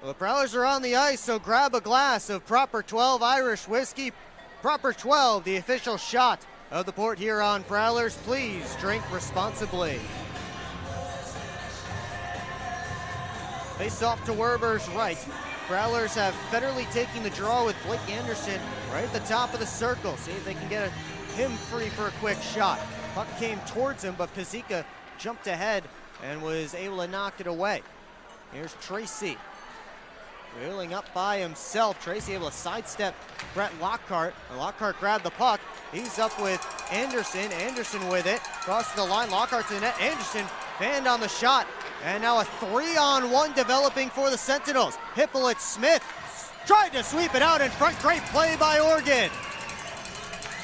Well, the Prowlers are on the ice, so grab a glass of Proper 12 Irish whiskey. Proper 12, the official shot of the Port Huron Prowlers. Please drink responsibly. Face off to Werber's right. Prowlers have federally taking the draw with Blake Anderson right at the top of the circle. See if they can get him free for a quick shot. Puck came towards him, but Pazika jumped ahead and was able to knock it away. Here's Tracy. Wheeling up by himself. Tracy able to sidestep Brett Lockhart. And Lockhart grabbed the puck. He's up with Anderson. Anderson with it. Crosses the line. Lockhart to the net. Anderson fanned on the shot. And now a 3-on-1 developing for the Sentinels. Hippolyte Smith tried to sweep it out in front. Great play by Oregon.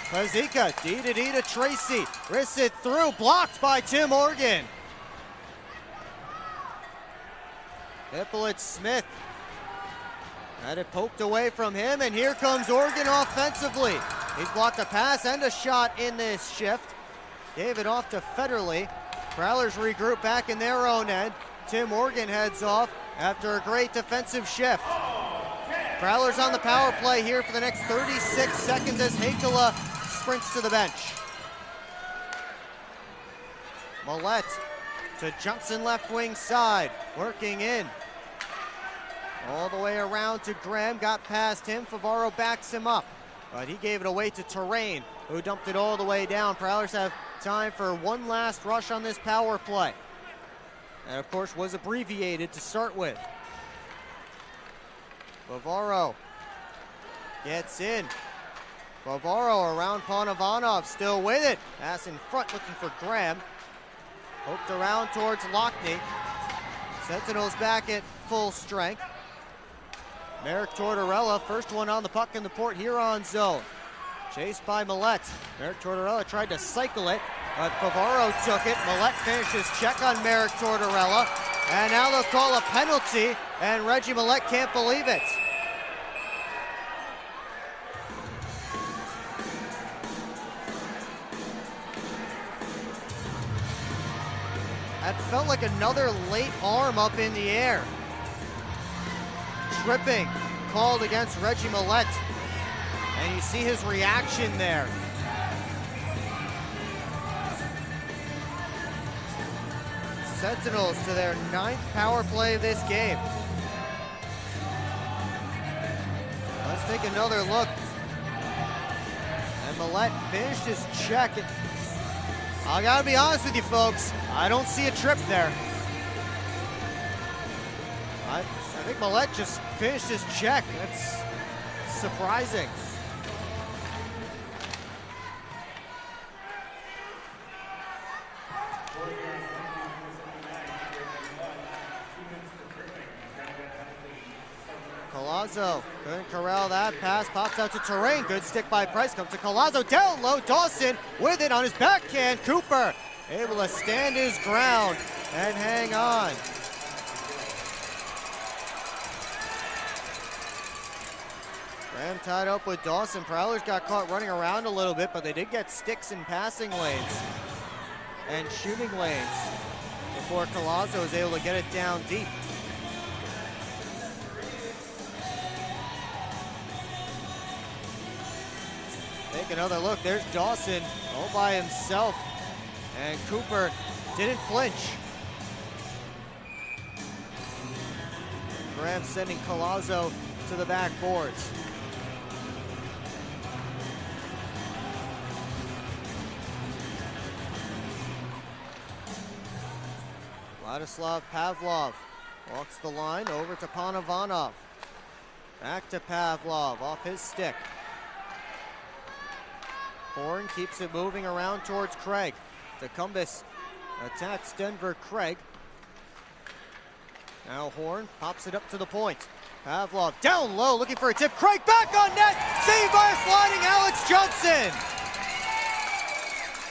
Pazika, D to Tracy. Wrists it through. Blocked by Tim Organ. Hippolyte Smith had it poked away from him, and here comes Oregon offensively. He's blocked a pass and a shot in this shift. Gave it off to Federley. Prowlers regroup back in their own end. Tim Organ heads off after a great defensive shift. Prowlers on the power play here for the next 36 seconds as Hakala sprints to the bench. Millette to Johnson left wing side, working in. All the way around to Graham, got past him. Favaro backs him up, but he gave it away to Terrain, who dumped it all the way down. Prowlers have time for one last rush on this power play. And of course was abbreviated to start with. Favaro gets in. Favaro around Ponovanov, still with it. Pass in front, looking for Graham. Poked around towards Lockney. Sentinels back at full strength. Merrick Tortorella, first one on the puck in the Port Huron zone. Chased by Millette. Merrick Tortorella tried to cycle it, but Favaro took it. Millette finished his check on Merrick Tortorella. And now they'll call a penalty, and Reggie Millette can't believe it. That felt like another late arm up in the air. Tripping called against Reggie Millette. And you see his reaction there. Sentinels to their 9th power play of this game. Let's take another look. And Millette finished his check. I gotta be honest with you folks, I don't see a trip there. I think Millette just finished his check. That's surprising. Collazo couldn't corral that pass, pops out to Terrain. Good stick by Price, comes to Collazo, down low, Dawson with it on his backhand. Cooper able to stand his ground and hang on. Graham tied up with Dawson. Prowlers got caught running around a little bit, but they did get sticks in passing lanes and shooting lanes before Collazo was able to get it down deep. Take another look. There's Dawson all by himself, and Cooper didn't flinch. Graham sending Collazo to the backboards. Vladislav Pavlov walks the line over to Ponovanov. Back to Pavlov off his stick. Horn keeps it moving around towards Craig. DeCumbis attacks Denver Craig. Now Horn pops it up to the point. Pavlov down low looking for a tip. Craig back on net. Saved by a sliding Alex Johnson.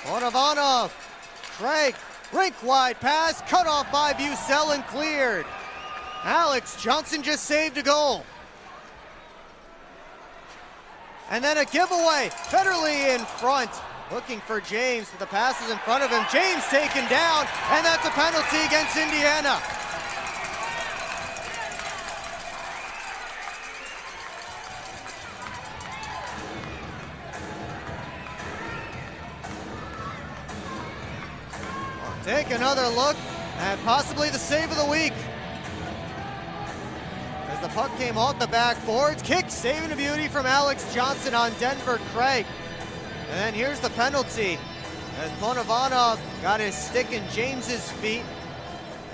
Ponovanov. Craig. Rink wide pass, cut off by Bucell and cleared. Alex Johnson just saved a goal. And then a giveaway. Federley in front, looking for James, but the pass is in front of him. James taken down, and that's a penalty against Indiana. Take another look at possibly the save of the week. As the puck came off the backboards, kick, saving a beauty from Alex Johnson on Denver Craig. And then here's the penalty as Ponovanov got his stick in James's feet.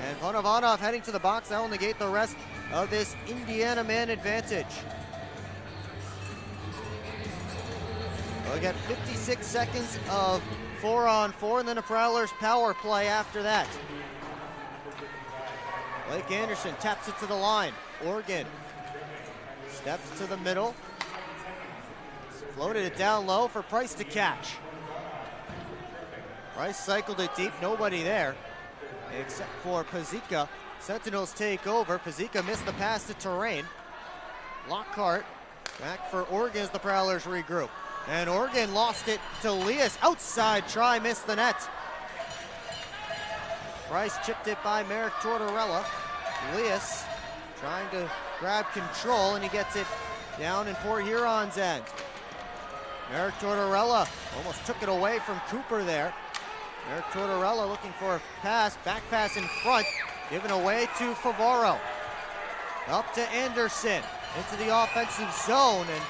And Ponovanov heading to the box, that will negate the rest of this Indiana man advantage. We got 56 seconds of 4-on-4, and then a Prowlers power play after that. Blake Anderson taps it to the line. Oregon steps to the middle. Floated it down low for Price to catch. Price cycled it deep, nobody there, except for Pazika. Sentinels take over. Pazika missed the pass to Terrain. Lockhart back for Oregon as the Prowlers regroup. And Oregon lost it to Leas. Outside try, missed the net. Price chipped it by Merrick Tortorella. Leas trying to grab control, and he gets it down in Port Huron's end. Merrick Tortorella almost took it away from Cooper there. Merrick Tortorella looking for a pass, back pass in front, given away to Favaro. Up to Anderson, into the offensive zone, and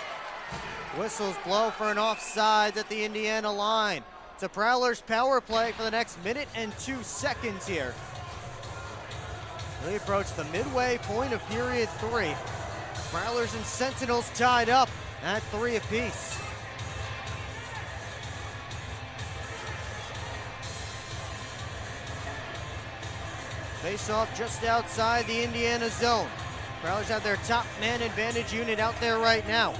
whistles blow for an offside at the Indiana line. It's a Prowlers power play for the next minute and 2 seconds here. We approach the midway point of period 3. Prowlers and Sentinels tied up at 3 apiece. Face off just outside the Indiana zone. Prowlers have their top man advantage unit out there right now.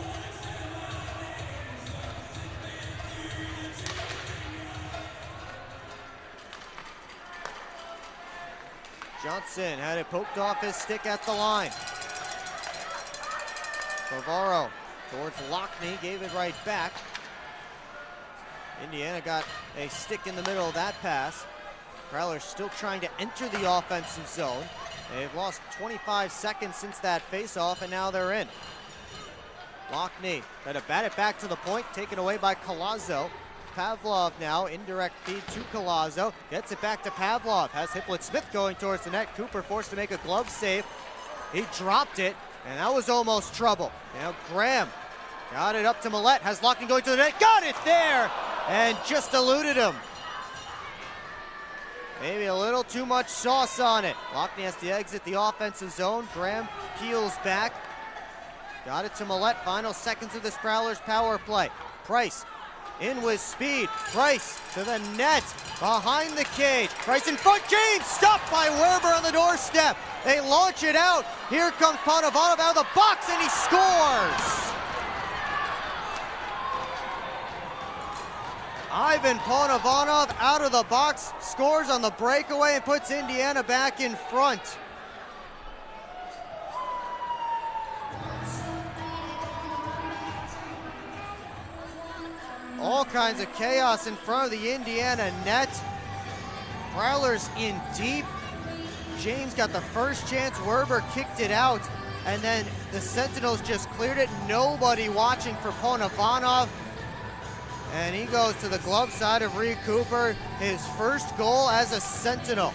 Johnson had it poked off his stick at the line. Favaro towards Lockney, gave it right back. Indiana got a stick in the middle of that pass. Prowlers still trying to enter the offensive zone. They've lost 25 seconds since that face-off, and now they're in. Lockney tried to bat it back to the point, taken away by Collazo. Pavlov now, indirect feed to Collazo. Gets it back to Pavlov. Has Hippolyte-Smith going towards the net. Cooper forced to make a glove save. He dropped it, and that was almost trouble. Now Graham got it up to Millette. Has Lockney going to the net. Got it there! And just eluded him. Maybe a little too much sauce on it. Lockney has to exit the offensive zone. Graham peels back. Got it to Millette. Final seconds of this Prowlers power play. Price in with speed. Price to the net. Behind the cage. Price in front. James stopped by Werber on the doorstep. They launch it out. Here comes Panovanov out of the box, and he scores. Ivan Panovanov out of the box, scores on the breakaway and puts Indiana back in front. All kinds of chaos in front of the Indiana net. Prowlers in deep. James got the first chance. Werber kicked it out, and then the Sentinels just cleared it. Nobody watching for Panovanov. And he goes to the glove side of Reed Cooper, his first goal as a Sentinel.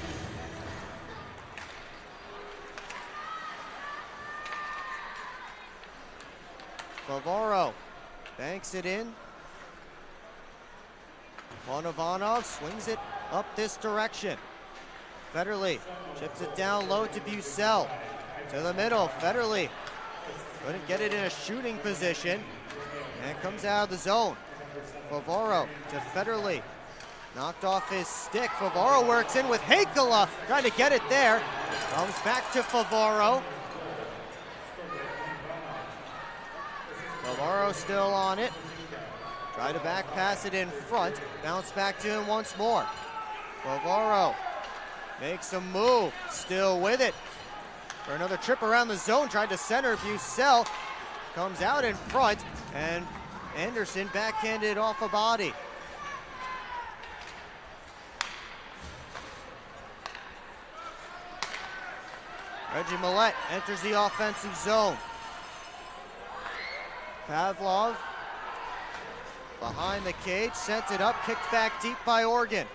Favaro banks it in. Panovanov swings it up this direction. Federley chips it down low to Bucell. To the middle, Federley couldn't get it in a shooting position, and comes out of the zone. Favaro to Federley. Knocked off his stick. Favaro works in with Hakala, trying to get it there. Comes back to Favaro. Favaro still on it. Try to back pass it in front. Bounce back to him once more. Favaro makes a move. Still with it. For another trip around the zone. Tried to center. Bucell comes out in front, and Anderson backhanded off a body. Reggie Millette enters the offensive zone. Pavlov behind the cage, sent it up, kicked back deep by Oregon.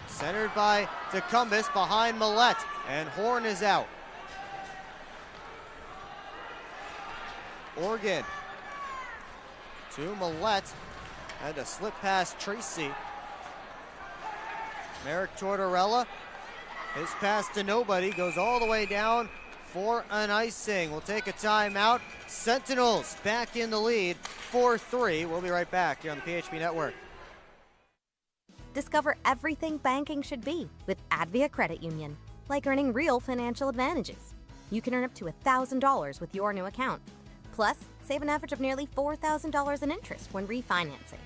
Centered by DeCumbus behind Millette, and Horn is out. Oregon to Millette, had to slip past Tracy. Merrick Tortorella, his pass to nobody, goes all the way down for an icing. We'll take a timeout. Sentinels back in the lead, 4-3. We'll be right back here on the PHP Network. Discover everything banking should be with Advia Credit Union, like earning real financial advantages. You can earn up to $1,000 with your new account. Plus, save an average of nearly $4,000 in interest when refinancing.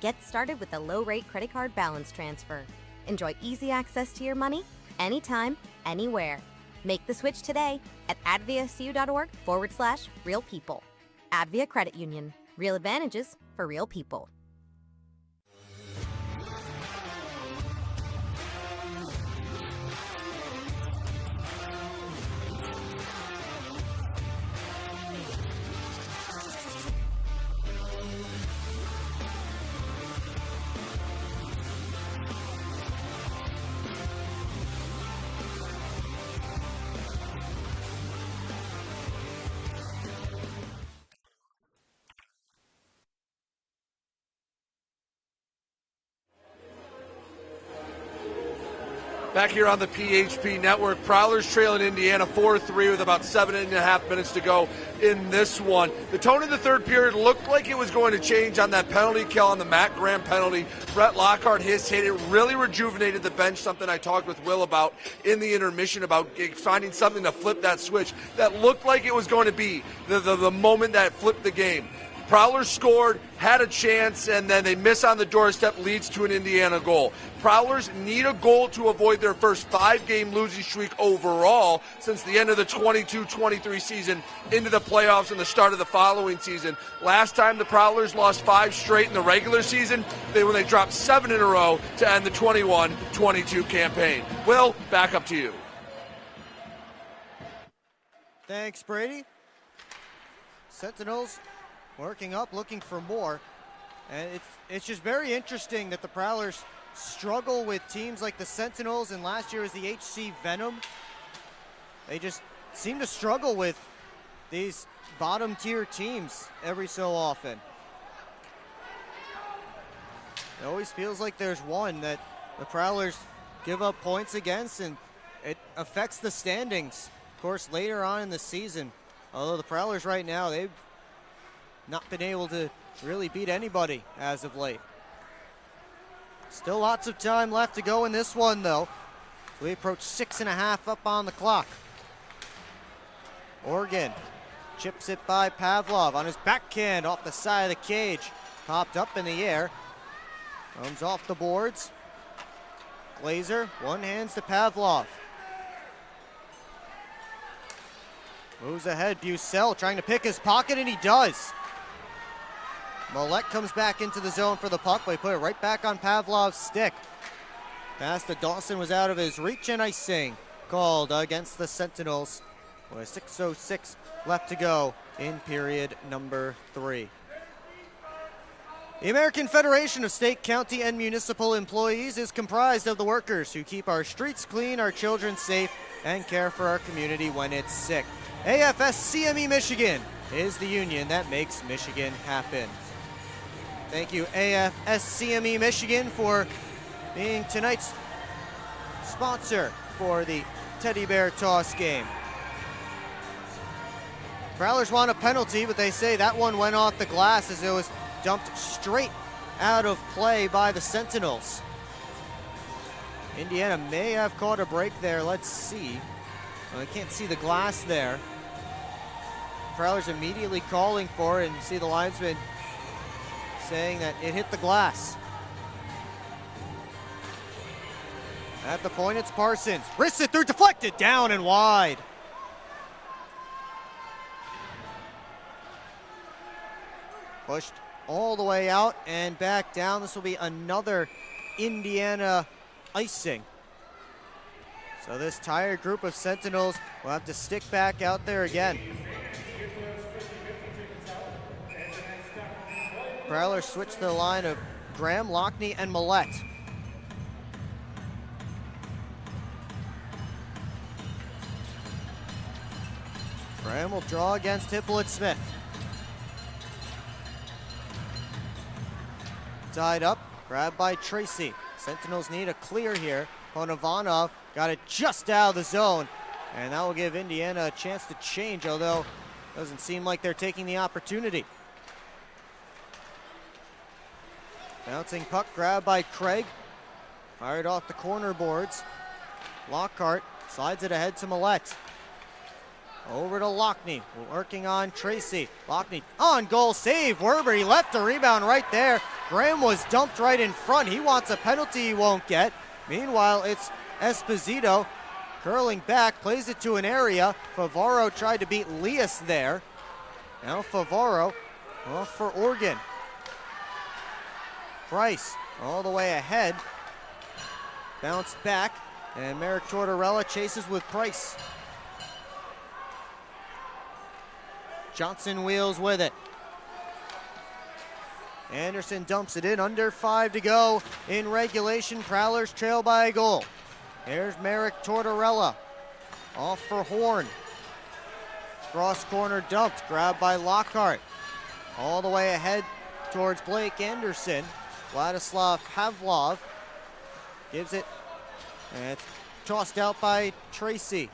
Get started with a low-rate credit card balance transfer. Enjoy easy access to your money anytime, anywhere. Make the switch today at adviacu.org/real people. Advia Credit Union. Real advantages for real people. Back here on the PHP Network, Prowlers trailing Indiana 4-3 with about 7.5 minutes to go in this one. The tone of the third period looked like it was going to change on that penalty kill, on the Matt Graham penalty. Brett Lockhart, his hit, it really rejuvenated the bench, something I talked with Will about in the intermission, about finding something to flip that switch. That looked like it was going to be the moment that flipped the game. Prowlers scored, had a chance, and then they miss on the doorstep, leads to an Indiana goal. Prowlers need a goal to avoid their first 5-game losing streak overall since the end of the 22-23 season into the playoffs and the start of the following season. Last time the Prowlers lost 5 straight in the regular season, when they dropped 7 in a row to end the 21-22 campaign. Will, back up to you. Thanks, Brady. Sentinels working up, looking for more. And it's just very interesting that the Prowlers struggle with teams like the Sentinels, and last year was the HC Venom. They just seem to struggle with these bottom tier teams every so often. It always feels like there's one that the Prowlers give up points against, and it affects the standings, of course, later on in the season. Although the Prowlers right now, they've not been able to really beat anybody as of late. Still lots of time left to go in this one, though. So we approach 6.5 up on the clock. Oregon chips it by Pavlov on his backhand off the side of the cage. Popped up in the air. Comes off the boards. Glazer, one hands to Pavlov. Moves ahead, Bucell trying to pick his pocket, and he does. Millette comes back into the zone for the puck, but he put it right back on Pavlov's stick. Pass to Dawson was out of his reach, and icing called against the Sentinels. With 6:06 left to go in period number 3. The American Federation of State, County, and Municipal Employees is comprised of the workers who keep our streets clean, our children safe, and care for our community when it's sick. AFS-CME Michigan is the union that makes Michigan happen. Thank you, AFS-CME Michigan, for being tonight's sponsor for the Teddy Bear Toss game. Prowlers want a penalty, but they say that one went off the glass as it was dumped straight out of play by the Sentinels. Indiana may have caught a break there. Let's see. Well, I can't see the glass there. Prowlers immediately calling for it, and you see the linesman saying that it hit the glass. At the point, it's Parsons. Wrists it through, deflected, down and wide. Pushed all the way out and back down. This will be another Indiana icing. So this tired group of Sentinels will have to stick back out there again. Prowlers switch to the line of Graham, Lockney, and Millette. Graham will draw against Hippolyte-Smith. Tied up, grabbed by Tracy. Sentinels need a clear here. Ponovanov got it just out of the zone. And that will give Indiana a chance to change, although doesn't seem like they're taking the opportunity. Bouncing puck grabbed by Craig. Fired off the corner boards. Lockhart slides it ahead to Millette. Over to Lockney, working on Tracy. Lockney on goal, save. Werber, he left the rebound right there. Graham was dumped right in front. He wants a penalty he won't get. Meanwhile, it's Esposito curling back, plays it to an area. Favaro tried to beat Lias there. Now Favaro off for Oregon. Price all the way ahead. Bounced back, and Merrick Tortorella chases with Price. Johnson wheels with it. Anderson dumps it in, under 5 to go in regulation. Prowlers trail by a goal. Here's Merrick Tortorella, off for Horn. Cross corner dumped, grabbed by Lockhart. All the way ahead towards Blake Anderson. Vladislav Pavlov gives it, and it's tossed out by Tracy.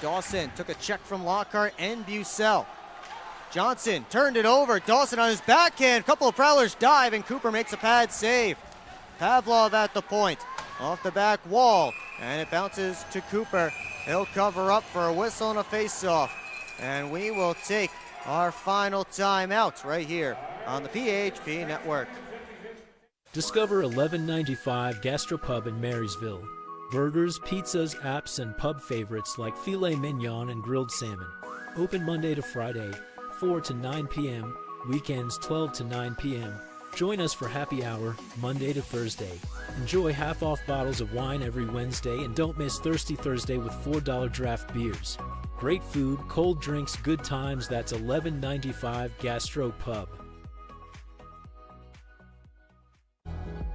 Dawson took a check from Lockhart and Bucell. Johnson turned it over. Dawson on his backhand. Couple of Prowlers dive, and Cooper makes a pad save. Pavlov at the point. Off the back wall, and it bounces to Cooper. He'll cover up for a whistle and a face-off. And we will take our final timeout right here on the PHP Network. Discover 1195 Gastropub in Marysville. Burgers, pizzas, apps, and pub favorites like filet mignon and grilled salmon. Open Monday to Friday, 4 to 9 p.m., weekends 12 to 9 p.m. Join us for happy hour, Monday to Thursday. Enjoy half-off bottles of wine every Wednesday, and don't miss Thirsty Thursday with $4 draft beers. Great food, cold drinks, good times. That's 1195 Gastro Pub.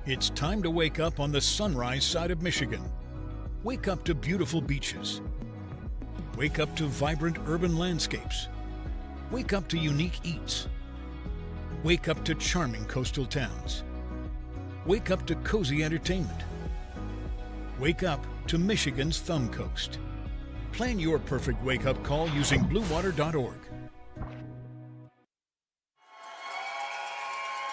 It's time to wake up on the sunrise side of Michigan. Wake up to beautiful beaches. Wake up to vibrant urban landscapes. Wake up to unique eats. Wake up to charming coastal towns. Wake up to cozy entertainment. Wake up to Michigan's Thumb Coast. Plan your perfect wake-up call using bluewater.org.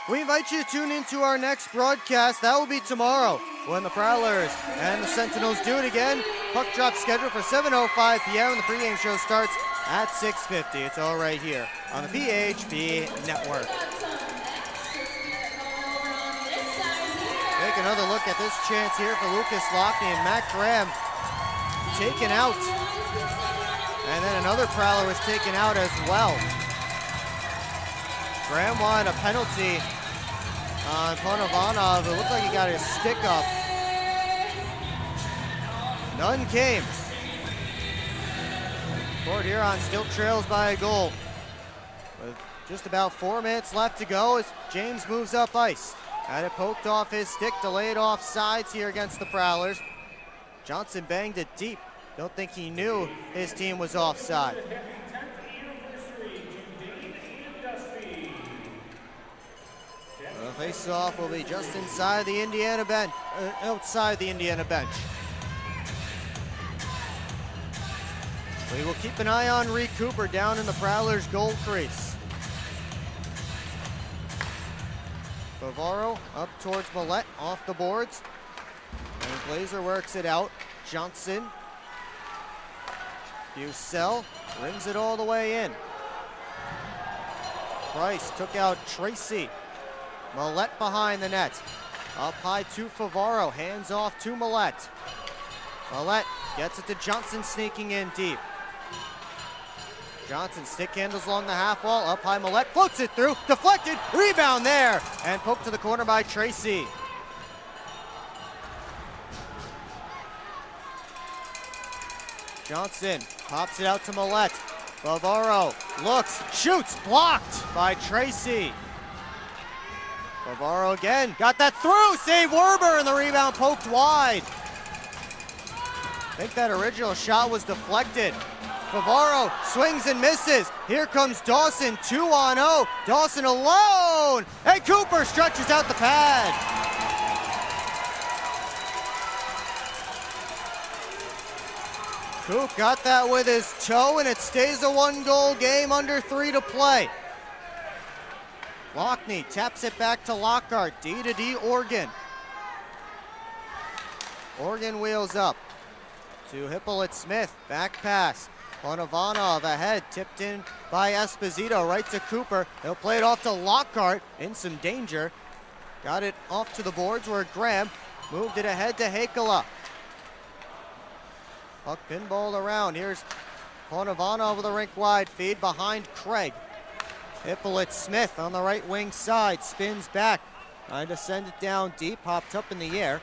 We invite you to tune into our next broadcast. That will be tomorrow when the Prowlers and the Sentinels do it again. Puck drop scheduled for 7:05 p.m. The pregame show starts at 6:50. It's all right here on the PHP Network. Take another look at this chance here for Lucas Lockney, and Matt Graham taken out. And then another Prowler was taken out as well. Graham wanted a penalty on Ponovanov. It looked like he got his stick up. None came. Port Huron still trails by a goal. With just about 4 minutes left to go as James moves up ice. Had it poked off his stick, delayed off sides here against the Prowlers. Johnson banged it deep. Don't think he knew his team was offside. The face-off will be just inside the Indiana bench, outside the Indiana bench. We will keep an eye on Reed Cooper down in the Prowlers' goal crease. Favaro up towards Millette, off the boards. And Glazer works it out. Johnson. Bucell brings it all the way in. Price took out Tracy. Millette behind the net. Up high to Favaro, hands off to Millette. Millette gets it to Johnson, sneaking in deep. Johnson stick handles along the half wall, up high Millette, floats it through, deflected, rebound there, and poked to the corner by Tracy. Johnson pops it out to Millette. Favaro looks, shoots, blocked by Tracy. Favaro again, got that through, save Werber, and the rebound poked wide. I think that original shot was deflected. Favaro swings and misses. Here comes Dawson, 2-on-0. Dawson alone, and Cooper stretches out the pad. Coop got that with his toe, and it stays a 1-goal game, under 3 to play. Lockney taps it back to Lockhart, D to D, Oregon. Oregon wheels up to Hippolyte Smith, back pass. Ponovanov ahead, tipped in by Esposito, right to Cooper. He'll play it off to Lockhart, in some danger. Got it off to the boards where Graham moved it ahead to Hakala. Puck pinballed around. Here's Ponovanov with a rink wide feed behind Craig. Hippolyte Smith on the right wing side, spins back, trying to send it down deep, popped up in the air.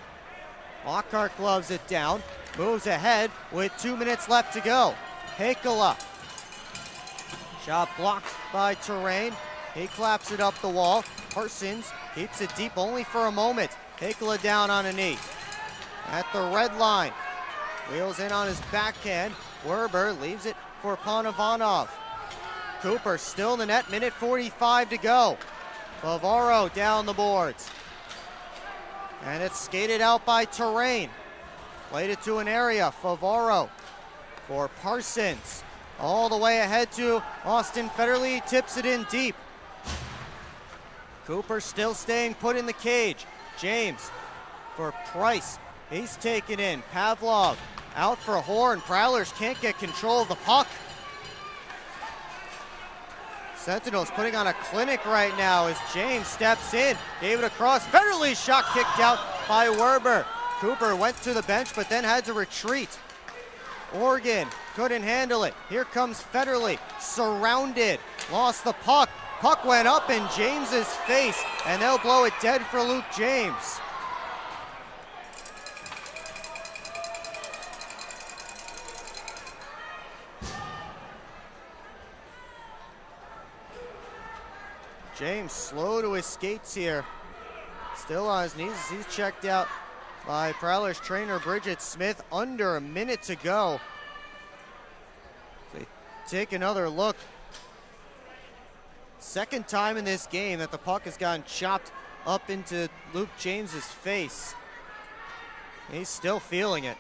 Lockhart gloves it down, moves ahead with 2 minutes left to go. Hakala. Shot blocked by Terrain. He claps it up the wall. Parsons keeps it deep only for a moment. Hakala down on a knee. At the red line. Wheels in on his backhand. Werber leaves it for Ponovanov. Cooper still in the net, minute 45 to go. Favaro down the boards. And it's skated out by Terrain. Played it to an area. Favaro for Parsons. All the way ahead to Austin Federley, tips it in deep. Cooper still staying put in the cage. James for Price. He's taken in. Pavlov out for Horn. Prowlers can't get control of the puck. Sentinels putting on a clinic right now as James steps in. Gave it across. Federley's shot kicked out by Werber. Cooper went to the bench but then had to retreat. Oregon couldn't handle it. Here comes Federley, surrounded, lost the puck. Puck went up in James's face, and they'll blow it dead for Luke James. James slow to his skates here. Still on his knees. He's checked out by Prowlers trainer Bridget Smith. Under a minute to go. They take another look. Second time in this game that the puck has gotten chopped up into Luke James's face. He's still feeling it.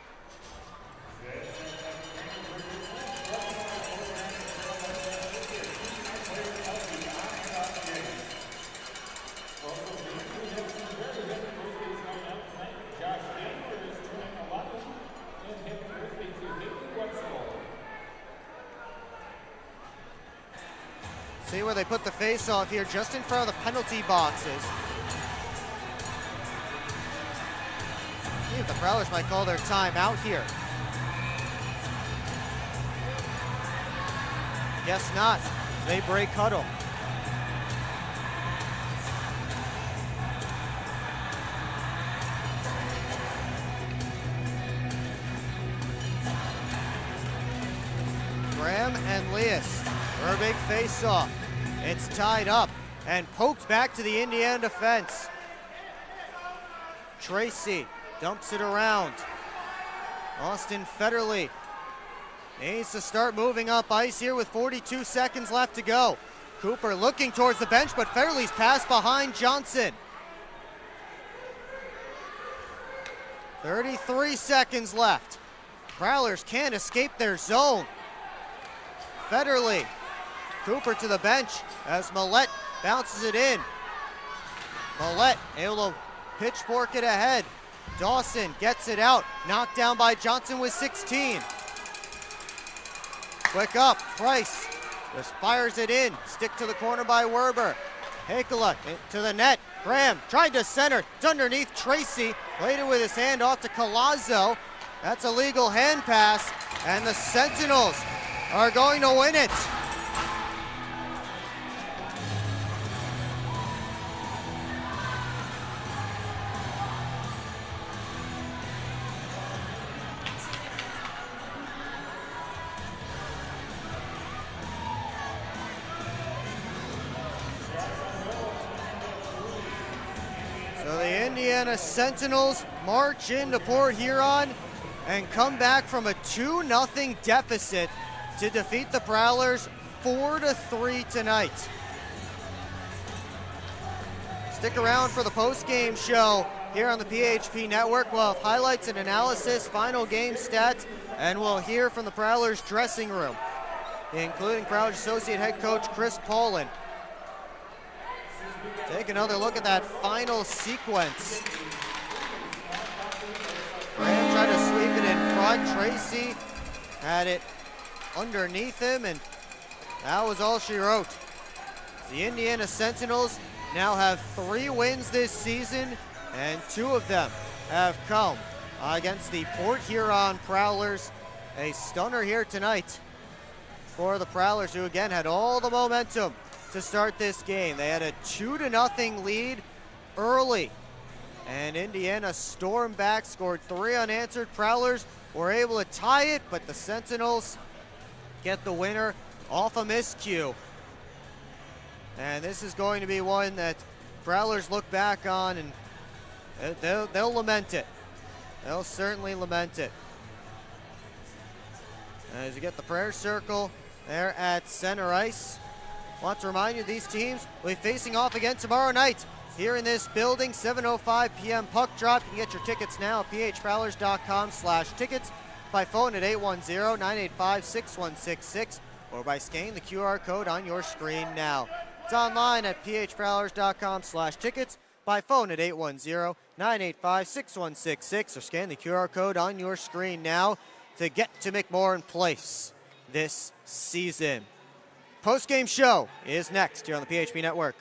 See where they put the face-off here, just in front of the penalty boxes. See if the Prowlers might call their timeout here. Guess not. They break huddle. Graham and Leas for a big face-off. It's tied up and poked back to the Indiana defense. Tracy dumps it around. Austin Federley needs to start moving up ice here with 42 seconds left to go. Cooper looking towards the bench, but Federley's pass behind Johnson. 33 seconds left. Prowlers can't escape their zone. Federley. Cooper to the bench as Millette bounces it in. Millette able to pitchfork it ahead. Dawson gets it out. Knocked down by Johnson with 16. Quick up. Price just fires it in. Stick to the corner by Werber. Hakala to the net. Graham tried to center. It's underneath Tracy. Played it with his hand off to Collazo. That's a legal hand pass. And the Sentinels are going to win it. So the Indiana Sentinels march into Port Huron and come back from a 2-0 deficit to defeat the Prowlers 4-3 tonight. Stick around for the post-game show here on the PHP Network. We'll have highlights and analysis, final game stats, and we'll hear from the Prowlers dressing room, including Prowlers Associate Head Coach Chris Poland. Take another look at that final sequence. Graham tried to sweep it in front. Tracy had it underneath him, and that was all she wrote. The Indiana Sentinels now have 3 wins this season, and 2 of them have come against the Port Huron Prowlers. A stunner here tonight for the Prowlers, who again had all the momentum to start this game. They had a 2-0 lead early, and Indiana stormed back, scored 3 unanswered. Prowlers were able to tie it, but the Sentinels get the winner off a miscue. And this is going to be one that Prowlers look back on, and they'll lament it. They'll certainly lament it. As you get the prayer circle there at center ice. Want to remind you, these teams will be facing off again tomorrow night here in this building, 7:05 p.m. puck drop. You can get your tickets now at phprowlers.com/tickets, by phone at 810-985-6166, or by scanning the QR code on your screen now. It's online at phprowlers.com/tickets, by phone at 810-985-6166, or scan the QR code on your screen now to get to McMorran Place this season. Post-game show is next here on the PHP Network.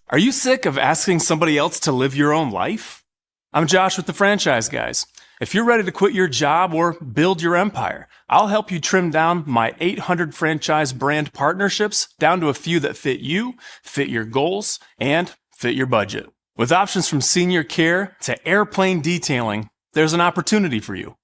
Are you sick of asking somebody else to live your own life? I'm Josh with the Franchise Guys. If you're ready to quit your job or build your empire, I'll help you trim down my 800 franchise brand partnerships down to a few that fit you, fit your goals, and fit your budget. With options from senior care to airplane detailing, there's an opportunity for you.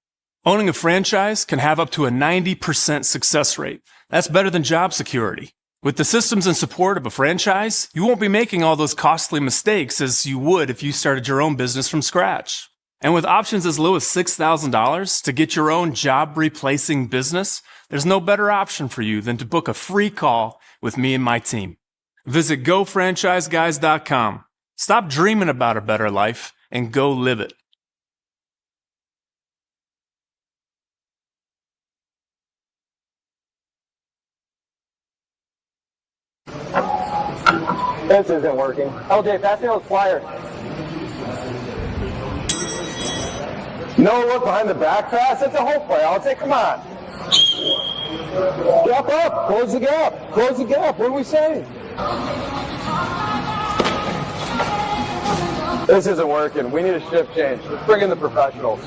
Owning a franchise can have up to a 90% success rate. That's better than job security. With the systems and support of a franchise, you won't be making all those costly mistakes as you would if you started your own business from scratch. And with options as low as $6,000 to get your own job-replacing business, there's no better option for you than to book a free call with me and my team. Visit GoFranchiseGuys.com. Stop dreaming about a better life and go live it. This isn't working. LJ, pass me those flyers. No look behind the back pass. It's a whole play. I'll take. Come on. Gap up. Close the gap. Close the gap. What are we saying? This isn't working. We need a shift change. Let's bring in the professionals.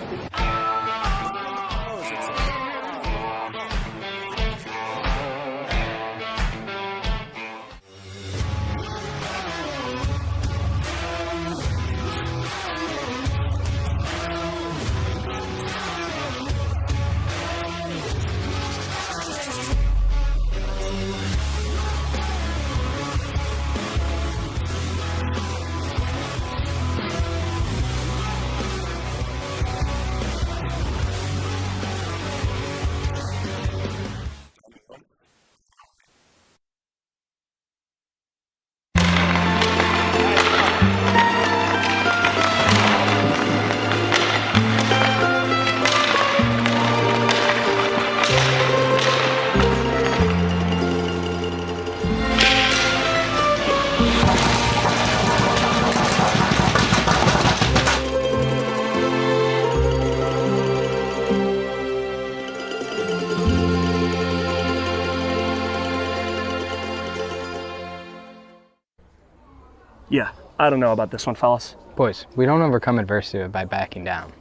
Yeah, I don't know about this one, fellas. Boys, we don't overcome adversity by backing down.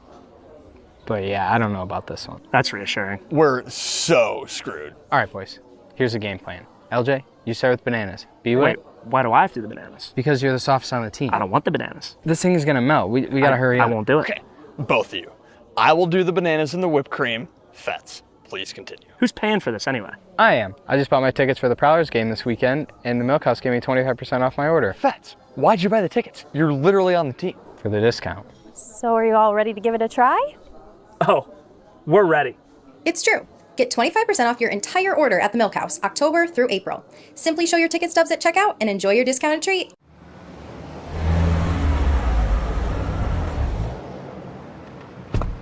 But yeah, I don't know about this one. That's reassuring. We're so screwed. All right, boys. Here's the game plan. LJ, you start with bananas. Wait, why do I have to do the bananas? Because you're the softest on the team. I don't want the bananas. This thing is gonna melt. We gotta hurry up. I won't do it. Okay, both of you. I will do the bananas and the whipped cream. Fets, please continue. Who's paying for this anyway? I am. I just bought my tickets for the Prowlers game this weekend, and the Milk House gave me 25% off my order. Fets, why'd you buy the tickets? You're literally on the team. For the discount. So are you all ready to give it a try? Oh, we're ready. It's true. Get 25% off your entire order at the Milk House, October through April. Simply show your ticket stubs at checkout and enjoy your discounted treat.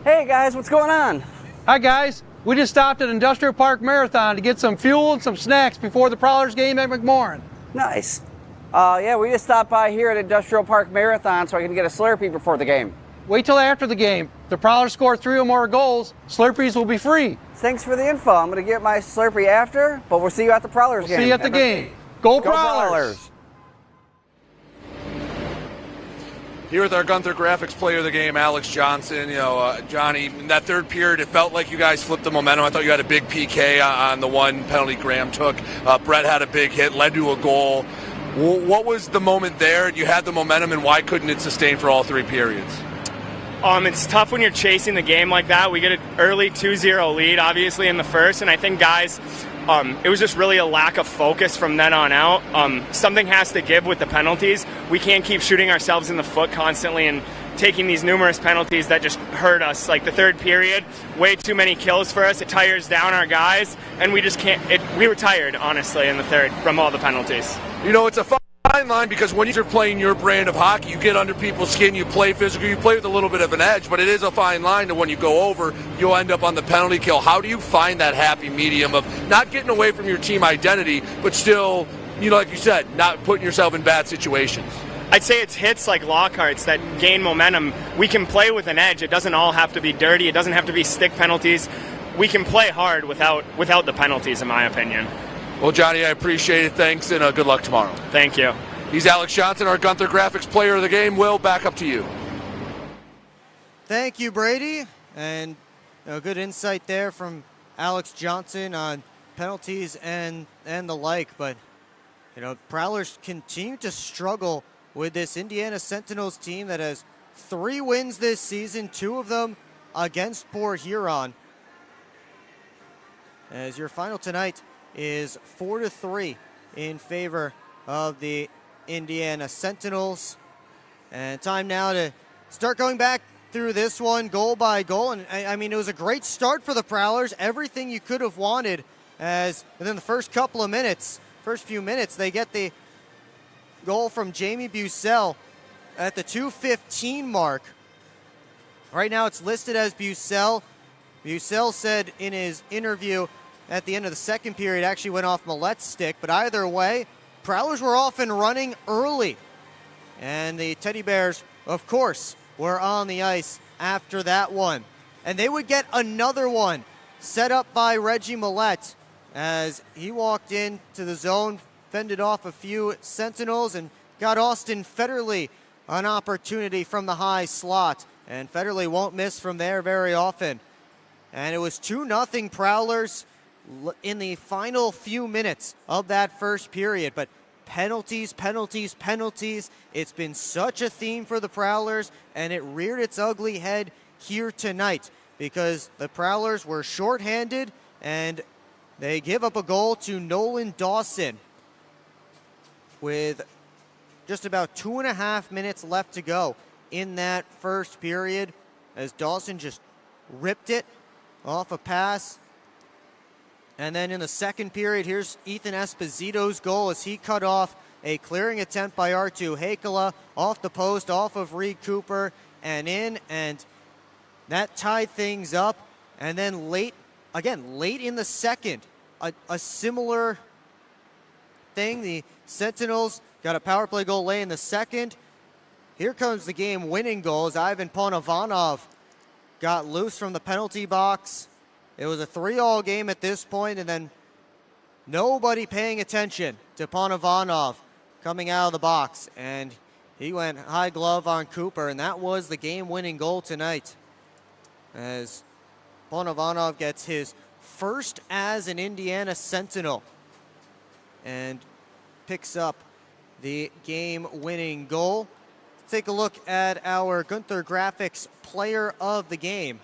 Hey guys, what's going on? Hi guys, we just stopped at Industrial Park Marathon to get some fuel and some snacks before the Prowlers game at McMorran. Nice. Yeah, we just stopped by here at Industrial Park Marathon so I can get a Slurpee before the game. Wait till after the game. If the Prowlers score 3 or more goals, Slurpees will be free. Thanks for the info. I'm going to get my Slurpee after, but we'll see you at the Prowlers game. See you at the game. Go Prowlers! Here with our Gunther Graphics player of the game, Alex Johnson. Johnny, in that third period, it felt like you guys flipped the momentum. I thought you had a big PK on the one penalty Graham took. Brett had a big hit, led to a goal. What was the moment there? You had the momentum, and why couldn't it sustain for all 3 periods? It's tough when you're chasing the game like that. We get an early 2-0 lead, obviously, in the first, and I think guys, it was just really a lack of focus from then on out. Something has to give with the penalties. We can't keep shooting ourselves in the foot constantly and taking these numerous penalties that just hurt us. Like the third period, way too many kills for us. It tires down our guys, and we just can't. We were tired, honestly, in the third from all the penalties. It's a fine line because when you're playing your brand of hockey, you get under people's skin, you play physical, you play with a little bit of an edge, but it is a fine line to when you go over, you'll end up on the penalty kill. How do you find that happy medium of not getting away from your team identity, but still, like you said, not putting yourself in bad situations? I'd say it's hits like Lockhart's that gain momentum. We can play with an edge. It doesn't all have to be dirty. It doesn't have to be stick penalties. We can play hard without the penalties, in my opinion. Well, Johnny, I appreciate it. Thanks, and good luck tomorrow. Thank you. He's Alex Johnson, our Gunther Graphics player of the game. Will, back up to you. Thank you, Brady. And good insight there from Alex Johnson on penalties and the like. But, Prowlers continue to struggle with this Indiana Sentinels team that has 3 wins this season, 2 of them against Port Huron. As your final tonight is 4-3 in favor of the Indiana Sentinels. And time now to start going back through this one goal by goal. And I mean, it was a great start for the Prowlers. Everything you could have wanted, as within the first few minutes, they get the goal from Jamie Bucell at the 2:15 mark. Right now it's listed as Bucell. Bucell said in his interview at the end of the second period, actually went off Millet's stick, but either way, Prowlers were off and running early. And the Teddy Bears, of course, were on the ice after that one. And they would get another one set up by Reggie Millet as he walked into the zone, fended off a few Sentinels, and got Austin Federley an opportunity from the high slot. And Federley won't miss from there very often. And it was 2-0 Prowlers in the final few minutes of that first period. But penalties, penalties, penalties. It's been such a theme for the Prowlers, and it reared its ugly head here tonight because the Prowlers were shorthanded and they give up a goal to Nolan Dawson with just about 2.5 minutes left to go in that first period as Dawson just ripped it off a pass. And then in the second period, here's Ethan Esposito's goal as he cut off a clearing attempt by Artu Heikkila off the post, off of Reed Cooper and in, and that tied things up. And then late in the second, a similar thing. The Sentinels got a power play goal late in the second. Here comes the game-winning goal as Ivan Ponovanov got loose from the penalty box. It was a 3-all game at this point, and then nobody paying attention to Ponovanov coming out of the box. And he went high glove on Cooper, and that was the game-winning goal tonight. As Ponovanov gets his first as an Indiana Sentinel and picks up the game-winning goal. Let's take a look at our Gunther Graphics player of the game.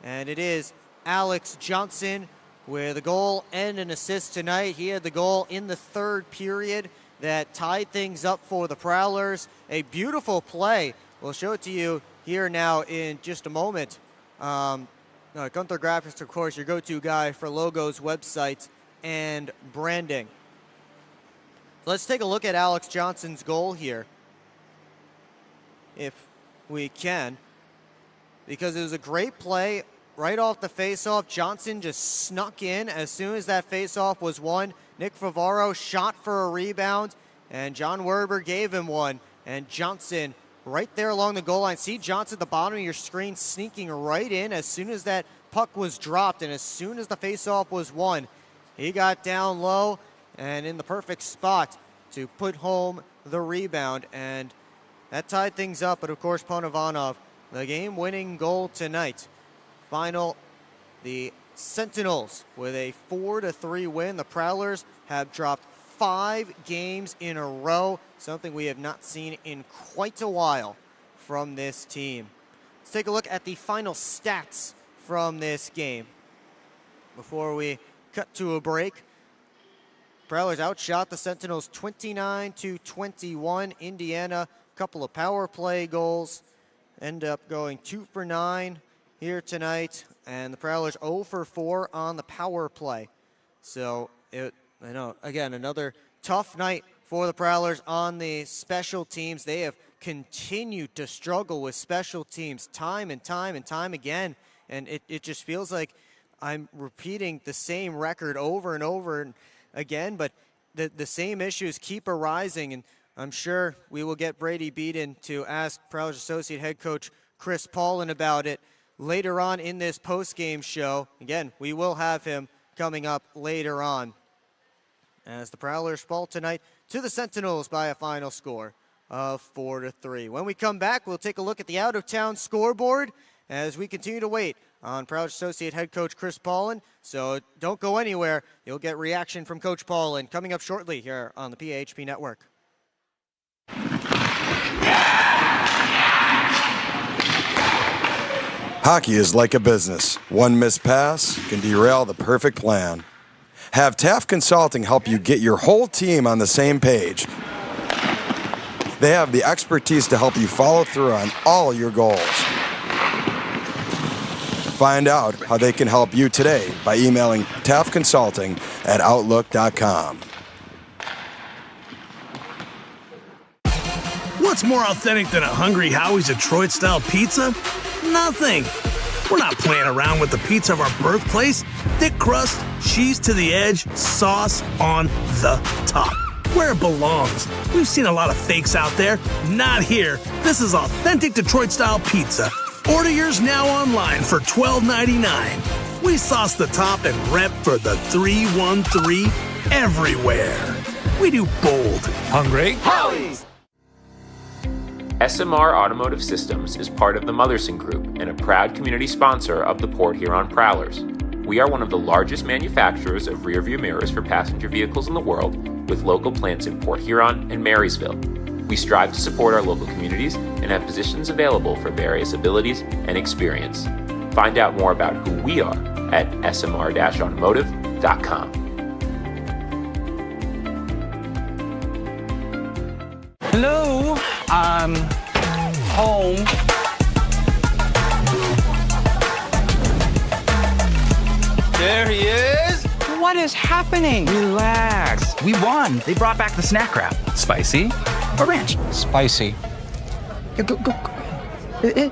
And it is Alex Johnson with a goal and an assist tonight. He had the goal in the third period that tied things up for the Prowlers. A beautiful play. We'll show it to you here now in just a moment. Gunther Graphics, of course, your go-to guy for logos, websites, and branding. Let's take a look at Alex Johnson's goal here, if we can, because it was a great play right off the faceoff. Johnson just snuck in as soon as that faceoff was won. Nick Favaro shot for a rebound, and John Werber gave him one. And Johnson right there along the goal line. See Johnson at the bottom of your screen sneaking right in as soon as that puck was dropped, and as soon as the faceoff was won, he got down low and in the perfect spot to put home the rebound, and that tied things up. But of course, Ponovanov, the game-winning goal tonight. Final, the Sentinels with a 4-3 win. The Prowlers have dropped 5 games in a row, something we have not seen in quite a while from this team. Let's take a look at the final stats from this game before we cut to a break. Prowlers outshot the Sentinels 29-21. Indiana, a couple of power play goals, end up going 2 for 9 here tonight, and the Prowlers 0 for 4 on the power play. So I know, again, another tough night for the Prowlers on the special teams. They have continued to struggle with special teams time and time and time again, and it just feels like I'm repeating the same record over and over again, but the same issues keep arising, and I'm sure we will get Brady Beaton to ask Prowlers Associate Head Coach Chris Paulin about it later on in this post-game show. Again, we will have him coming up later on, as the Prowlers fall tonight to the Sentinels by a final score of 4-3. When we come back, we'll take a look at the out-of-town scoreboard as we continue to wait on Prowlers Associate Head Coach Chris Paulin. So don't go anywhere. You'll get reaction from Coach Paulin coming up shortly here on the PHP Network. Hockey is like a business. One missed pass can derail the perfect plan. Have Taft Consulting help you get your whole team on the same page. They have the expertise to help you follow through on all your goals. Find out how they can help you today by emailing taftconsulting@outlook.com. What's more authentic than a Hungry Howie's Detroit-style pizza? Nothing. We're not playing around with the pizza of our birthplace. Thick crust, cheese to the edge, sauce on the top. Where it belongs. We've seen a lot of fakes out there. Not here. This is authentic Detroit-style pizza. Order yours now online for $12.99. We sauce the top and rep for the 313 everywhere. We do bold. Hungry Howie's. SMR Automotive Systems is part of the Motherson Group and a proud community sponsor of the Port Huron Prowlers. We are one of the largest manufacturers of rearview mirrors for passenger vehicles in the world, with local plants in Port Huron and Marysville. We strive to support our local communities and have positions available for various abilities and experience. Find out more about who we are at smr-automotive.com. Hello, I'm home. There he is. What is happening? Relax. We won. They brought back the snack wrap. Spicy or ranch? Spicy. Yeah, go. Yeah.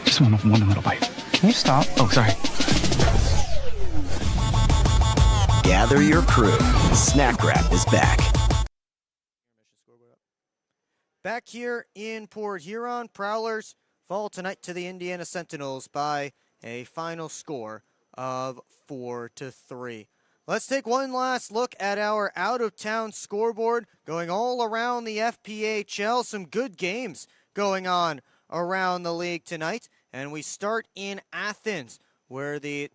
Just one little bite. Can you stop? Oh, sorry. Gather your crew. Snack wrap is back. Back here in Port Huron, Prowlers fall tonight to the Indiana Sentinels by a final score of 4-3. Let's take one last look at our out-of-town scoreboard going all around the FPHL. Some good games going on around the league tonight. And we start in Athens, where the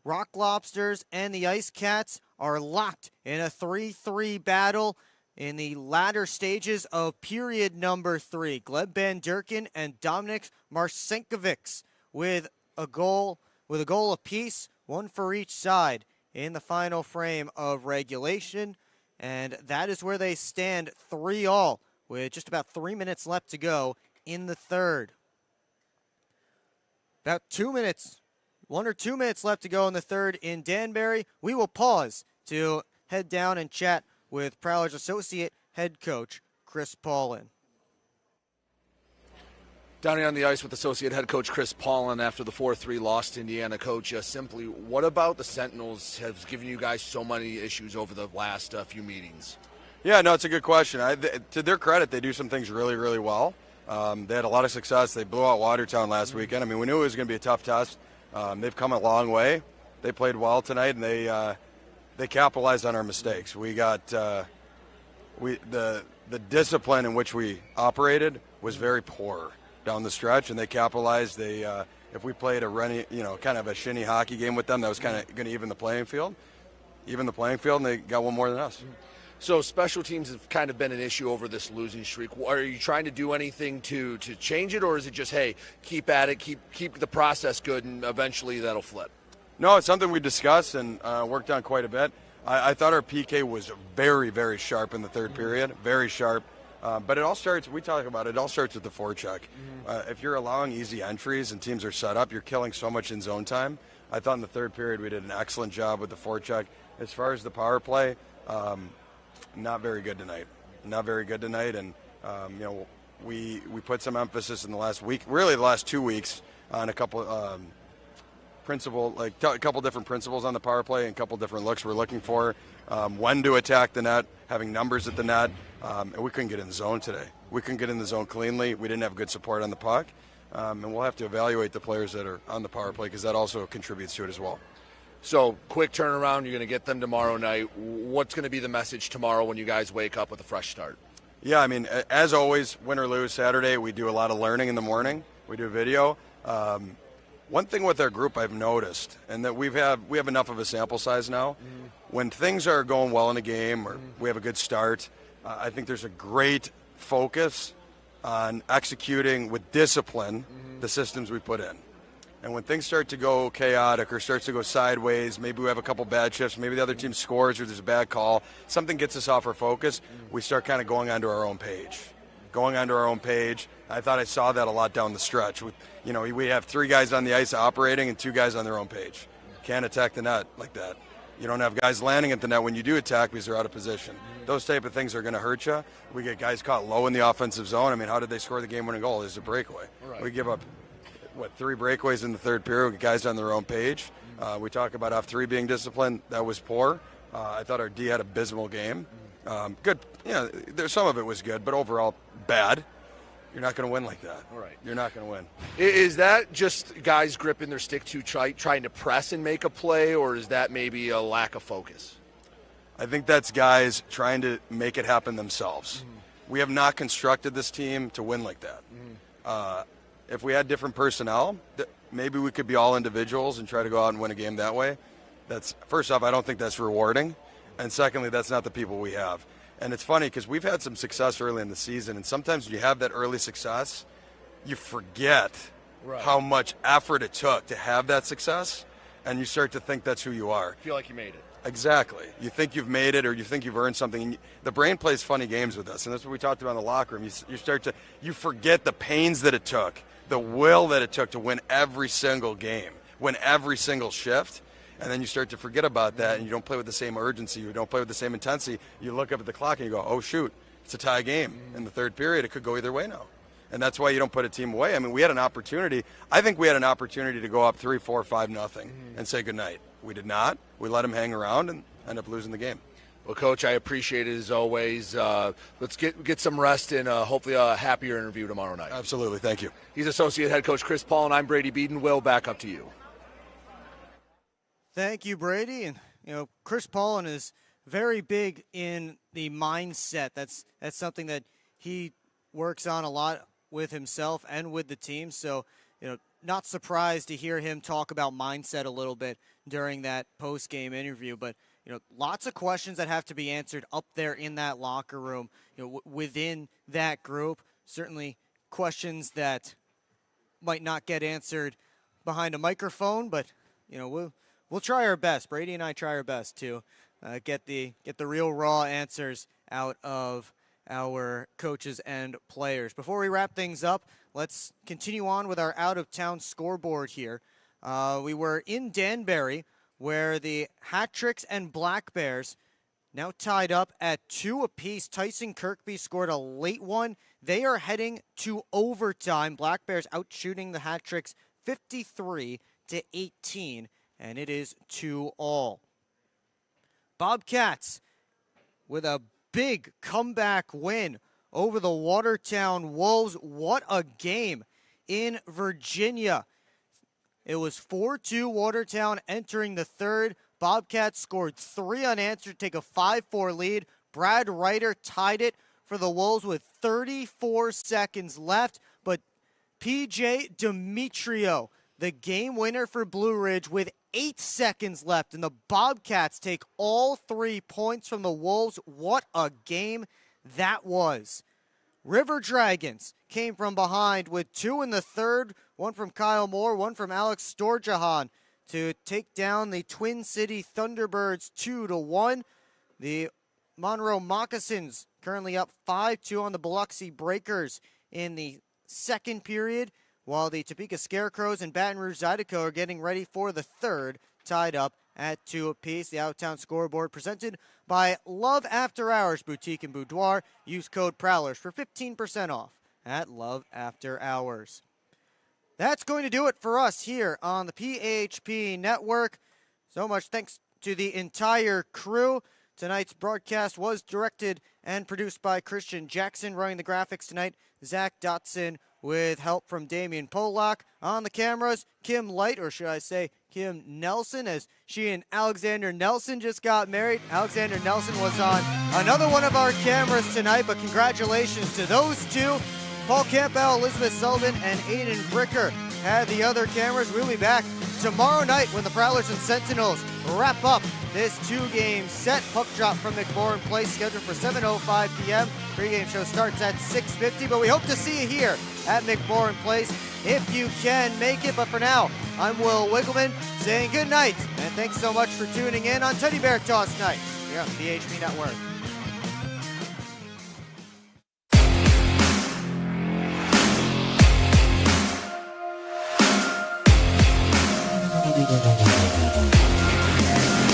Rock Lobsters and the Ice Cats are locked in a 3-3 battle in the latter stages of period number 3. Gleb Van Durken and Dominik Marcinkovic with a goal apiece, one for each side in the final frame of regulation. And that is where they stand 3-3 with just about 3 minutes left to go in the third. about 2 minutes, 1 or 2 minutes left to go in the third in Danbury. We will pause to head down and chat with Prowlers associate head coach Chris Paulin. Down here on the ice with associate head coach Chris Paulin after the 4-3 loss to Indiana. Coach, simply, what about the Sentinels has given you guys so many issues over the last few meetings? Yeah, no, it's a good question. To their credit, they do some things really, really well. They had a lot of success. They blew out Watertown last weekend. I mean, we knew it was going to be a tough test. They've come a long way. They played well tonight, and they capitalized on our mistakes. We got the discipline in which we operated was very poor down the stretch, and they capitalized. If we played kind of a shinny hockey game with them, that was kind of going to even the playing field, and they got one more than us. So special teams have kind of been an issue over this losing streak. Are you trying to do anything to change it, or is it just, hey, keep at it, keep the process good, and eventually that'll flip? No, it's something we discussed and worked on quite a bit. I thought our PK was very, very sharp in the third period, very sharp. But it all starts with the forecheck. If you're allowing easy entries and teams are set up, you're killing so much in zone time. I thought in the third period we did an excellent job with the forecheck. As far as the power play, not very good tonight. And we put some emphasis in the last week, really the last 2 weeks, on a couple a couple different principles on the power play and a couple different looks we're looking for. When to attack the net, having numbers at the net, and we couldn't get in the zone today. We couldn't get in the zone cleanly. We didn't have good support on the puck, and we'll have to evaluate the players that are on the power play because that also contributes to it as well. So, quick turnaround, you're going to get them tomorrow night. What's going to be the message tomorrow when you guys wake up with a fresh start? Yeah, I mean, as always, win or lose Saturday, we do a lot of learning in the morning. We do video. One thing with our group I've noticed, and that we have enough of a sample size now, when things are going well in a game or we have a good start, I think there's a great focus on executing with discipline the systems we put in. And when things start to go chaotic or starts to go sideways, maybe we have a couple bad shifts, maybe the other team scores or there's a bad call, something gets us off our focus, we start kind of going onto our own page. I thought I saw that a lot down the stretch. We have 3 guys on the ice operating and 2 guys on their own page. Can't attack the net like that. You don't have guys landing at the net when you do attack because they're out of position. Those type of things are going to hurt you. We get guys caught low in the offensive zone. I mean, how did they score the game-winning goal? There's a breakaway. Right. We give up, 3 breakaways in the third period. We get guys on their own page. We talk about F3 being disciplined. That was poor. I thought our D had an abysmal game. Good. There's some of it was good, but overall bad. You're not going to win like that. All right. You're not going to win. Is that just guys gripping their stick too tight, trying to press and make a play, or is that maybe a lack of focus? I think that's guys trying to make it happen themselves. We have not constructed this team to win like that. If we had different personnel, maybe we could be all individuals and try to go out and win a game that way. First off, I don't think that's rewarding. And secondly, that's not the people we have. And it's funny because we've had some success early in the season, and sometimes when you have that early success, you forget how much effort it took to have that success, and you start to think that's who you are. Feel like you made it. Exactly. You think you've made it, or you think you've earned something. And the brain plays funny games with us, and that's what we talked about in the locker room. You forget the pains that it took, the will that it took to win every single game, win every single shift. And then you start to forget about that, and you don't play with the same urgency. You don't play with the same intensity. You look up at the clock and you go, oh, shoot, it's a tie game. In the third period, it could go either way now. And that's why you don't put a team away. I mean, we had an opportunity. I think we had an opportunity to go up 3, 4, 5-0 and say goodnight. We did not. We let them hang around and end up losing the game. Well, Coach, I appreciate it as always. Let's get some rest and hopefully a happier interview tomorrow night. Absolutely. Thank you. He's Associate Head Coach Chris Paul, and I'm Brady Beaton. Will, back up to you. Thank you, Brady. And, Chris Paulin is very big in the mindset. That's something that he works on a lot with himself and with the team. So, not surprised to hear him talk about mindset a little bit during that post-game interview. But, lots of questions that have to be answered up there in that locker room, within that group. Certainly questions that might not get answered behind a microphone, but, we'll try our best. Brady and I try our best to get the real raw answers out of our coaches and players. Before we wrap things up, let's continue on with our out-of-town scoreboard here. We were in Danbury, where the Hat Tricks and Black Bears now tied up at 2 apiece. Tyson Kirkby scored a late one. They are heading to overtime. Black Bears outshooting the Hat Tricks 53-18, and it is 2-all. Bobcats with a big comeback win over the Watertown Wolves. What a game in Virginia. It was 4-2 Watertown entering the third. Bobcats scored 3 unanswered, take a 5-4 lead. Brad Ryder tied it for the Wolves with 34 seconds left, but PJ Demetrio, the game winner for Blue Ridge with 8 seconds left, and the Bobcats take all 3 points from the Wolves. What a game that was. River Dragons came from behind with 2 in the third, one from Kyle Moore, one from Alex Storjahan, to take down the Twin City Thunderbirds 2-1. The Monroe Moccasins currently up 5-2 on the Biloxi Breakers in the second period, while the Topeka Scarecrows and Baton Rouge Zydeco are getting ready for the third, tied up at 2 apiece. The out-of-town scoreboard presented by Love After Hours Boutique and Boudoir. Use code Prowlers for 15% off at Love After Hours. That's going to do it for us here on the PHP Network. So much thanks to the entire crew. Tonight's broadcast was directed and produced by Christian Jackson. Running the graphics tonight, Zach Dotson, with help from Damian Polak. On the cameras, Kim Light, or should I say Kim Nelson, as she and Alexander Nelson just got married. Alexander Nelson was on another one of our cameras tonight, but congratulations to those two. Paul Campbell, Elizabeth Sullivan, and Aiden Bricker had the other cameras. We'll be back tomorrow night when the Prowlers and Sentinels wrap up this 2-game set. Puck drop from McMorran Place scheduled for 7:05 p.m. Pregame show starts at 6:50, but we hope to see you here at McMorran Place if you can make it. But for now, I'm Will Wiggleman saying good night, and thanks so much for tuning in on Teddy Bear Toss Night here on the PHP Network. Thank you.